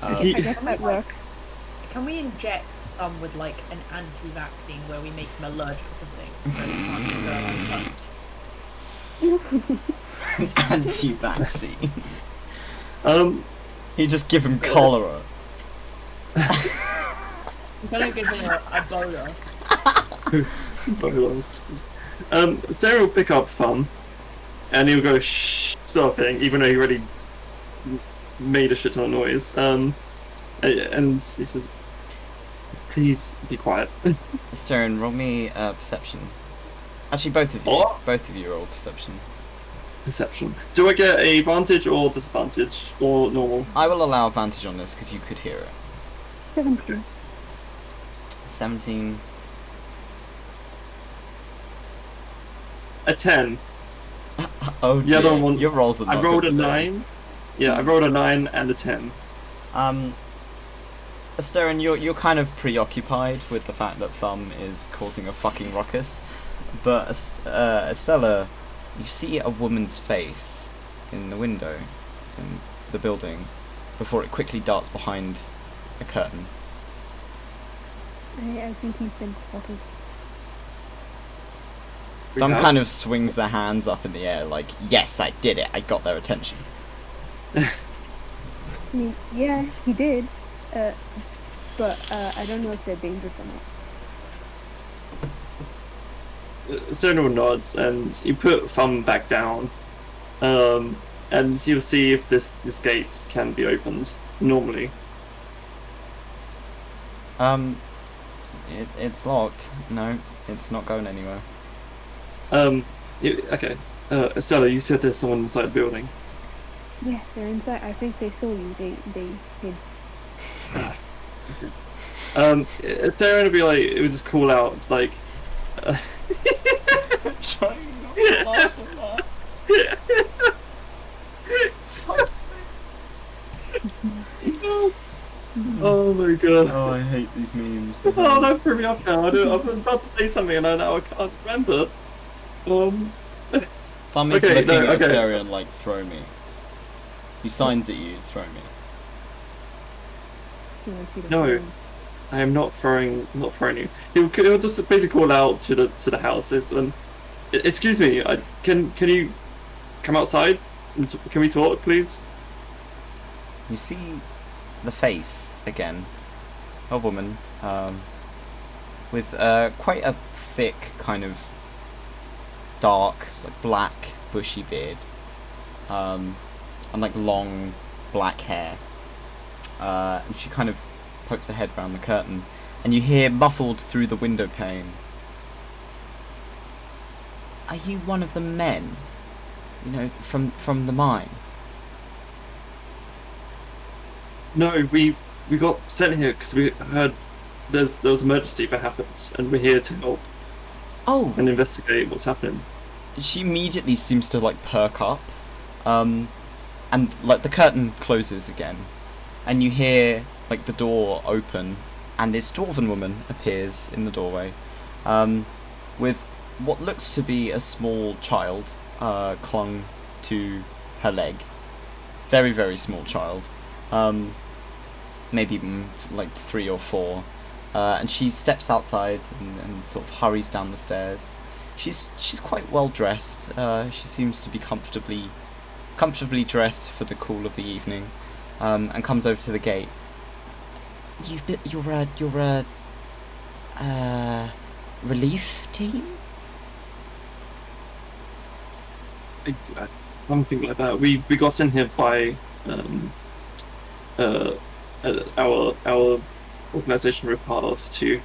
I guess that works. Can we inject with like an anti-vaccine where we make him allergic to things? So he can't go outside? Anti-vaccine. You just give him cholera. Don't give him Ebola. Sarah will pick up Thumb, and he'll go shh sort of thing, even though he already made a shit ton of noise. And he says, "Please be quiet." Stern, roll me perception. Actually, both of you. Oh. Both of you roll perception. Perception. Do I get a advantage or disadvantage or normal? I will allow advantage on this because you could hear it. 17. 17. A 10. Oh The dear. other one- Your rolls are not I rolled good a today. 9. Yeah, I rolled a 9 and a 10. Stern, you're kind of preoccupied with the fact that Thumb is causing a fucking ruckus, but Estella, you see a woman's face in the window in the building before it quickly darts behind a curtain. I think you've been spotted. Thumb kind of swings their hands up in the air like, yes, I did it, I got their attention. I mean, yeah, he did. But I don't know if they're dangerous or not. Cyrano nods and you put Thumb back down, and you'll see if this gate can be opened normally. It's locked. No, it's not going anywhere. Okay. Estella, you said there's someone inside the building. Yeah, they're inside. I think they saw you. They hid. Sarah would be like, it would just call out like. Trying not to laugh at that. Oh my god. Oh, I hate these memes. Oh, that threw me off now. I'm about to say something and now I can't remember. Thumb is Okay, looking no, at okay. Asterion like, throw me. He signs at you, throw me. You want to see the No. phone. I am not throwing you. He'll just basically call out to the house. It's excuse me. Can you come outside? Can we talk, please? You see the face again. A woman, with quite a thick, kind of dark, like black, bushy beard, and like long black hair. And she kind of pokes her head round the curtain, and you hear muffled through the window pane, Are you one of the men? You know, from the mine? No, we got sent here because we heard there was an emergency that happened, and we're here to help Oh, and investigate what's happening. she immediately seems to like perk up, and like the curtain closes again, and you hear like the door open, and this dwarven woman appears in the doorway, with what looks to be a small child clung to her leg. Very, very small child, maybe like 3 or 4, and she steps outside and sort of hurries down the stairs. She's quite well dressed. She seems to be comfortably dressed for the cool of the evening, and comes over to the gate. You're a relief team? Something like that. We got sent here by our organisation we're part of to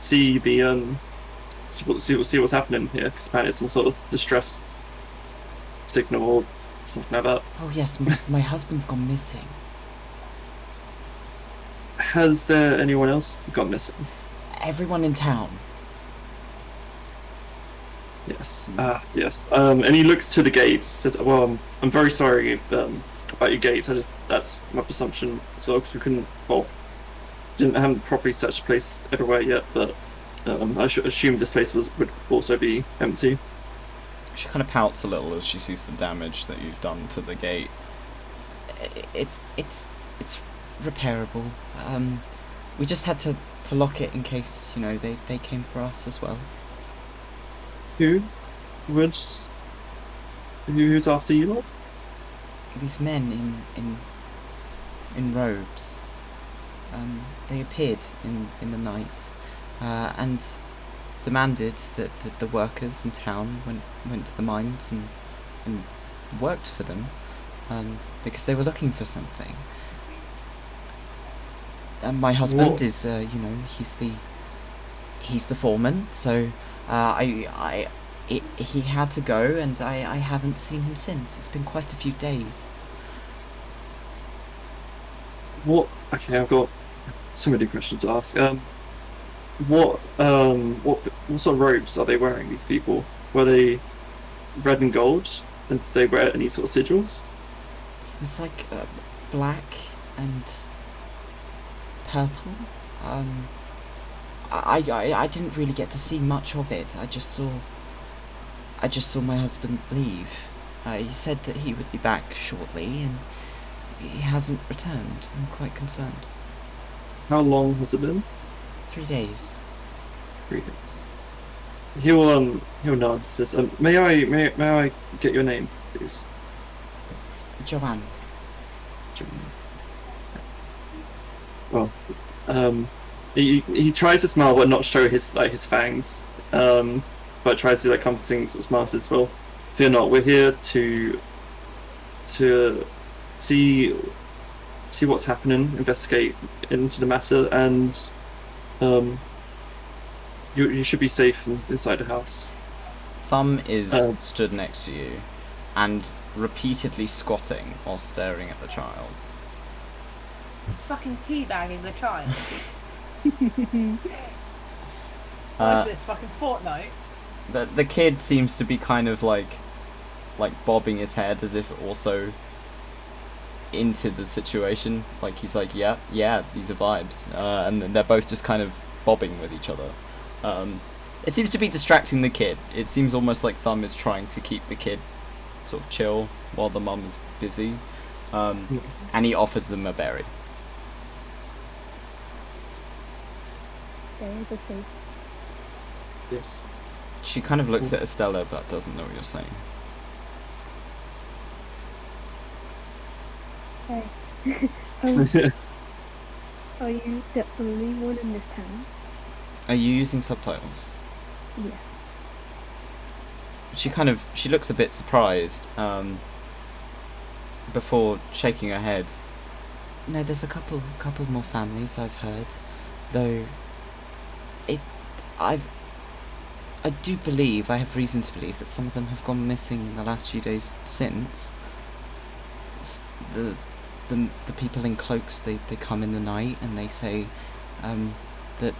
see the see what's happening here, because apparently it's some sort of distress signal or something like that. Oh yes, my husband's gone missing. Has there anyone else gone missing? Everyone in town. Yes. Yes. And he looks to the gates. Says, "Well, I'm very sorry about your gates. That's my presumption as well, because we haven't properly searched the place everywhere yet. But I should assume this place would also be empty." She kind of pouts a little as she sees the damage that you've done to the gate. It's repairable. We just had to lock it in case, you know, they came for us as well. Who's after you lot? These men in robes. They appeared in the night, and demanded that the workers in town went to the mines and worked for them, because they were looking for something. And my husband is, you know, he's the foreman, so he had to go, and I haven't seen him since. It's been quite a few days. What? Okay, I've got so many questions to ask. What sort of robes are they wearing, these people? Were they red and gold? And did they wear any sort of sigils? It was like black and purple. I didn't really get to see much of it. I just saw my husband leave. He said that he would be back shortly, and he hasn't returned. I'm quite concerned. How long has it been? 3 days. 3 days. He'll nod. Says, "May I get your name, please?" Joanne. Well, he tries to smile but not show his fangs. But tries to do like comforting sort of smiles as well. Fear not, we're here to see what's happening, investigate into the matter, and you should be safe inside the house. Thumb is stood next to you, and repeatedly squatting while staring at the child. Fucking teabagging the child. What is this, fucking Fortnite? The kid seems to be kind of like bobbing his head as if also into the situation. Like he's like, yeah, these are vibes. And then they're both just kind of bobbing with each other. It seems to be distracting the kid. It seems almost like Thumb is trying to keep the kid sort of chill while the mum is busy. And he offers them a berry. There is a safe. Yes. She kind of looks at Estella but doesn't know what you're saying. Hey. Are you the only one in this town? Are you using subtitles? Yes. She looks a bit surprised, before shaking her head. No, there's a couple more I do believe, I have reason to believe that some of them have gone missing in the last few days since. The people in cloaks, they come in the night and they say that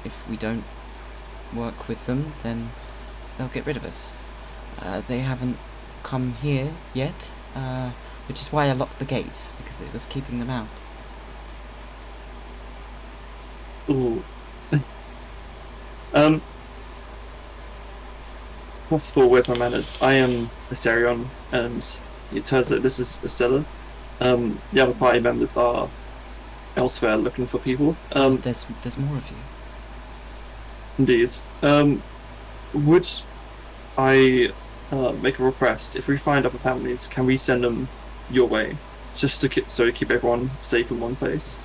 if we don't work with them, then they'll get rid of us. They haven't come here yet, which is why I locked the gates, because it was keeping them out. Ooh. First of all, where's my manners? I am Asterion, and it turns out this is Estella. The other party members are elsewhere looking for people. There's more of you. Indeed. Would I make a request? If we find other families, can we send them your way, just to keep everyone safe in one place?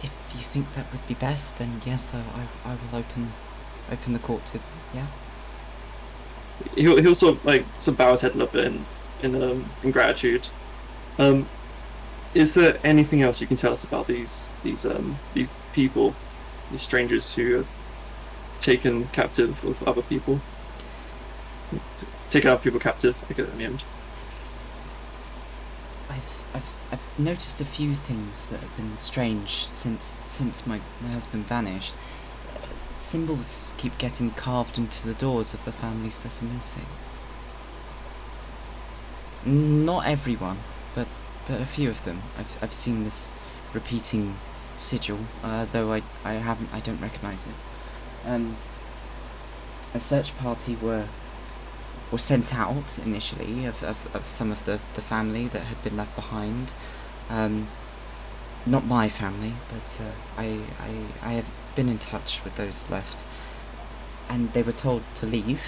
If you think that would be best, then yes, I will open the court to them. Yeah. He'll sort of bow his head a little bit in gratitude. Is there anything else you can tell us about these people, these strangers who have taken captive of other people? Taken other people captive, I get it in the end. I've noticed a few things that have been strange since my husband vanished. Symbols keep getting carved into the doors of the families that are missing. Not everyone, but a few of them. I've seen this repeating sigil, though I don't recognise it. A search party were sent out initially of some of the family that had been left behind. Not my family, but I have been in touch with those left, and they were told to leave.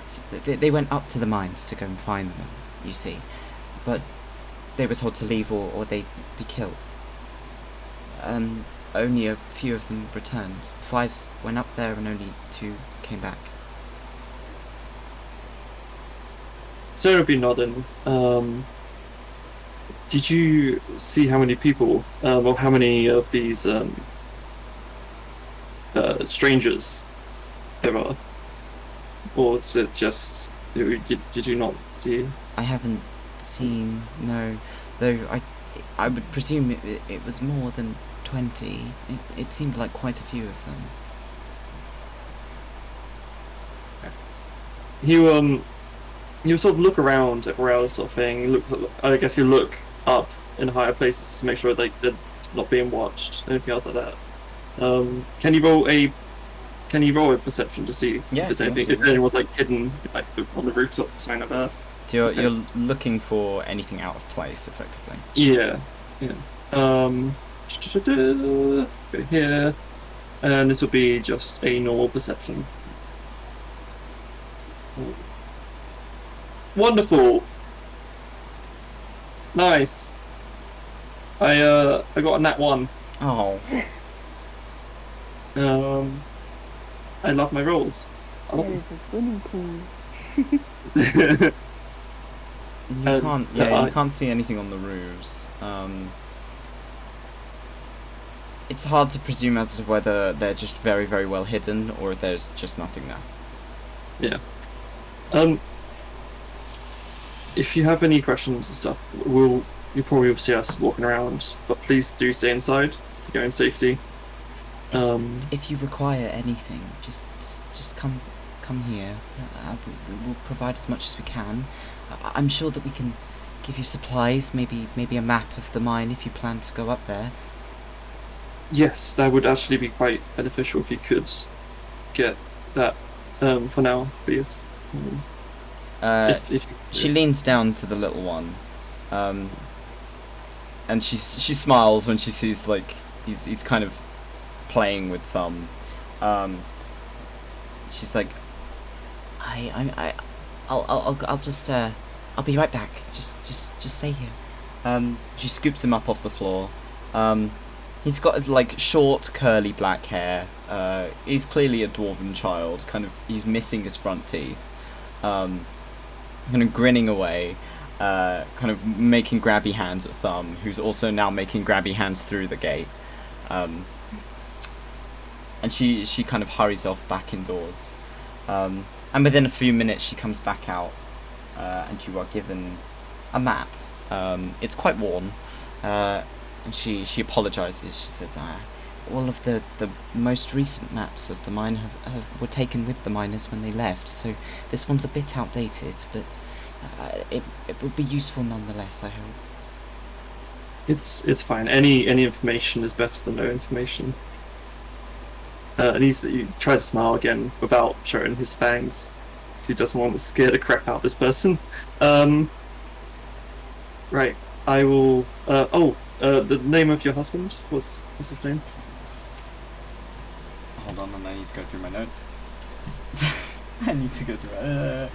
So they went up to the mines to go and find them, you see, but they were told to leave or they'd be killed. Only a few of them returned. 5 went up there and only 2 came back. So it'll be nodding. Did you see how many people, or how many of these strangers there are? Or is it just, did you not see? I haven't seen, no. Though I would presume it was more than 20. It seemed like quite a few of them. You sort of look around everywhere else, sort of thing. I guess you look up in higher places to make sure they're not being watched. Anything else like that? Can you roll a perception to see if anyone's hidden on the rooftop or something like that? So you're looking for anything out of place, effectively. Yeah. Go here, and this will be just a normal perception. Wonderful. Nice. I got a nat 1. Oh. I love my rolls. There is a swimming pool. You can't see anything on the roofs. It's hard to presume as to whether they're just very, very well hidden or there's just nothing there. Yeah. If you have any questions and stuff, you probably will see us walking around, but please do stay inside if you go in safety. If you require anything, just come here. We'll provide as much as we can. I'm sure that we can give you supplies, maybe a map of the mine if you plan to go up there. Yes, that would actually be quite beneficial if you could get that for now, please. She leans down to the little one, and she smiles when she sees he's kind of playing with Thumb. She's like, I'll just I'll be right back. Just stay here. She scoops him up off the floor. He's got his short curly black hair. He's clearly a dwarven child. He's missing his front teeth. Kind of grinning away. Kind of making grabby hands at Thumb, who's also now making grabby hands through the gate. And she kind of hurries off back indoors. And within a few minutes, she comes back out, and you are given a map. It's quite worn, and she apologises. She says, all of the most recent maps of the mine were taken with the miners when they left, so this one's a bit outdated, but it would be useful nonetheless, I hope. It's fine. Any information is better than no information. And he tries to smile again without showing his fangs. He doesn't want to scare the crap out of this person. Right. I will. The name of your husband? What's his name? Hold on, I need to go through my notes. I need to go through.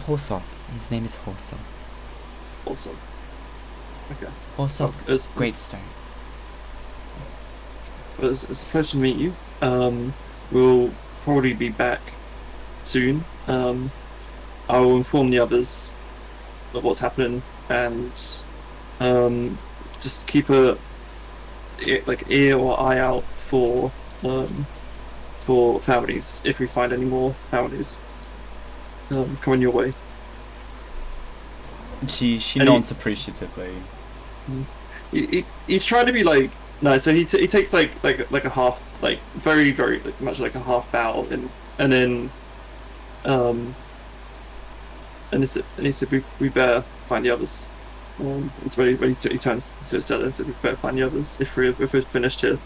Horsoff. His name is Horsoff. Awesome. Okay. Horsoff Greatstone. It's a pleasure to meet you. We'll probably be back soon. I will inform the others of what's happening, and just keep a ear or eye out for families. If we find any more families coming your way. She nods appreciatively. He's trying to be nice, so he takes like a half, very very much like a half bow, and then he said we better find the others. It's when he turns to Estella and said we better find the others if we're finished here.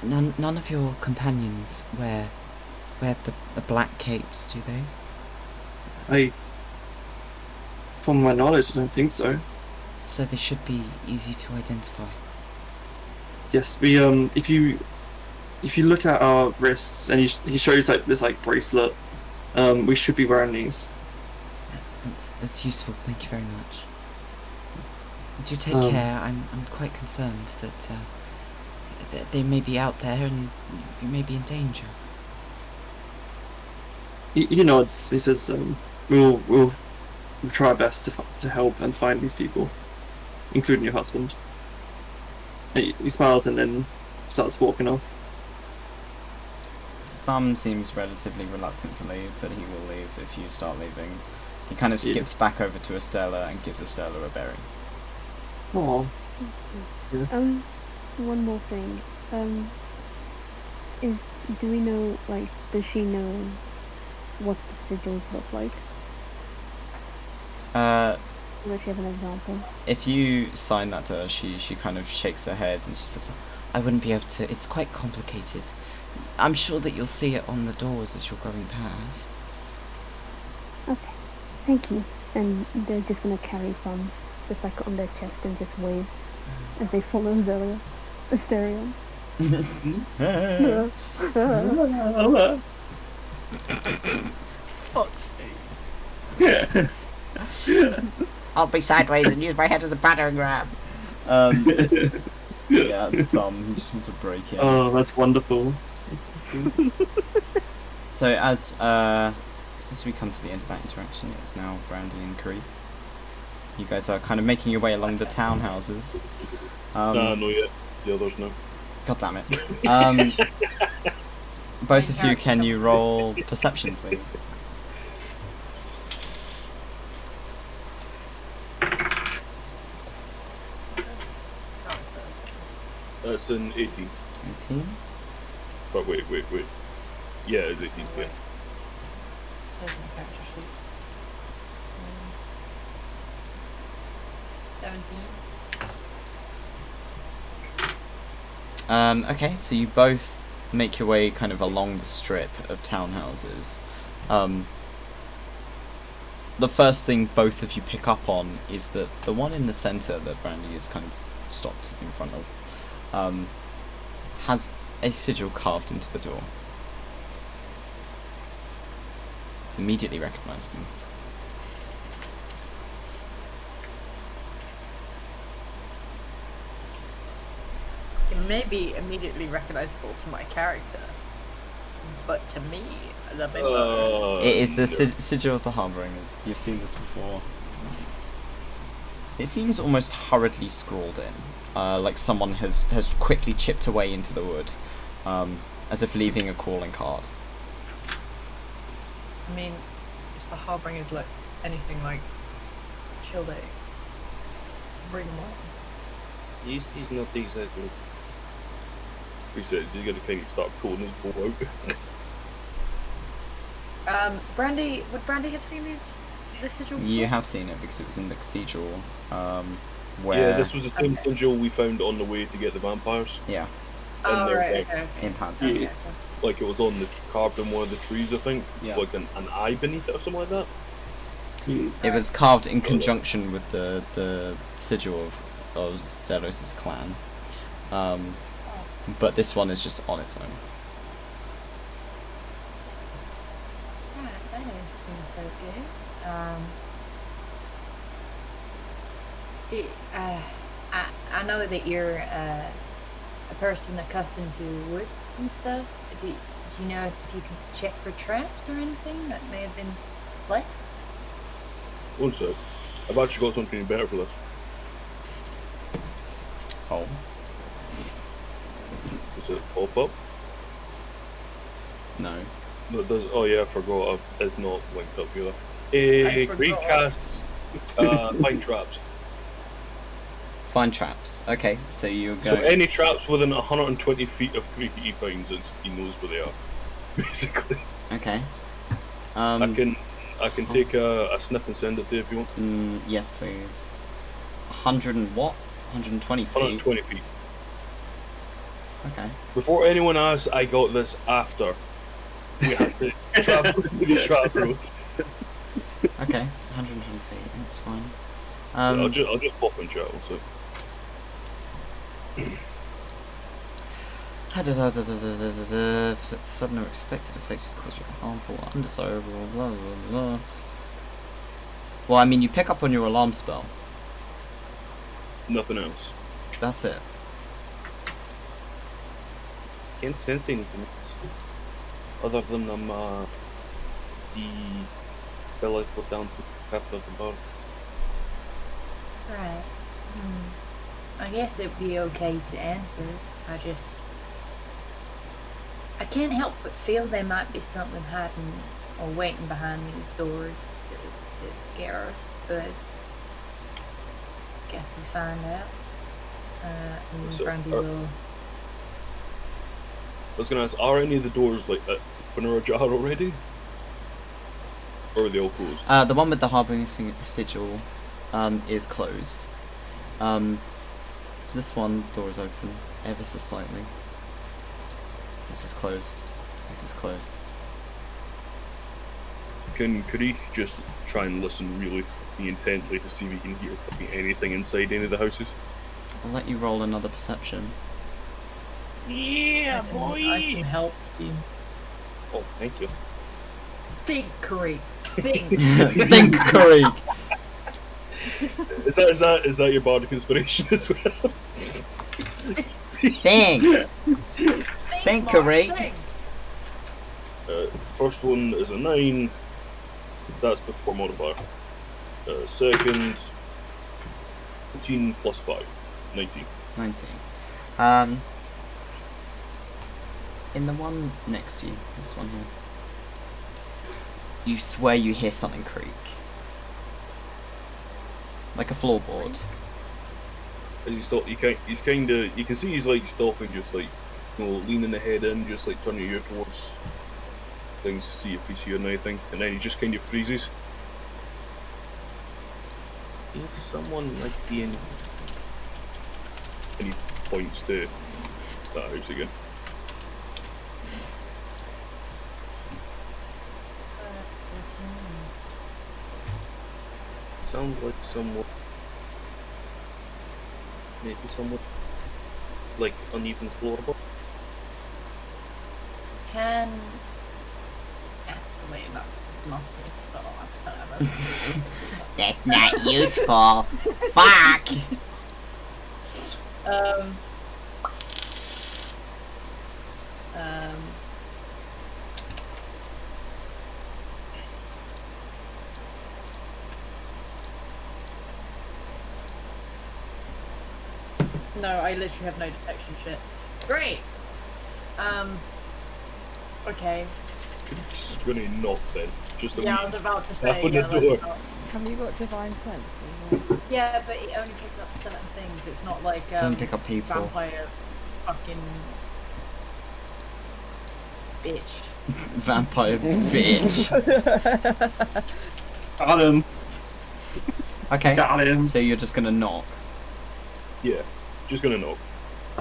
None of your companions wear the black capes, do they? From my knowledge, I don't think so. So they should be easy to identify. Yes, we if you look at our wrists and he shows this bracelet, we should be wearing these. That's useful. Thank you very much. Do take care. I'm quite concerned that they may be out there and you may be in danger. He nods. He says, "We'll try our best to help and find these people, including your husband." He smiles and then starts walking off. Thumb seems relatively reluctant to leave, but he will leave if you start leaving. He kind of skips back over to Estella and gives Estella a berry. Aww. Yeah. One more thing. Do we know, does she know what the sigils look like? Does she have an example? If you sign that to her, she kind of shakes her head and she says, I wouldn't be able to. It's quite complicated. I'm sure that you'll see it on the doors as you're going past. Okay, thank you. And they're just gonna carry Thumb back on their chest and just wave as they follow Asterion. Fuck's sake. I'll be sideways and use my head as a battering ram. Yeah, that's Thumb. He just wants to break it. Oh, that's wonderful. So as we come to the end of that interaction, it's now Brandy and Cree. You guys are kind of making your way along the townhouses. No, yet. The others no. God damn it. Both of you, can you roll perception, please? That's an 18. 18? But wait. Yeah, it's 18, yeah. There's my character sheet. 17. Okay, so you both make your way kind of along the strip of townhouses. The first thing both of you pick up on is that the one in the centre that Brandy is kind of stopped in front of has a sigil carved into the door. It's immediately recognisable. It may be immediately recognizable to my character, but to me, the bit It is the sigil of the Harbringers. You've seen this before. It seems almost hurriedly scrawled in, like someone has quickly chipped away into the wood, as if leaving a calling card. I mean, if the Harbingers look anything like chill, they bring them on. He's not exactly. He says he's gonna kind of start pulling his bow out. Brandy, would Brandy have seen this sigil before? You have seen it because it was in the cathedral, where... Yeah, this was the same sigil we found on the way to get the vampires. Yeah. Oh, And right, like, okay. In Hands. Okay, Yeah. Like it was on the carved in one of the trees, I think. Yeah. Like an eye beneath it or something like that. It was carved in conjunction with the sigil of Zelos' clan. But this one is just on its own. Right, that doesn't seem so good. I know that you're a person accustomed to woods and stuff. Do you know if you can check for traps or anything that may have been left? One sec. I've actually got something better for this. Oh. Does it pop up? No. No, it does. Oh yeah, I forgot. It's not linked up here. Great casts pine traps. Find traps. Okay, so you go... So any traps within 120 feet of creature he finds, he knows where they are. Basically. Okay. I can take a snip and send it to you if you want. Yes, please. 100 and what? 120 feet? 120 feet. Okay. Before anyone asks, I got this after we had to travel to the trap road. Okay, 120 feet, that's fine. I'll just pop in chat also. Sudden or expected effects cause you harmful, undesirable, blah blah blah. Well, I mean, you pick up on your alarm spell. Nothing else. That's it. Can't sense anything other than the spell I put down to half of the bar. Right. I guess it'd be okay to enter. I can't help but feel there might be something hiding or waiting behind these doors to scare us, but guess we find out. And So, Brandy will. I was gonna ask, are any of the doors like open or ajar already? Or are they all closed? The one with the Harbringer sigil is closed. This one, door is open, ever so slightly. This is closed. This is closed. Could he just try and listen really intently to see if he can hear anything inside any of the houses? I'll let you roll another perception. Yeah, I can help you. Oh, thank you. Think, Creek. Think. Think, Creek. Is that your bardic inspiration as well? Think. Think, Creek. Think. First one is a 9. That's before modifier. Second, 14 plus 5. 19. 19. In the one next to you, this one here, you swear you hear something creak. Like a floorboard. As you stop, he's kind of, you can see he's like stopping, just like, you know, leaning the head in, just like turning your ear towards things to see if he's hearing anything, and then he just kind of freezes. I think someone might be in. And he points to that house again. Sounds like someone. Maybe someone. Like uneven floorboard. Can. Wait, that's not whatever. That's not useful. Fuck. No, I literally have no detection shit. Great. Okay. Just gonna knock then. Just a Yeah, I wee was about to tap say. on Yeah, the door. Have you got divine sense as well? yeah, but it only picks up certain things. It's not like Doesn't pick up people. vampire fucking bitch. Vampire bitch. Got him. Okay. Got him. So you're just gonna knock. Yeah, just gonna knock.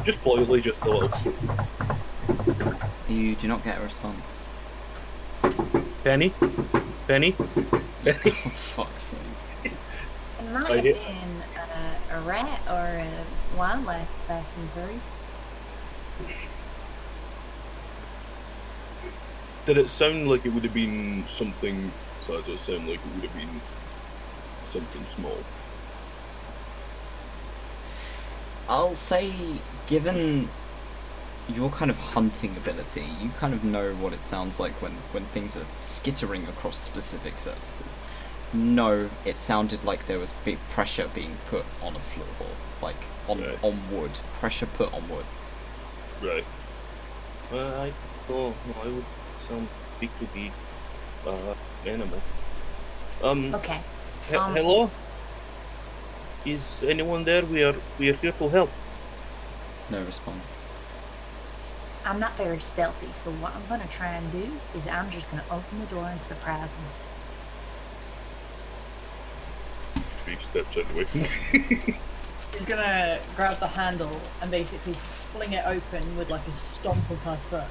Just politely, just a little. You do not get a response. Penny? Penny? Penny? For fuck's sake. It might I have did- been a rat or a wildlife passing through. Did it sound like it would have been something, so does it sound like it would have been something small? I'll say, given your kind of hunting ability, you kind of know what it sounds like when things are skittering across specific surfaces. No, it sounded like there was big pressure being put on a floor, like on Right. on wood. Pressure put on wood. Right. I would sound big to be animal. Okay. Hello? Is anyone there? We are here to help. No response. I'm not very stealthy, so what I'm gonna try and do is I'm just gonna open the door and surprise him. 3 steps anyway. She's gonna grab the handle and basically fling it open with like a stomp of her foot.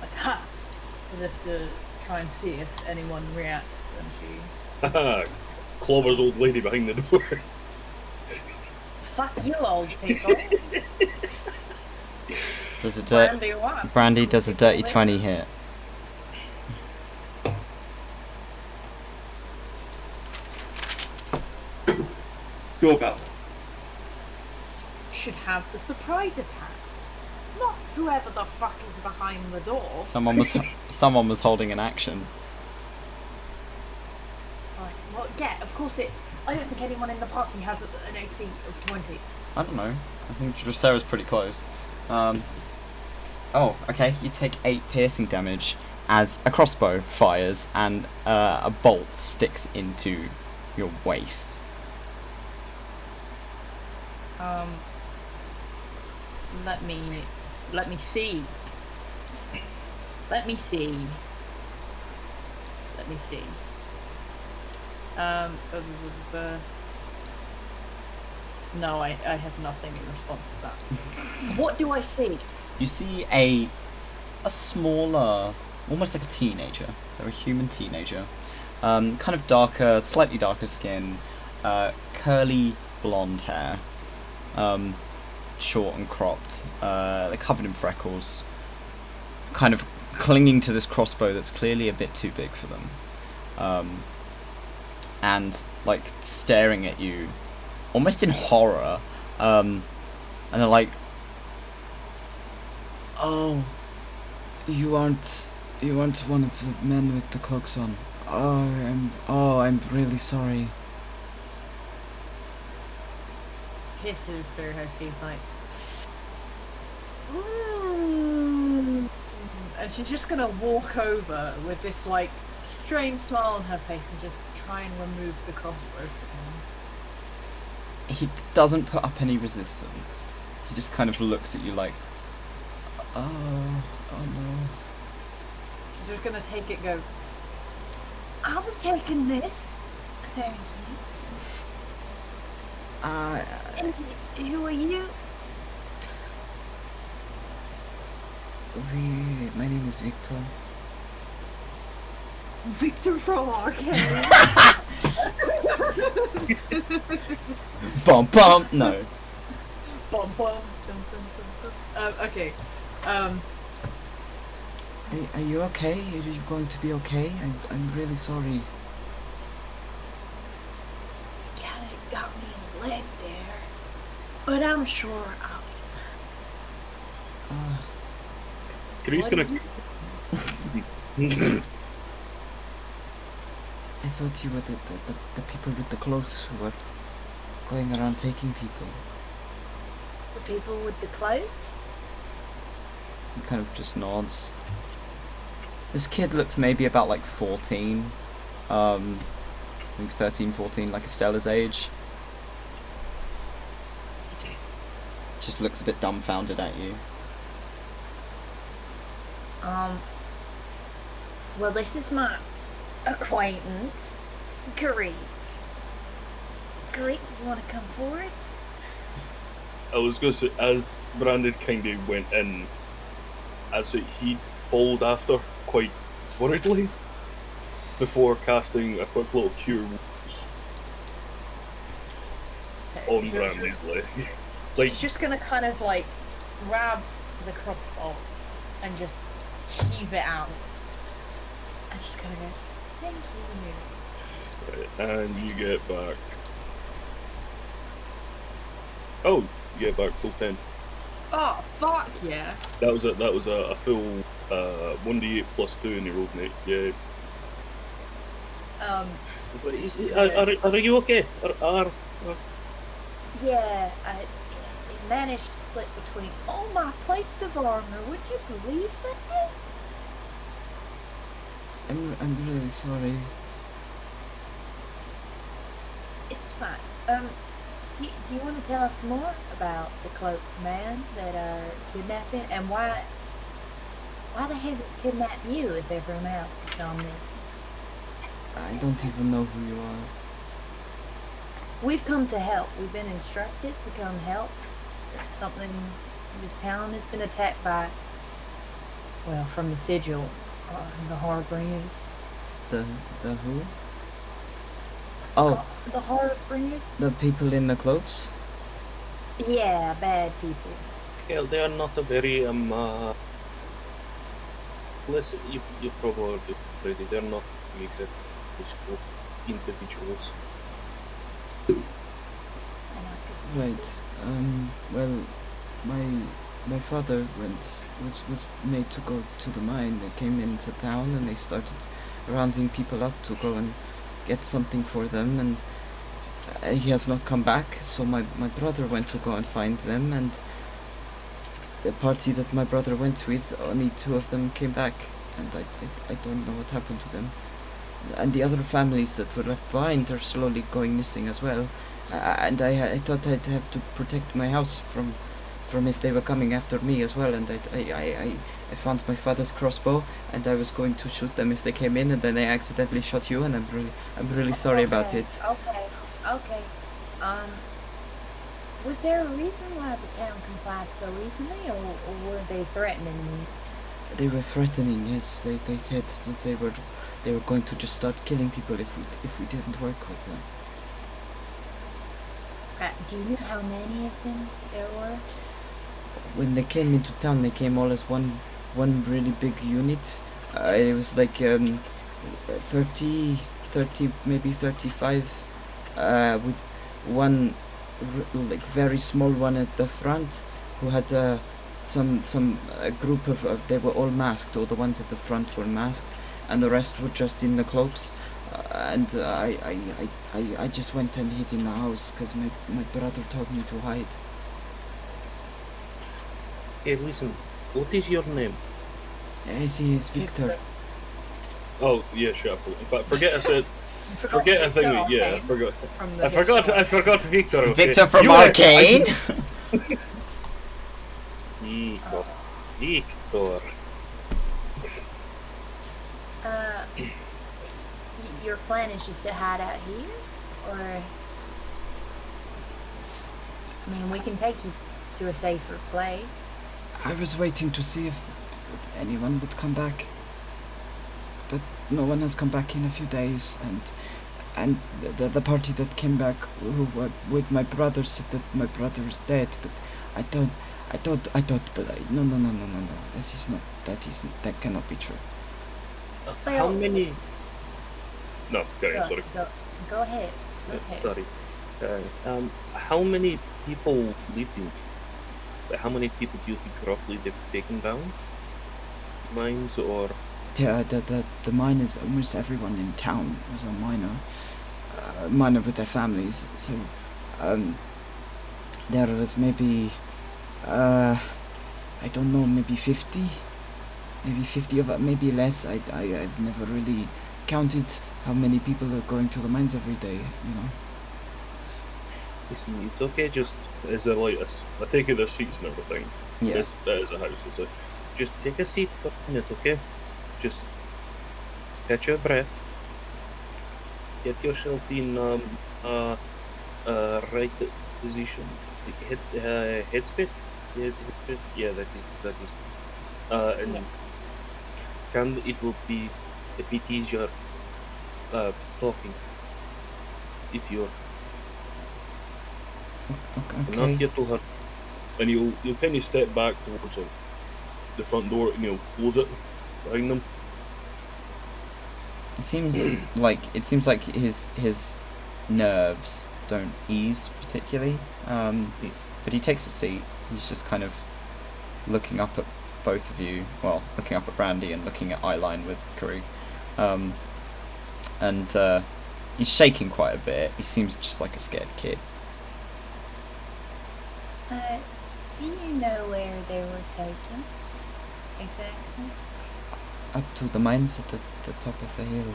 Like ha! As if to try and see if anyone reacts, and she Haha, Clover's old lady behind the door. fuck you old people. Does a Brandy what? Brandy does a dirty 20 hit. Go about. Should have the surprise attack. Not whoever the fuck is behind the door. Someone was holding an action. Right, well, yeah, of course it. I don't think anyone in the party has an AC of 20. I don't know. I think Dracera's pretty close. Oh, okay. You take 8 piercing damage as a crossbow fires and a bolt sticks into your waist. Let me see. Let me see. No, I have nothing in response to that. What do I see? You see a smaller, almost like a teenager. They're a human teenager. Kind of darker, slightly darker skin, curly blonde hair, short and cropped. They're covered in freckles, kind of clinging to this crossbow that's clearly a bit too big for them, and like staring at you, almost in horror. And they're like, "Oh, you aren't one of the men with the cloaks on. I'm really sorry." Hisses through her teeth like. And she's just gonna walk over with this like strange smile on her face and just try and remove the crossbow from him. He doesn't put up any resistance. He just kind of looks at you like, oh no. She's just gonna take it and go, I'm taking this. Thank you. And who are you? My name is Victor. Victor from Arcane. Bum bum. No. Bum bum. Okay. Are you okay? Are you going to be okay? I'm really sorry. Kinda got me in the leg there, but I'm sure I'll be He's gonna. I thought you were the people with the cloaks who were going around taking people. The people with the cloaks? He kind of just nods. This kid looks maybe about like 14. I think 13, 14, like Estella's age. Just looks a bit dumbfounded at you. Well, this is my acquaintance, Greek. Greek, you want to come forward? I was going to say, as Brandon kind of went in, as he followed after quite worriedly before casting a quick little cure on Brandon's leg. Like, He's just gonna kind of like grab the crossbow and just heave it out. I'm just gonna go, thank you. right, and you get back. Oh, you get back full 10. Oh, fuck yeah. That was a full 1d8 plus 2 and you rolled an 8. Yeah. It's like, are you okay? Yeah, it managed to slip between all my plates of armor. Would you believe that? I'm really sorry. It's fine. Do you want to tell us more about the cloaked man that are kidnapping and why they haven't kidnapped you if everyone else has gone missing? I don't even know who you are. We've come to help. We've been instructed to come help. There's something. This town has been attacked by, well, from the sigil, the Harbringers. The who? Oh, The Harbringers? the people in the cloaks? Yeah, bad people. Yeah, they are not a very listen, you probably already. They're not exactly peaceful individuals. Right. Well, my father was made to go to the mine. They came into town and they started rounding people up to go and get something for them, and he has not come back. So my brother went to go and find them, and the party that my brother went with, only 2 of them came back, and I don't know what happened to them. And the other families that were left behind are slowly going missing as well. And I thought I'd have to protect my house from if they were coming after me as well. And I found my father's crossbow, and I was going to shoot them if they came in, and then I accidentally shot you, and I'm really sorry about it. Okay. Was there a reason why the town complied so easily, or were they threatening me? They were threatening, yes. They said that they were going to just start killing people if we didn't work with them. Do you know how many of them there were? When they came into town, they came all as one really big unit. It was like 30, maybe 35, with one like very small one at the front who had some group of they were all masked. All the ones at the front were masked, and the rest were just in the cloaks. And I just went and hid in the house because my brother told me to hide. Hey, listen, what is your name? Yes, he is Victor. Oh, yeah, sure. In fact, forget I said. Forget a thing. Yeah, I forgot. I forgot Victor. Okay. Victor from Arcane. Victor. Your plan is just to hide out here, or? I mean, we can take you to a safer place. I was waiting to see if anyone would come back, but no one has come back in a few days, and the party that came back who were with my brother said that my brother is dead, but I don't, no, that cannot be true. How many? No, sorry. Go ahead. Sorry. How many people live in? How many people do you think roughly they've taken down? Mines or? Yeah, the mine is almost everyone in town was a miner with their families. So there was maybe I don't know, maybe 50? Maybe 50 of it, maybe less. I've never really counted how many people are going to the mines every day, you know. Listen, it's okay, just, is there like I take it there's seats and everything. Yeah. This is a house, so just take a seat for a minute, okay? Just catch your breath. Get yourself in right position. Headspace? Yeah, that is. And it will be a bit easier talking if you're not Okay. get too hurt. And you'll kind of step back towards the front door and you'll close it behind them. It seems like his nerves don't ease particularly. But he takes a seat. He's just kind of looking up at both of you. Well, looking up at Brandy and looking at Eyeline with Karoo. And he's shaking quite a bit. He seems just like a scared kid. Do you know where they were taken? Exactly. Up to the mines at the top of the hill.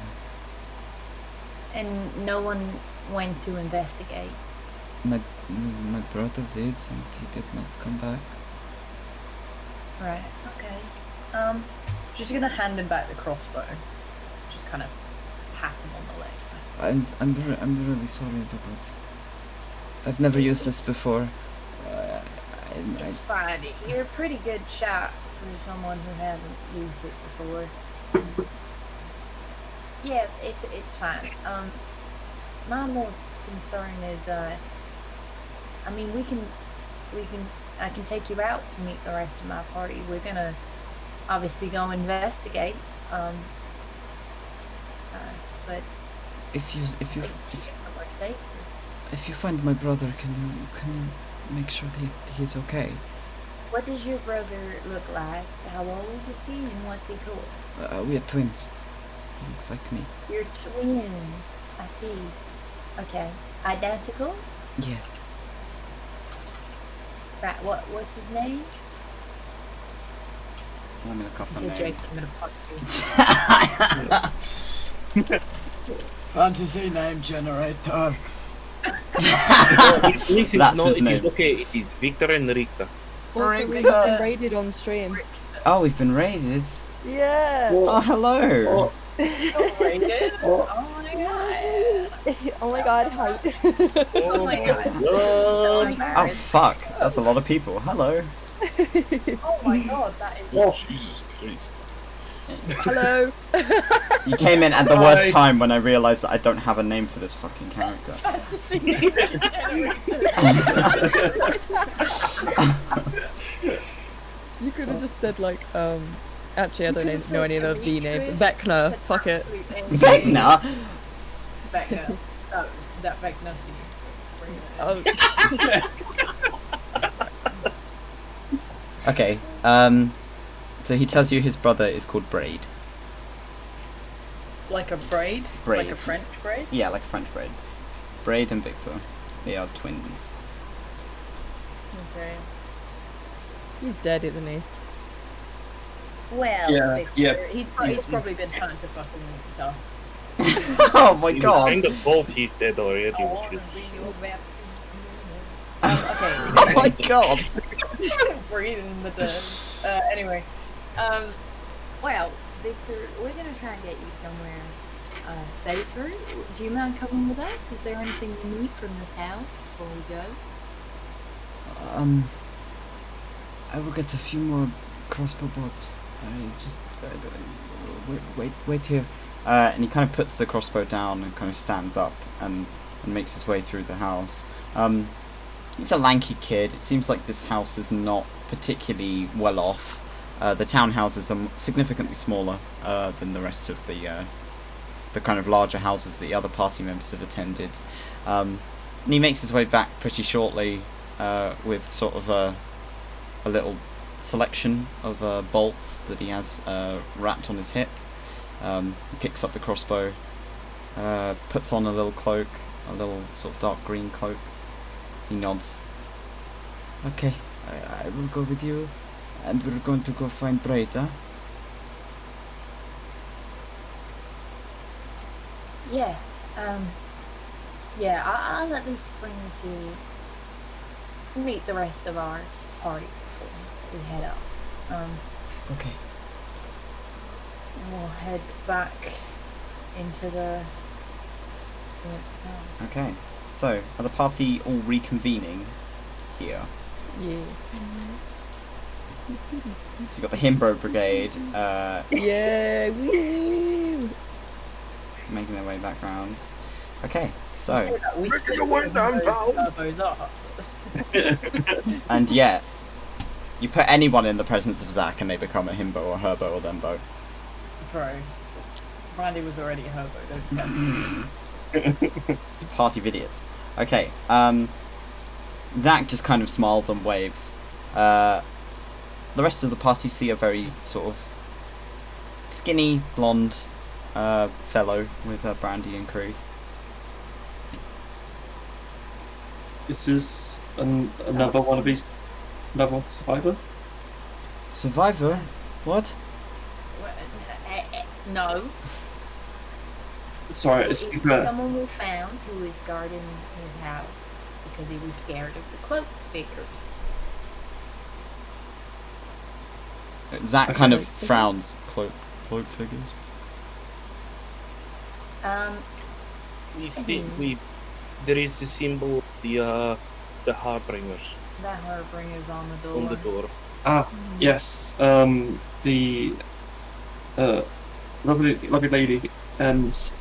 And no one went to investigate. My brother did, and he did not come back. Right. Okay. Just gonna hand him back the crossbow. Just kind of pat him on the leg. I'm really sorry about that. I've never used this before. It's fine. You're a pretty good shot for someone who hasn't used it before. Yeah, it's fine. My more concern is, I mean, I can take you out to meet the rest of my party. We're gonna obviously go investigate. But If you somewhere safe. if you find my brother, can you make sure that he's okay? What does your brother look like? How old is he, and what's he called? We are twins. He looks like me. You're twins. I see. Okay. Identical? Yeah. Right. What's his name? Let me look up You the said name. Jason, I'm gonna punch you. Fantasy name generator. At least That's his name. Okay, it's Victor and Rita. Also, we've Rita. been raided on stream. Oh, we've been raided. Yeah. Oh, hello. Raided? Oh my god. Oh my god, height. Oh my god. So Oh, embarrassed. fuck. That's a lot of people. Hello. Oh my god, that is. Oh, Jesus Christ. Hello. You came in at the worst time when I realised that I don't have a name for this fucking character. You could have just said like, actually I don't could've know said any of the V names. Demetrius, Vecna, said fuck it. absolute Vecna? Vecna. Oh, that Vecna scene. Oh. Okay, so he tells you his brother is called Braid. Like a braid? Braid. Like a French braid? Yeah, like a French Braid. Braid and Victor. They are twins. Okay. He's dead, isn't he? Well, Yeah, Victor, yeah. He's probably been turned to fucking dust. Oh my He's god! kind of fault he's dead already, I want which to is... be your baptism. Oh my god! Breathing the dead. Anyway. well, Victor, we're gonna try and get you somewhere safer. Do you mind coming with us? Is there anything you need from this house before we go? I will get a few more crossbow bolts. I just wait here. And he kind of puts the crossbow down and kind of stands up and makes his way through the house. He's a lanky kid. It seems like this house is not particularly well off. The townhouses are significantly smaller than the rest of the kind of larger houses that the other party members have attended. And he makes his way back pretty shortly with sort of a little selection of bolts that he has wrapped on his hip. He picks up the crossbow, puts on a little cloak, a little sort of dark green cloak. He nods. Okay, I will go with you, and we're going to go find Breda. Yeah. Yeah, I'll at least bring you to meet the rest of our party before we head out. Okay. And we'll head back into the empty town. Okay. So, are the party all reconvening here? Yeah. So you've got the Himbro Brigade Yeah. Woo! making their way back round. Okay, so, We still want those turbos up. and yet, you put anyone in the presence of Zach and they become a Himbo or Herbo or Thembo. Bro, Brandy was already a herbo, don't It's a party of idiots. Okay, Zach just kind of smiles and waves. The rest of the party see a very sort of skinny, blonde fellow with Brandy and crew. This is another one of these. Another survivor. Survivor? What? No. Sorry, It's excuse me. someone we found who was guarding his house because he was scared of the cloak figures. Zach kind of frowns. Cloak figures? There is a symbol of the Harbringers That Harbringer's on the door. on the door. Ah, yes. The lovely lady and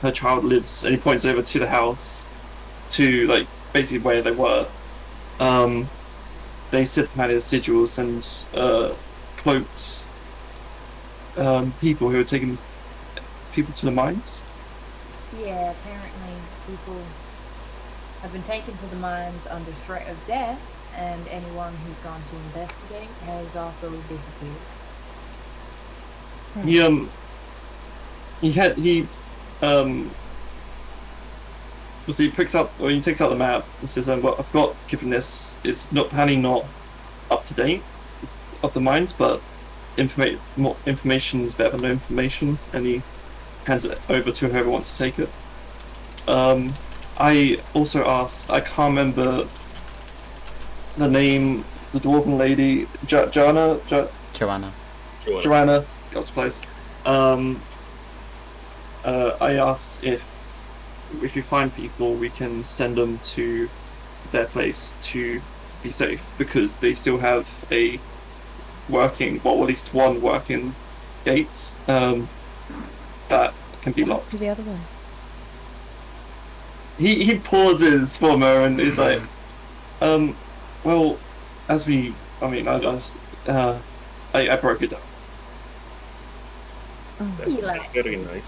her child lives, and he points over to the house, to like basically where they were. They said they had sigils and cloaked people who were taking people to the mines. Yeah, apparently people have been taken to the mines under threat of death, and anyone who's gone to investigate has also disappeared. He picks up, or he takes out the map and says, well, I've got, given this, it's not apparently not up to date of the mines, but more information is better than no information, and he hands it over to whoever wants to take it. I also asked, I can't remember the name of the dwarven lady, Joanna, God's place. I asked if you find people, we can send them to their place to be safe, because they still have a working, well, at least one working gate that can be locked. To the other one. He pauses for a moment and is like, well, as we, I broke it down. That's very nice.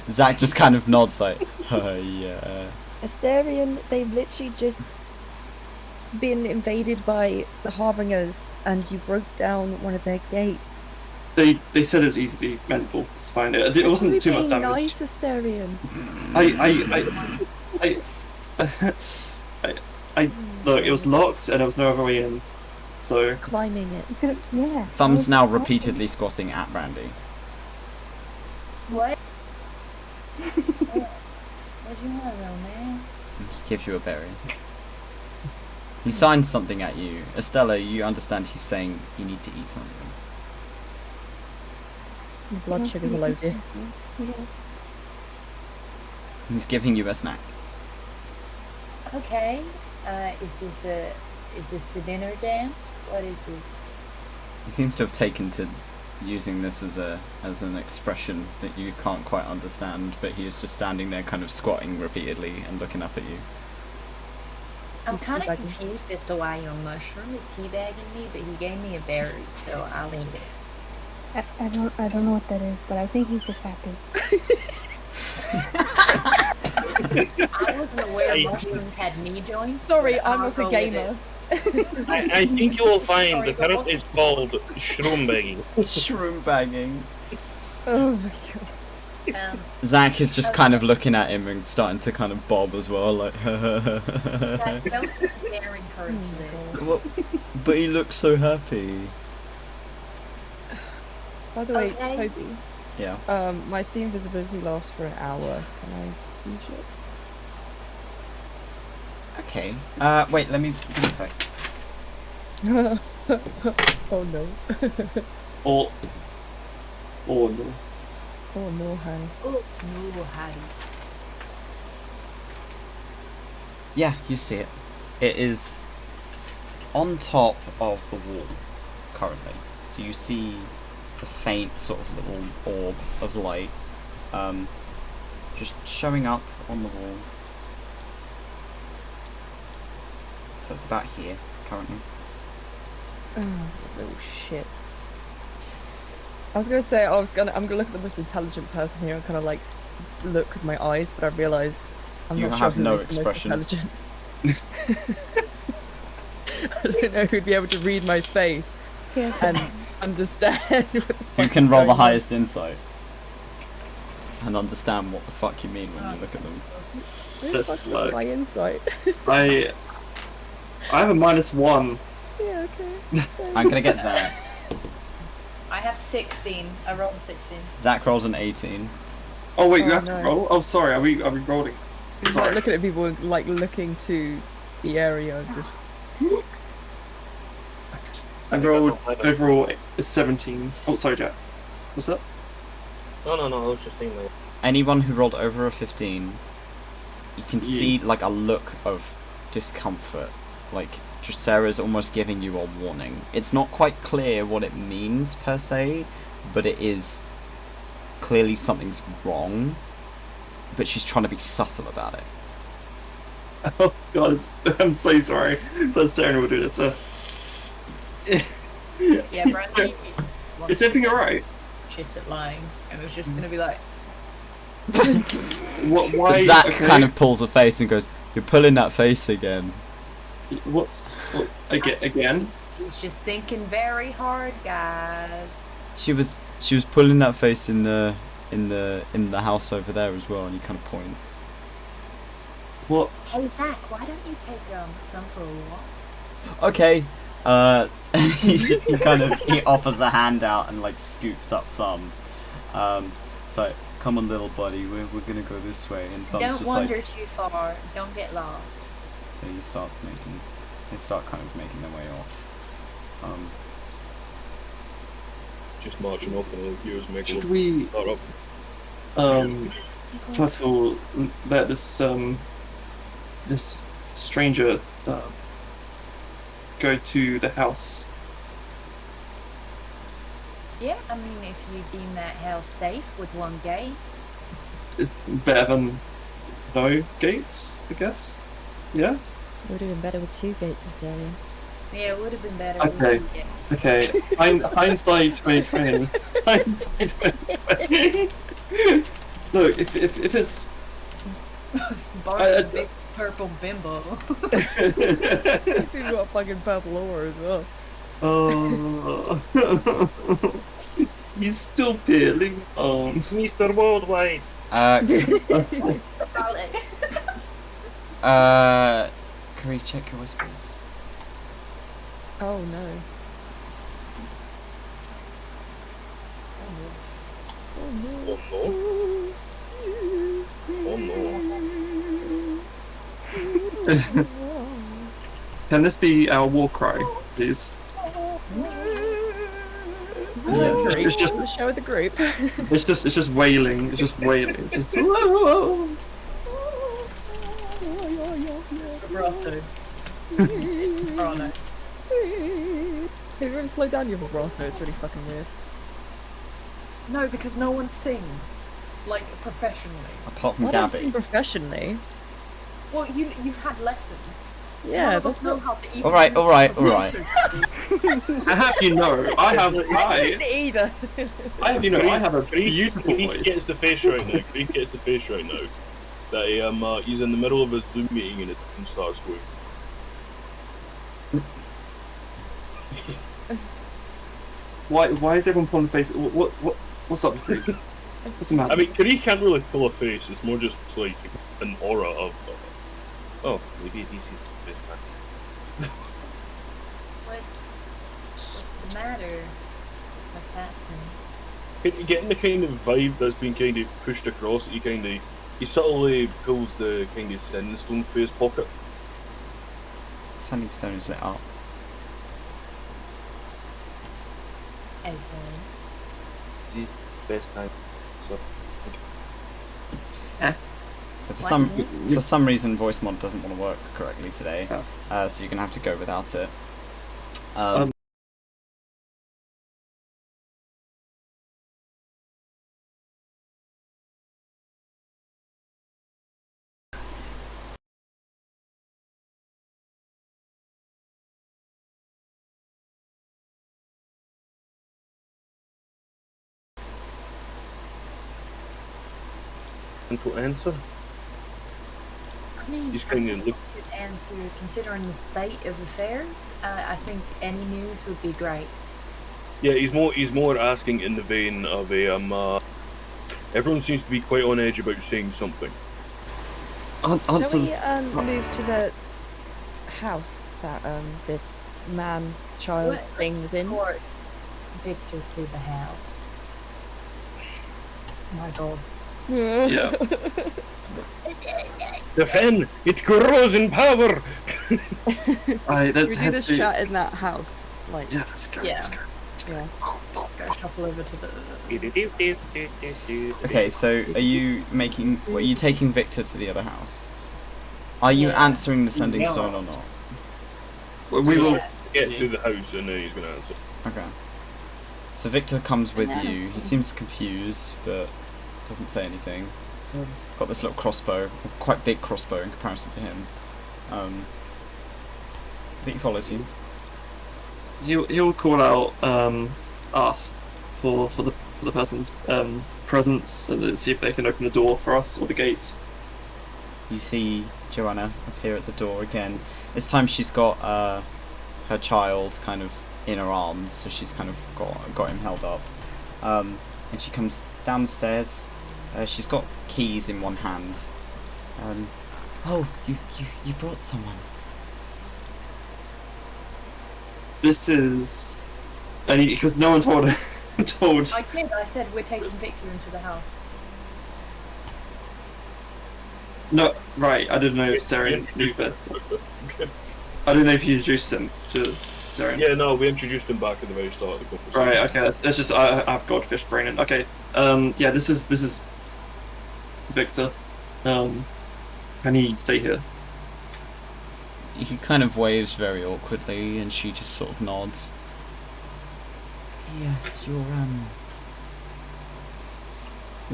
Zach just kind of nods like, yeah. Asterion, they've literally just been invaded by the Harbingers, and you broke down one of their gates. They said it's easily mendable. It's fine. It wasn't too much damage. Nice, Asterion. I look. It was locked, and there was no other way in. So Climbing it. Yeah. Thumb's now repeatedly squatting at Brandy. What? What do you want to know, man? He gives you a berry. He signs something at you. Estella, you understand he's saying you need to eat something. Blood sugars are low, dear. He's giving you a snack. Okay. Is this the dinner dance? What is it? He seems to have taken to using this as an expression that you can't quite understand, but he is just standing there kind of squatting repeatedly and looking up at you. I'm He's kind of teabagging. confused as to why your mushroom is teabagging me, but he gave me a berry, so I'll eat it. I don't know what that is, but I think he's just happy. I wasn't aware mushrooms had knee joints. Sorry, but I'm I'll not a go with gamer. it. I think you will find Sorry, the parrot is called shroom bagging. Shroom bagging. Oh my god. Zach is just kind of looking at him and starting to kind of bob as well, like. Don't dare encourage this. Well, but he looks so happy. By the way, Okay. Toby, Yeah. my see invisibility lasts for an hour. Can I see shit? Okay. Wait. Let me give me a sec. Oh no. Or no. Oh no, honey. Oh, no, Hattie. Yeah, you see it. It is on top of the wall currently. So you see the faint sort of little orb of light, just showing up on the wall. So it's about here currently. Oh, little shit. I was gonna say I'm gonna look at the most intelligent person here and kind of like look with my eyes, but I realise I'm You not have sure no who is the expression. most intelligent. I don't know who'd be able to read my face Yes. and understand. What the You fuck can is roll the going on. highest insight and understand what the fuck you mean when you look at them. Who the That's fuck's low. got my insight? I have a -1. Yeah, okay. I'm gonna get Zach. I have 16. I rolled a 16. Zach rolls an 18. Oh wait, you Oh, have nice. to roll. Oh, sorry. Are we rolling? It's Sorry. like looking at people like looking to the area and just I rolled overall a 17. Oh, sorry, Jack. What's that? No, I was just saying that. Anyone who rolled over a 15, you can Yeah. see like a look of discomfort. Like Dracera's almost giving you a warning. It's not quite clear what it means per se, but it is clearly something's wrong. But she's trying to be subtle about it. Oh God, I'm so sorry. That's terrible, dude. It's a. Yeah, Brandy. Is everything alright? Shit at lying, and it's just gonna be like, What? Why? Zach okay. kind of pulls a face and goes, "You're pulling that face again." What? Again? He's just thinking very hard, guys. She was pulling that face in the house over there as well, and he kind of points. What? Hey, Zach, why don't you take them for a walk? Okay. He offers a hand out and like scoops up Thumb. So come on, little buddy, we're gonna go this way, and Thumb's Don't just wander like. too far. Don't get lost. So they start kind of making their way off. Just marching up and the viewers make Should we? start up. First of all, let this stranger go to the house. Yeah, I mean, if you deem that house safe with one gate. It's better than no gates, I guess. Yeah. would have been better with 2 gates this area. Yeah, it would have been better Okay. with 2 gates. Okay. Hindsight 2020. Hindsight 2020. Look, if it's Barney's big purple bimbo. He's got a fucking purple aura as well. oh, he's still peeling. Mr. Worldwide! Curry, check your whispers. Oh no. Oh no. Oh no. Oh no. Can this be our war cry, please? It's just the show with the group. it's just wailing. It's just wailing. It's just, Vibrato. Oh no. Have you ever slowed down your vibrato? It's really fucking weird. No, because no one sings like professionally. Apart from I don't sing Gabby. professionally. Well, you've had lessons. Yeah, None of us that's know not. how to even Alright. I have you know, I have either. I have you know, I have a beautiful Creek gets voice. the face right now. Creek gets the face right now. That he's in the middle of a Zoom meeting and it starts going. Why is everyone pulling the face? What's up, Creek? What's the matter? I mean, Kari can't really pull a face. It's more just like an aura of. Oh, maybe he's this man. What's the matter? What's happening? Getting the kind of vibe that's been kind of pushed across that he subtly pulls the kind of sending stone for his pocket. Sending stone is lit up. Okay. This best time. So So for What? some reason, voice mod doesn't want to work correctly today, Oh. so you're gonna have to go without it. Um, to answer. I mean, Just kinda look- to answer, considering the state of affairs, I think any news would be great. Yeah, he's more asking in the vein of a everyone seems to be quite on edge about saying something. answer. Shall we move to the house that this man-child What- thing's let's in? escort Victor to the house. My God. Yeah. The fen, it grows in power. Alright, let's Should we do head this to. chat in that house? Like, Yeah, let's go. Yeah. Let's go. yeah. Go shuffle over to the. Okay, so are you taking Victor to the other house? Are you Yeah. answering the sending stone or not? We will. Yeah. Get to the house and then he's gonna answer. Okay. So Victor comes with Yeah. you. He seems confused, but doesn't say anything. Got this little crossbow, a quite big crossbow in comparison to him. I think he follows you. He'll call out us for the person's presence and see if they can open the door for us or the gates. You see Joanna appear at the door again. This time she's got her child kind of in her arms, so she's kind of got him held up. And she comes down the stairs. She's got keys in one hand. Oh, you brought someone. This is because no one told told. I did. I said we're taking Victor into the house. No, right. I didn't know Sterling knew that. I didn't know if you introduced him to Sterling. Yeah, no, we introduced him back at the very start of the conversation. Right. Okay. That's just I have Godfish brain in. Okay. Yeah. This is Victor. Can he stay here? He kind of waves very awkwardly, and she just sort of nods. Yes, you're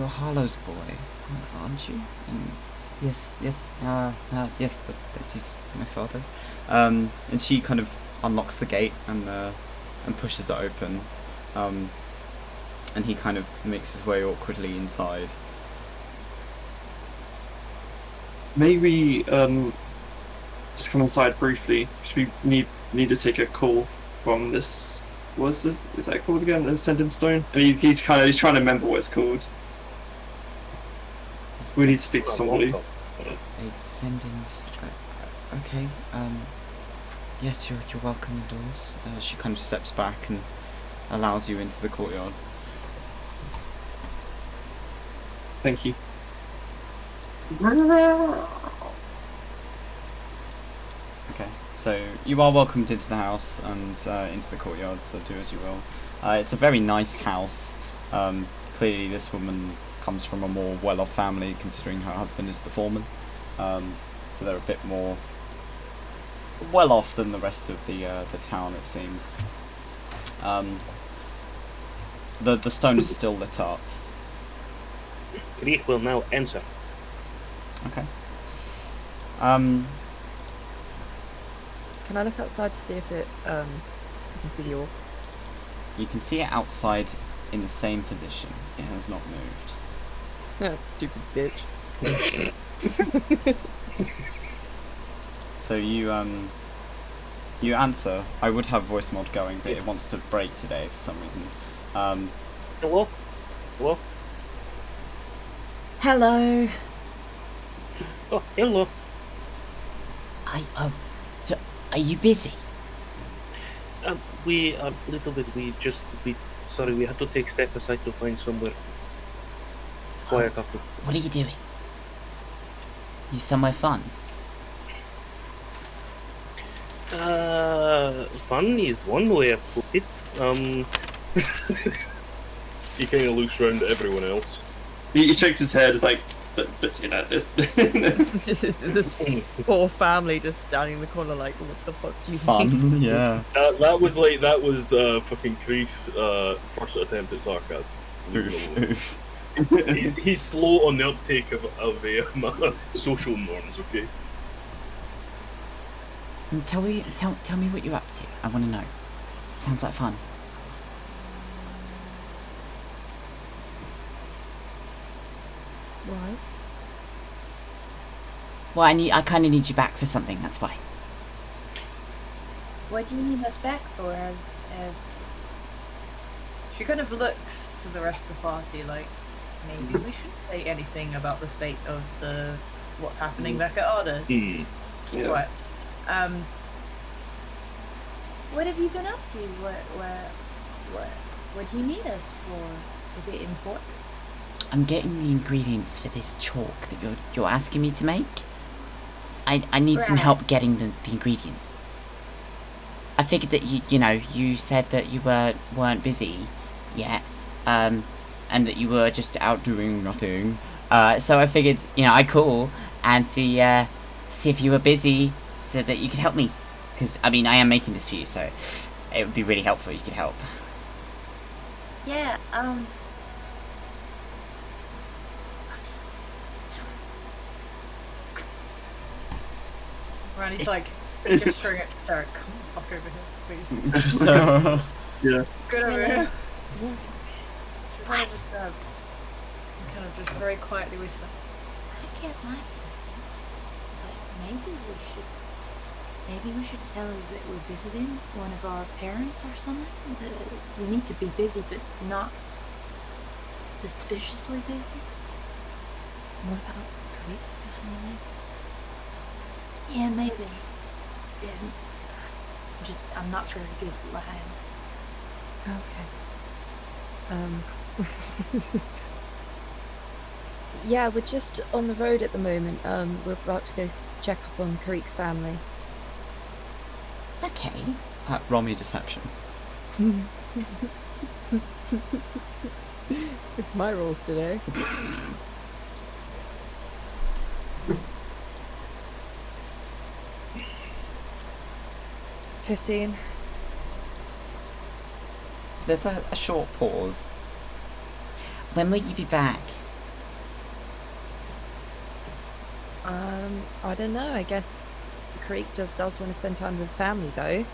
Harlow's boy, aren't you? Yes, yes, yes, that is my father. And she kind of unlocks the gate and pushes it open. And he kind of makes his way awkwardly inside. Maybe just come inside briefly. We need to take a call from this. What's this? Is that called again? The Sending Stone. And he's trying to remember what it's called. We need to speak to somebody. A sending okay, yes, you're welcome indoors. She kind of steps back and allows you into the courtyard. Thank you. Okay, so you are welcomed into the house and into the courtyard, so do as you will. It's a very nice house. Clearly this woman comes from a more well-off family, considering her husband is the foreman. So they're a bit more well-off than the rest of the town, it seems. The stone is still lit up. Grief will now answer. Okay. Can I look outside to see if it I can see the orb? You can see it outside in the same position. It has not moved. That stupid bitch. So you answer. I would have voice mod going, but it wants to break today for some reason. Hello? Hello? Hello. Oh, hello. So, are you busy? We a little bit. Sorry, we had to take a step aside to find somewhere quiet after. What are you doing? You somewhere fun? Fun is one way of put it. He kind of looks around at everyone else. He shakes his head. It's like, but you know this. This poor family just standing in the corner like, what the fuck do you mean? Fun, yeah. That was fucking Creek's first attempt at sarcasm. He's slow on the uptake of social norms. Okay. Tell me what you're up to. I want to know. Sounds like fun. Right. Well, I kind of need you back for something. That's why. What do you need us back for? She kind of looks to the rest of the party like maybe we shouldn't say anything about the state of what's happening back at ARDA. Just keep quiet. What have you been up to? What do you need us for? Is it important? I'm getting the ingredients for this chalk that you're asking me to make. I need some help getting the ingredients. I figured that you said that you weren't busy yet, and that you were just out doing nothing. So I figured, I'd call and see if you were busy so that you could help me. Because, I am making this for you, so it would be really helpful if you could help. Yeah, Randy's like gesturing at Derek. Come the fuck over here, please. Yeah. Good over here. She's kind of just very quietly whisper. I can't like it. But maybe we should tell her that we're visiting one of our parents or something. We need to be busy, but not suspiciously busy. What about Rick's family? Yeah, maybe. Yeah. I'm not very good at lying. Okay. Yeah, we're just on the road at the moment. We're about to go check up on Karik's family. Okay. Roll me deception. It's my rolls today. $15. There's a short pause. When will you be back? I don't know. I guess Karik just does want to spend time with his family, though.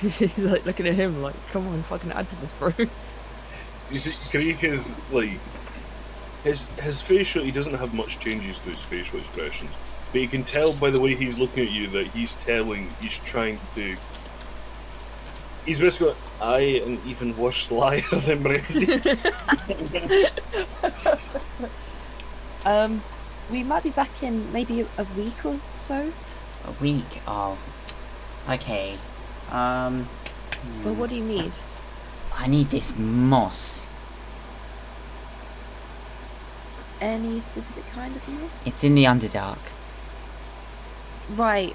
She's like looking at him like, come on, fucking add to this, bro. You see, Creek is like his facial. He doesn't have much changes to his facial expressions, but you can tell by the way he's looking at you that he's trying to. He's basically, I am even worse liar than Brandy. We might be back in maybe a week or so. A week? Oh. Okay. Well, what do you need? I need this moss. Any specific kind of moss? It's in the Underdark. Right.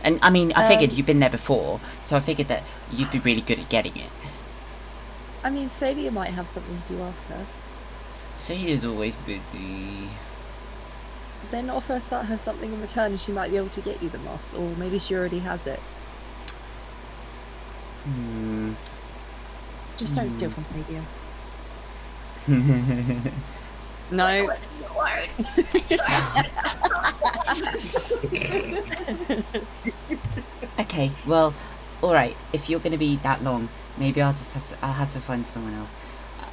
And I figured you've been there before, so I figured that you'd be really good at getting it. Celia might have something if you ask her. Celia's always busy. Then offer her something in return and she might be able to get you the moss, or maybe she already has it. Just don't steal from Celia. No. Okay, well, alright, if you're gonna be that long, maybe I'll have to find someone else.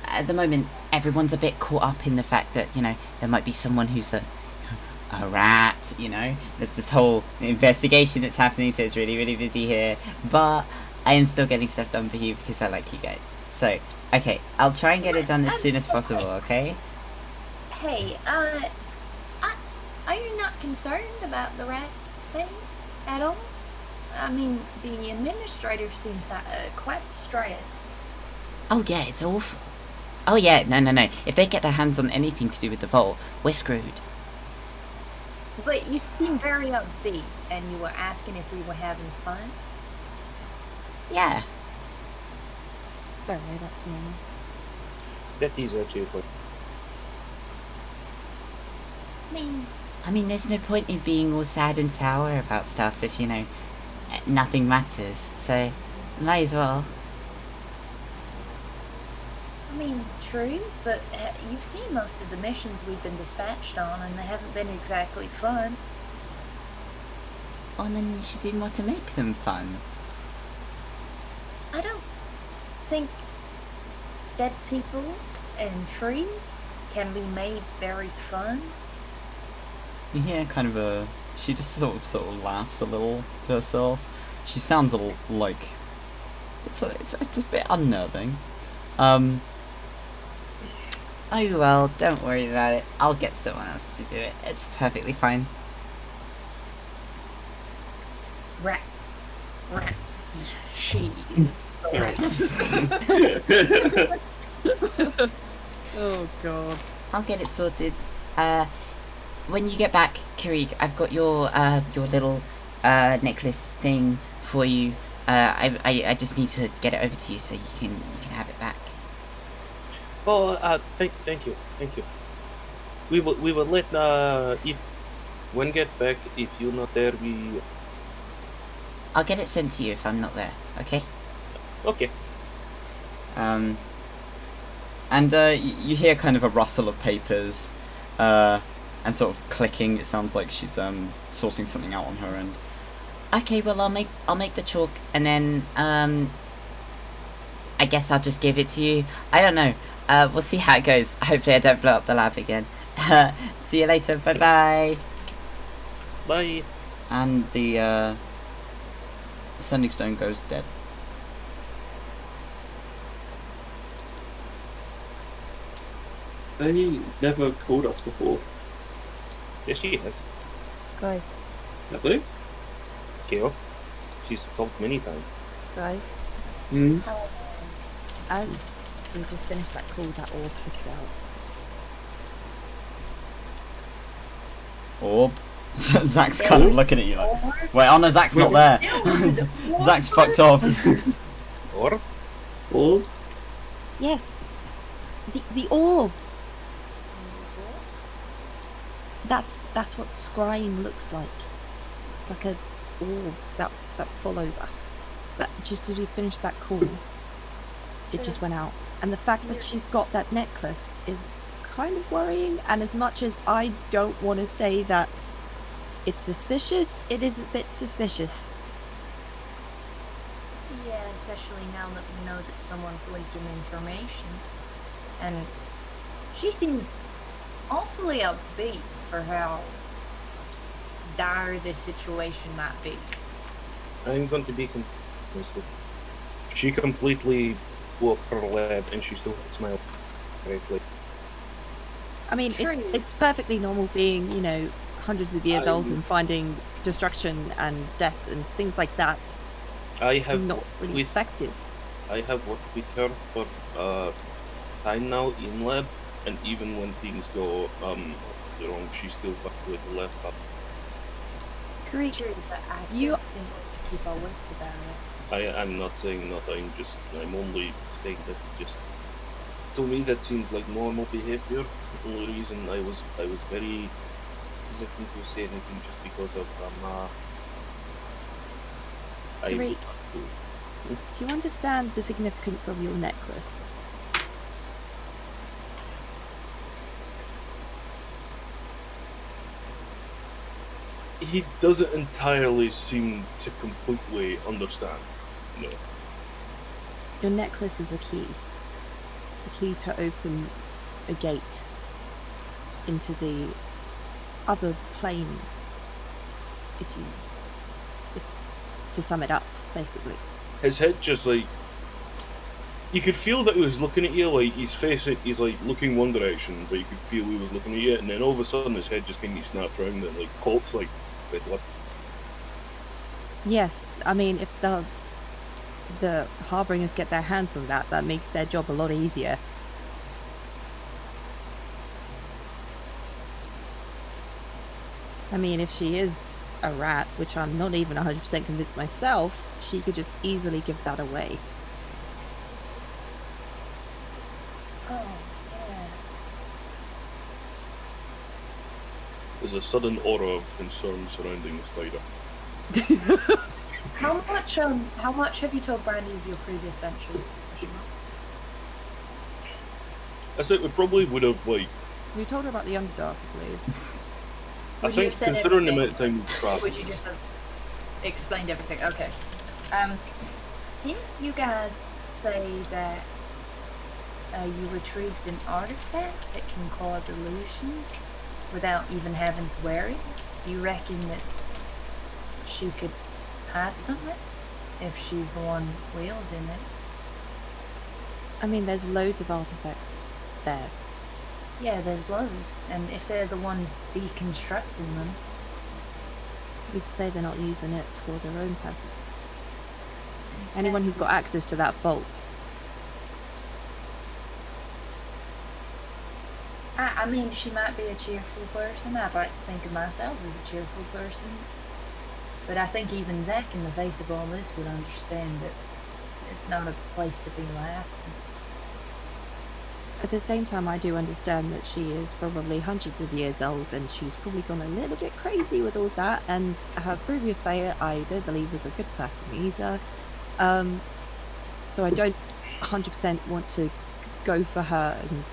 At the moment, everyone's a bit caught up in the fact that, there might be someone who's a rat, There's this whole investigation that's happening, so it's really, really busy here. But I am still getting stuff done for you because I like you guys. So, okay, I'll try and get it done as soon as possible, okay? Hey, are you not concerned about the rat thing at all? I mean, the administrator seems quite distressed. Oh yeah, it's awful. Oh yeah, no. If they get their hands on anything to do with the vault, we're screwed. But you seem very upbeat, and you were asking if we were having fun? Yeah. Don't worry, that's normal. That is actually quite. I mean, there's no point in being all sad and sour about stuff if, nothing matters, so might as well. True, but you've seen most of the missions we've been dispatched on, and they haven't been exactly fun. Well, then you should do more to make them fun. I don't think dead people and trees can be made very fun. You hear kind of she just sort of laughs a little to herself. She sounds a little like it's a bit unnerving. Oh well, don't worry about it. I'll get someone else to do it. It's perfectly fine. Rats. She is the rat. Oh god. I'll get it sorted. When you get back, Kirik, I've got your little necklace thing for you. I just need to get it over to you so you can have it back. Oh, thank you. We will let if when get back, if you're not there, I'll get it sent to you if I'm not there. Okay. Okay. And you hear kind of a rustle of papers, and sort of clicking. It sounds like she's sorting something out on her end. Okay, well I'll make the chalk and then I guess I'll just give it to you. I don't know. We'll see how it goes. Hopefully I don't blow up the lab again. See you later. Bye bye. Bye. And the sending stone goes dead. They never called us before. Yes, she has. Guys, Have they? Kale. She's talked many times. guys, Hmm. as we just finished that call, that orb flickered out. Orb. Zach's kind of looking at you like, wait, oh no, Zach's not there. Zach's fucked off. Or? Yes, the orb. That's what scrying looks like. It's like a orb that follows us. That just as we finished that call, it just went out. And the fact that she's got that necklace is kind of worrying. And as much as I don't want to say that it's suspicious, it is a bit suspicious. Yeah, especially now that we know that someone's leaking information. And she seems awfully upbeat for how dire this situation might be. I'm going to be completely. She completely blew up her lab and she still smiled correctly. I mean, it's perfectly normal being, hundreds of years old and finding destruction and death and things like that. I have not really effective. I have worked with her for time now in lab, and even when things go wrong, she still fucked with the laptop. Great. True, but I still think we keep our wits about it. I'm not saying not. I'm only saying that just to me that seems like normal behavior. The only reason I was very hesitant to say anything just because of Great. Do you understand the significance of your necklace? He doesn't entirely seem to completely understand. No. Your necklace is a key to open a gate into the other plane, to sum it up, basically. His head just like You could feel that he was looking at you, like his face, he's like looking one direction, but you could feel he was looking at you, and then all of a sudden his head just kind of snaps around and like coughs like red lip. Yes, I mean, if the Harbingers get their hands on that, that makes their job a lot easier. I mean, if she is a rat, which I'm not even 100% convinced myself, she could just easily give that away. Oh, yeah. There's a sudden aura of concern surrounding the spider. How much have you told Brandy of your previous ventures? I think we probably would have, like, We told her about the Underdark, I believe. I Would you think have said considering the everything? amount of time we've Or traveled, would you just have explained everything? Okay. Didn't you guys say that you retrieved an artifact that can cause illusions without even having to wear it? Do you reckon that she could hide something if she's the one wielding it? I mean, there's loads of artifacts there. Yeah, there's loads, and if they're the ones deconstructing them, Who's to say they're not using it for their own purpose? Anyone who's got access to that vault. I mean, she might be a cheerful person. I'd like to think of myself as a cheerful person. But I think even Zach, in the face of all this, would understand that it's not a place to be laughing. At the same time, I do understand that she is probably hundreds of years old and she's probably gone a little bit crazy with all that, and her previous player, I don't believe, was a good person either. So I don't 100% want to go for her and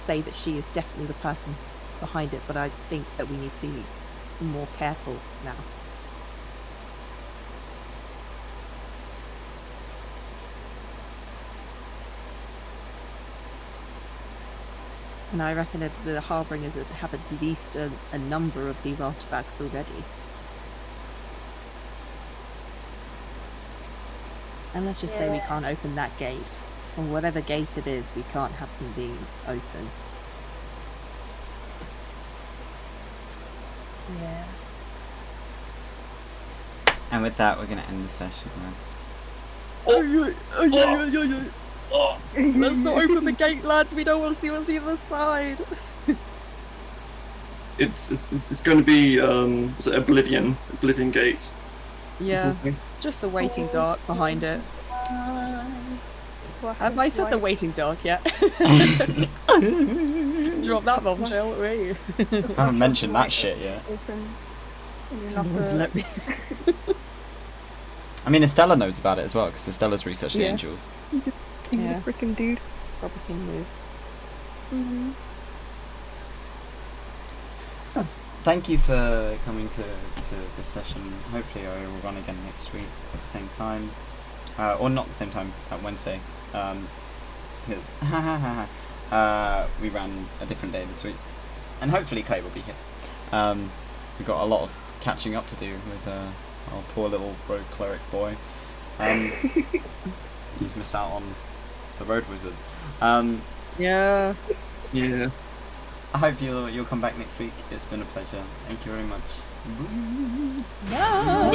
say that she is definitely the person behind it, but I think that we need to be more careful now. And I reckon that the Harbingers have at least a number of these artifacts already. And let's just say we can't open that gate. Or whatever gate it is, we can't have them being open. Yeah. And with that, we're going to end the session, lads. Let's not open the gate, lads. We don't want to see what's the other side. It's going to be was it Oblivion Gate. Yeah, just the waiting dark behind it. Have I said the waiting dark yet? Drop that bombshell, were you? I haven't mentioned that shit yet. Let me. I mean, Estella knows about it as well, because Estella's researched the Yeah. angels. He's Yeah. a freaking dude. Proper king move. Mm-hmm. Thank you for coming to this session. Hopefully I will run again next week at the same time. Or not the same time, at Wednesday. Because we ran a different day this week. And hopefully Clay will be here. We've got a lot of catching up to do with our poor little rogue cleric boy. He's missed out on the road wizard. Yeah. Yeah. I hope you'll come back next week. It's been a pleasure. Thank you very much. No.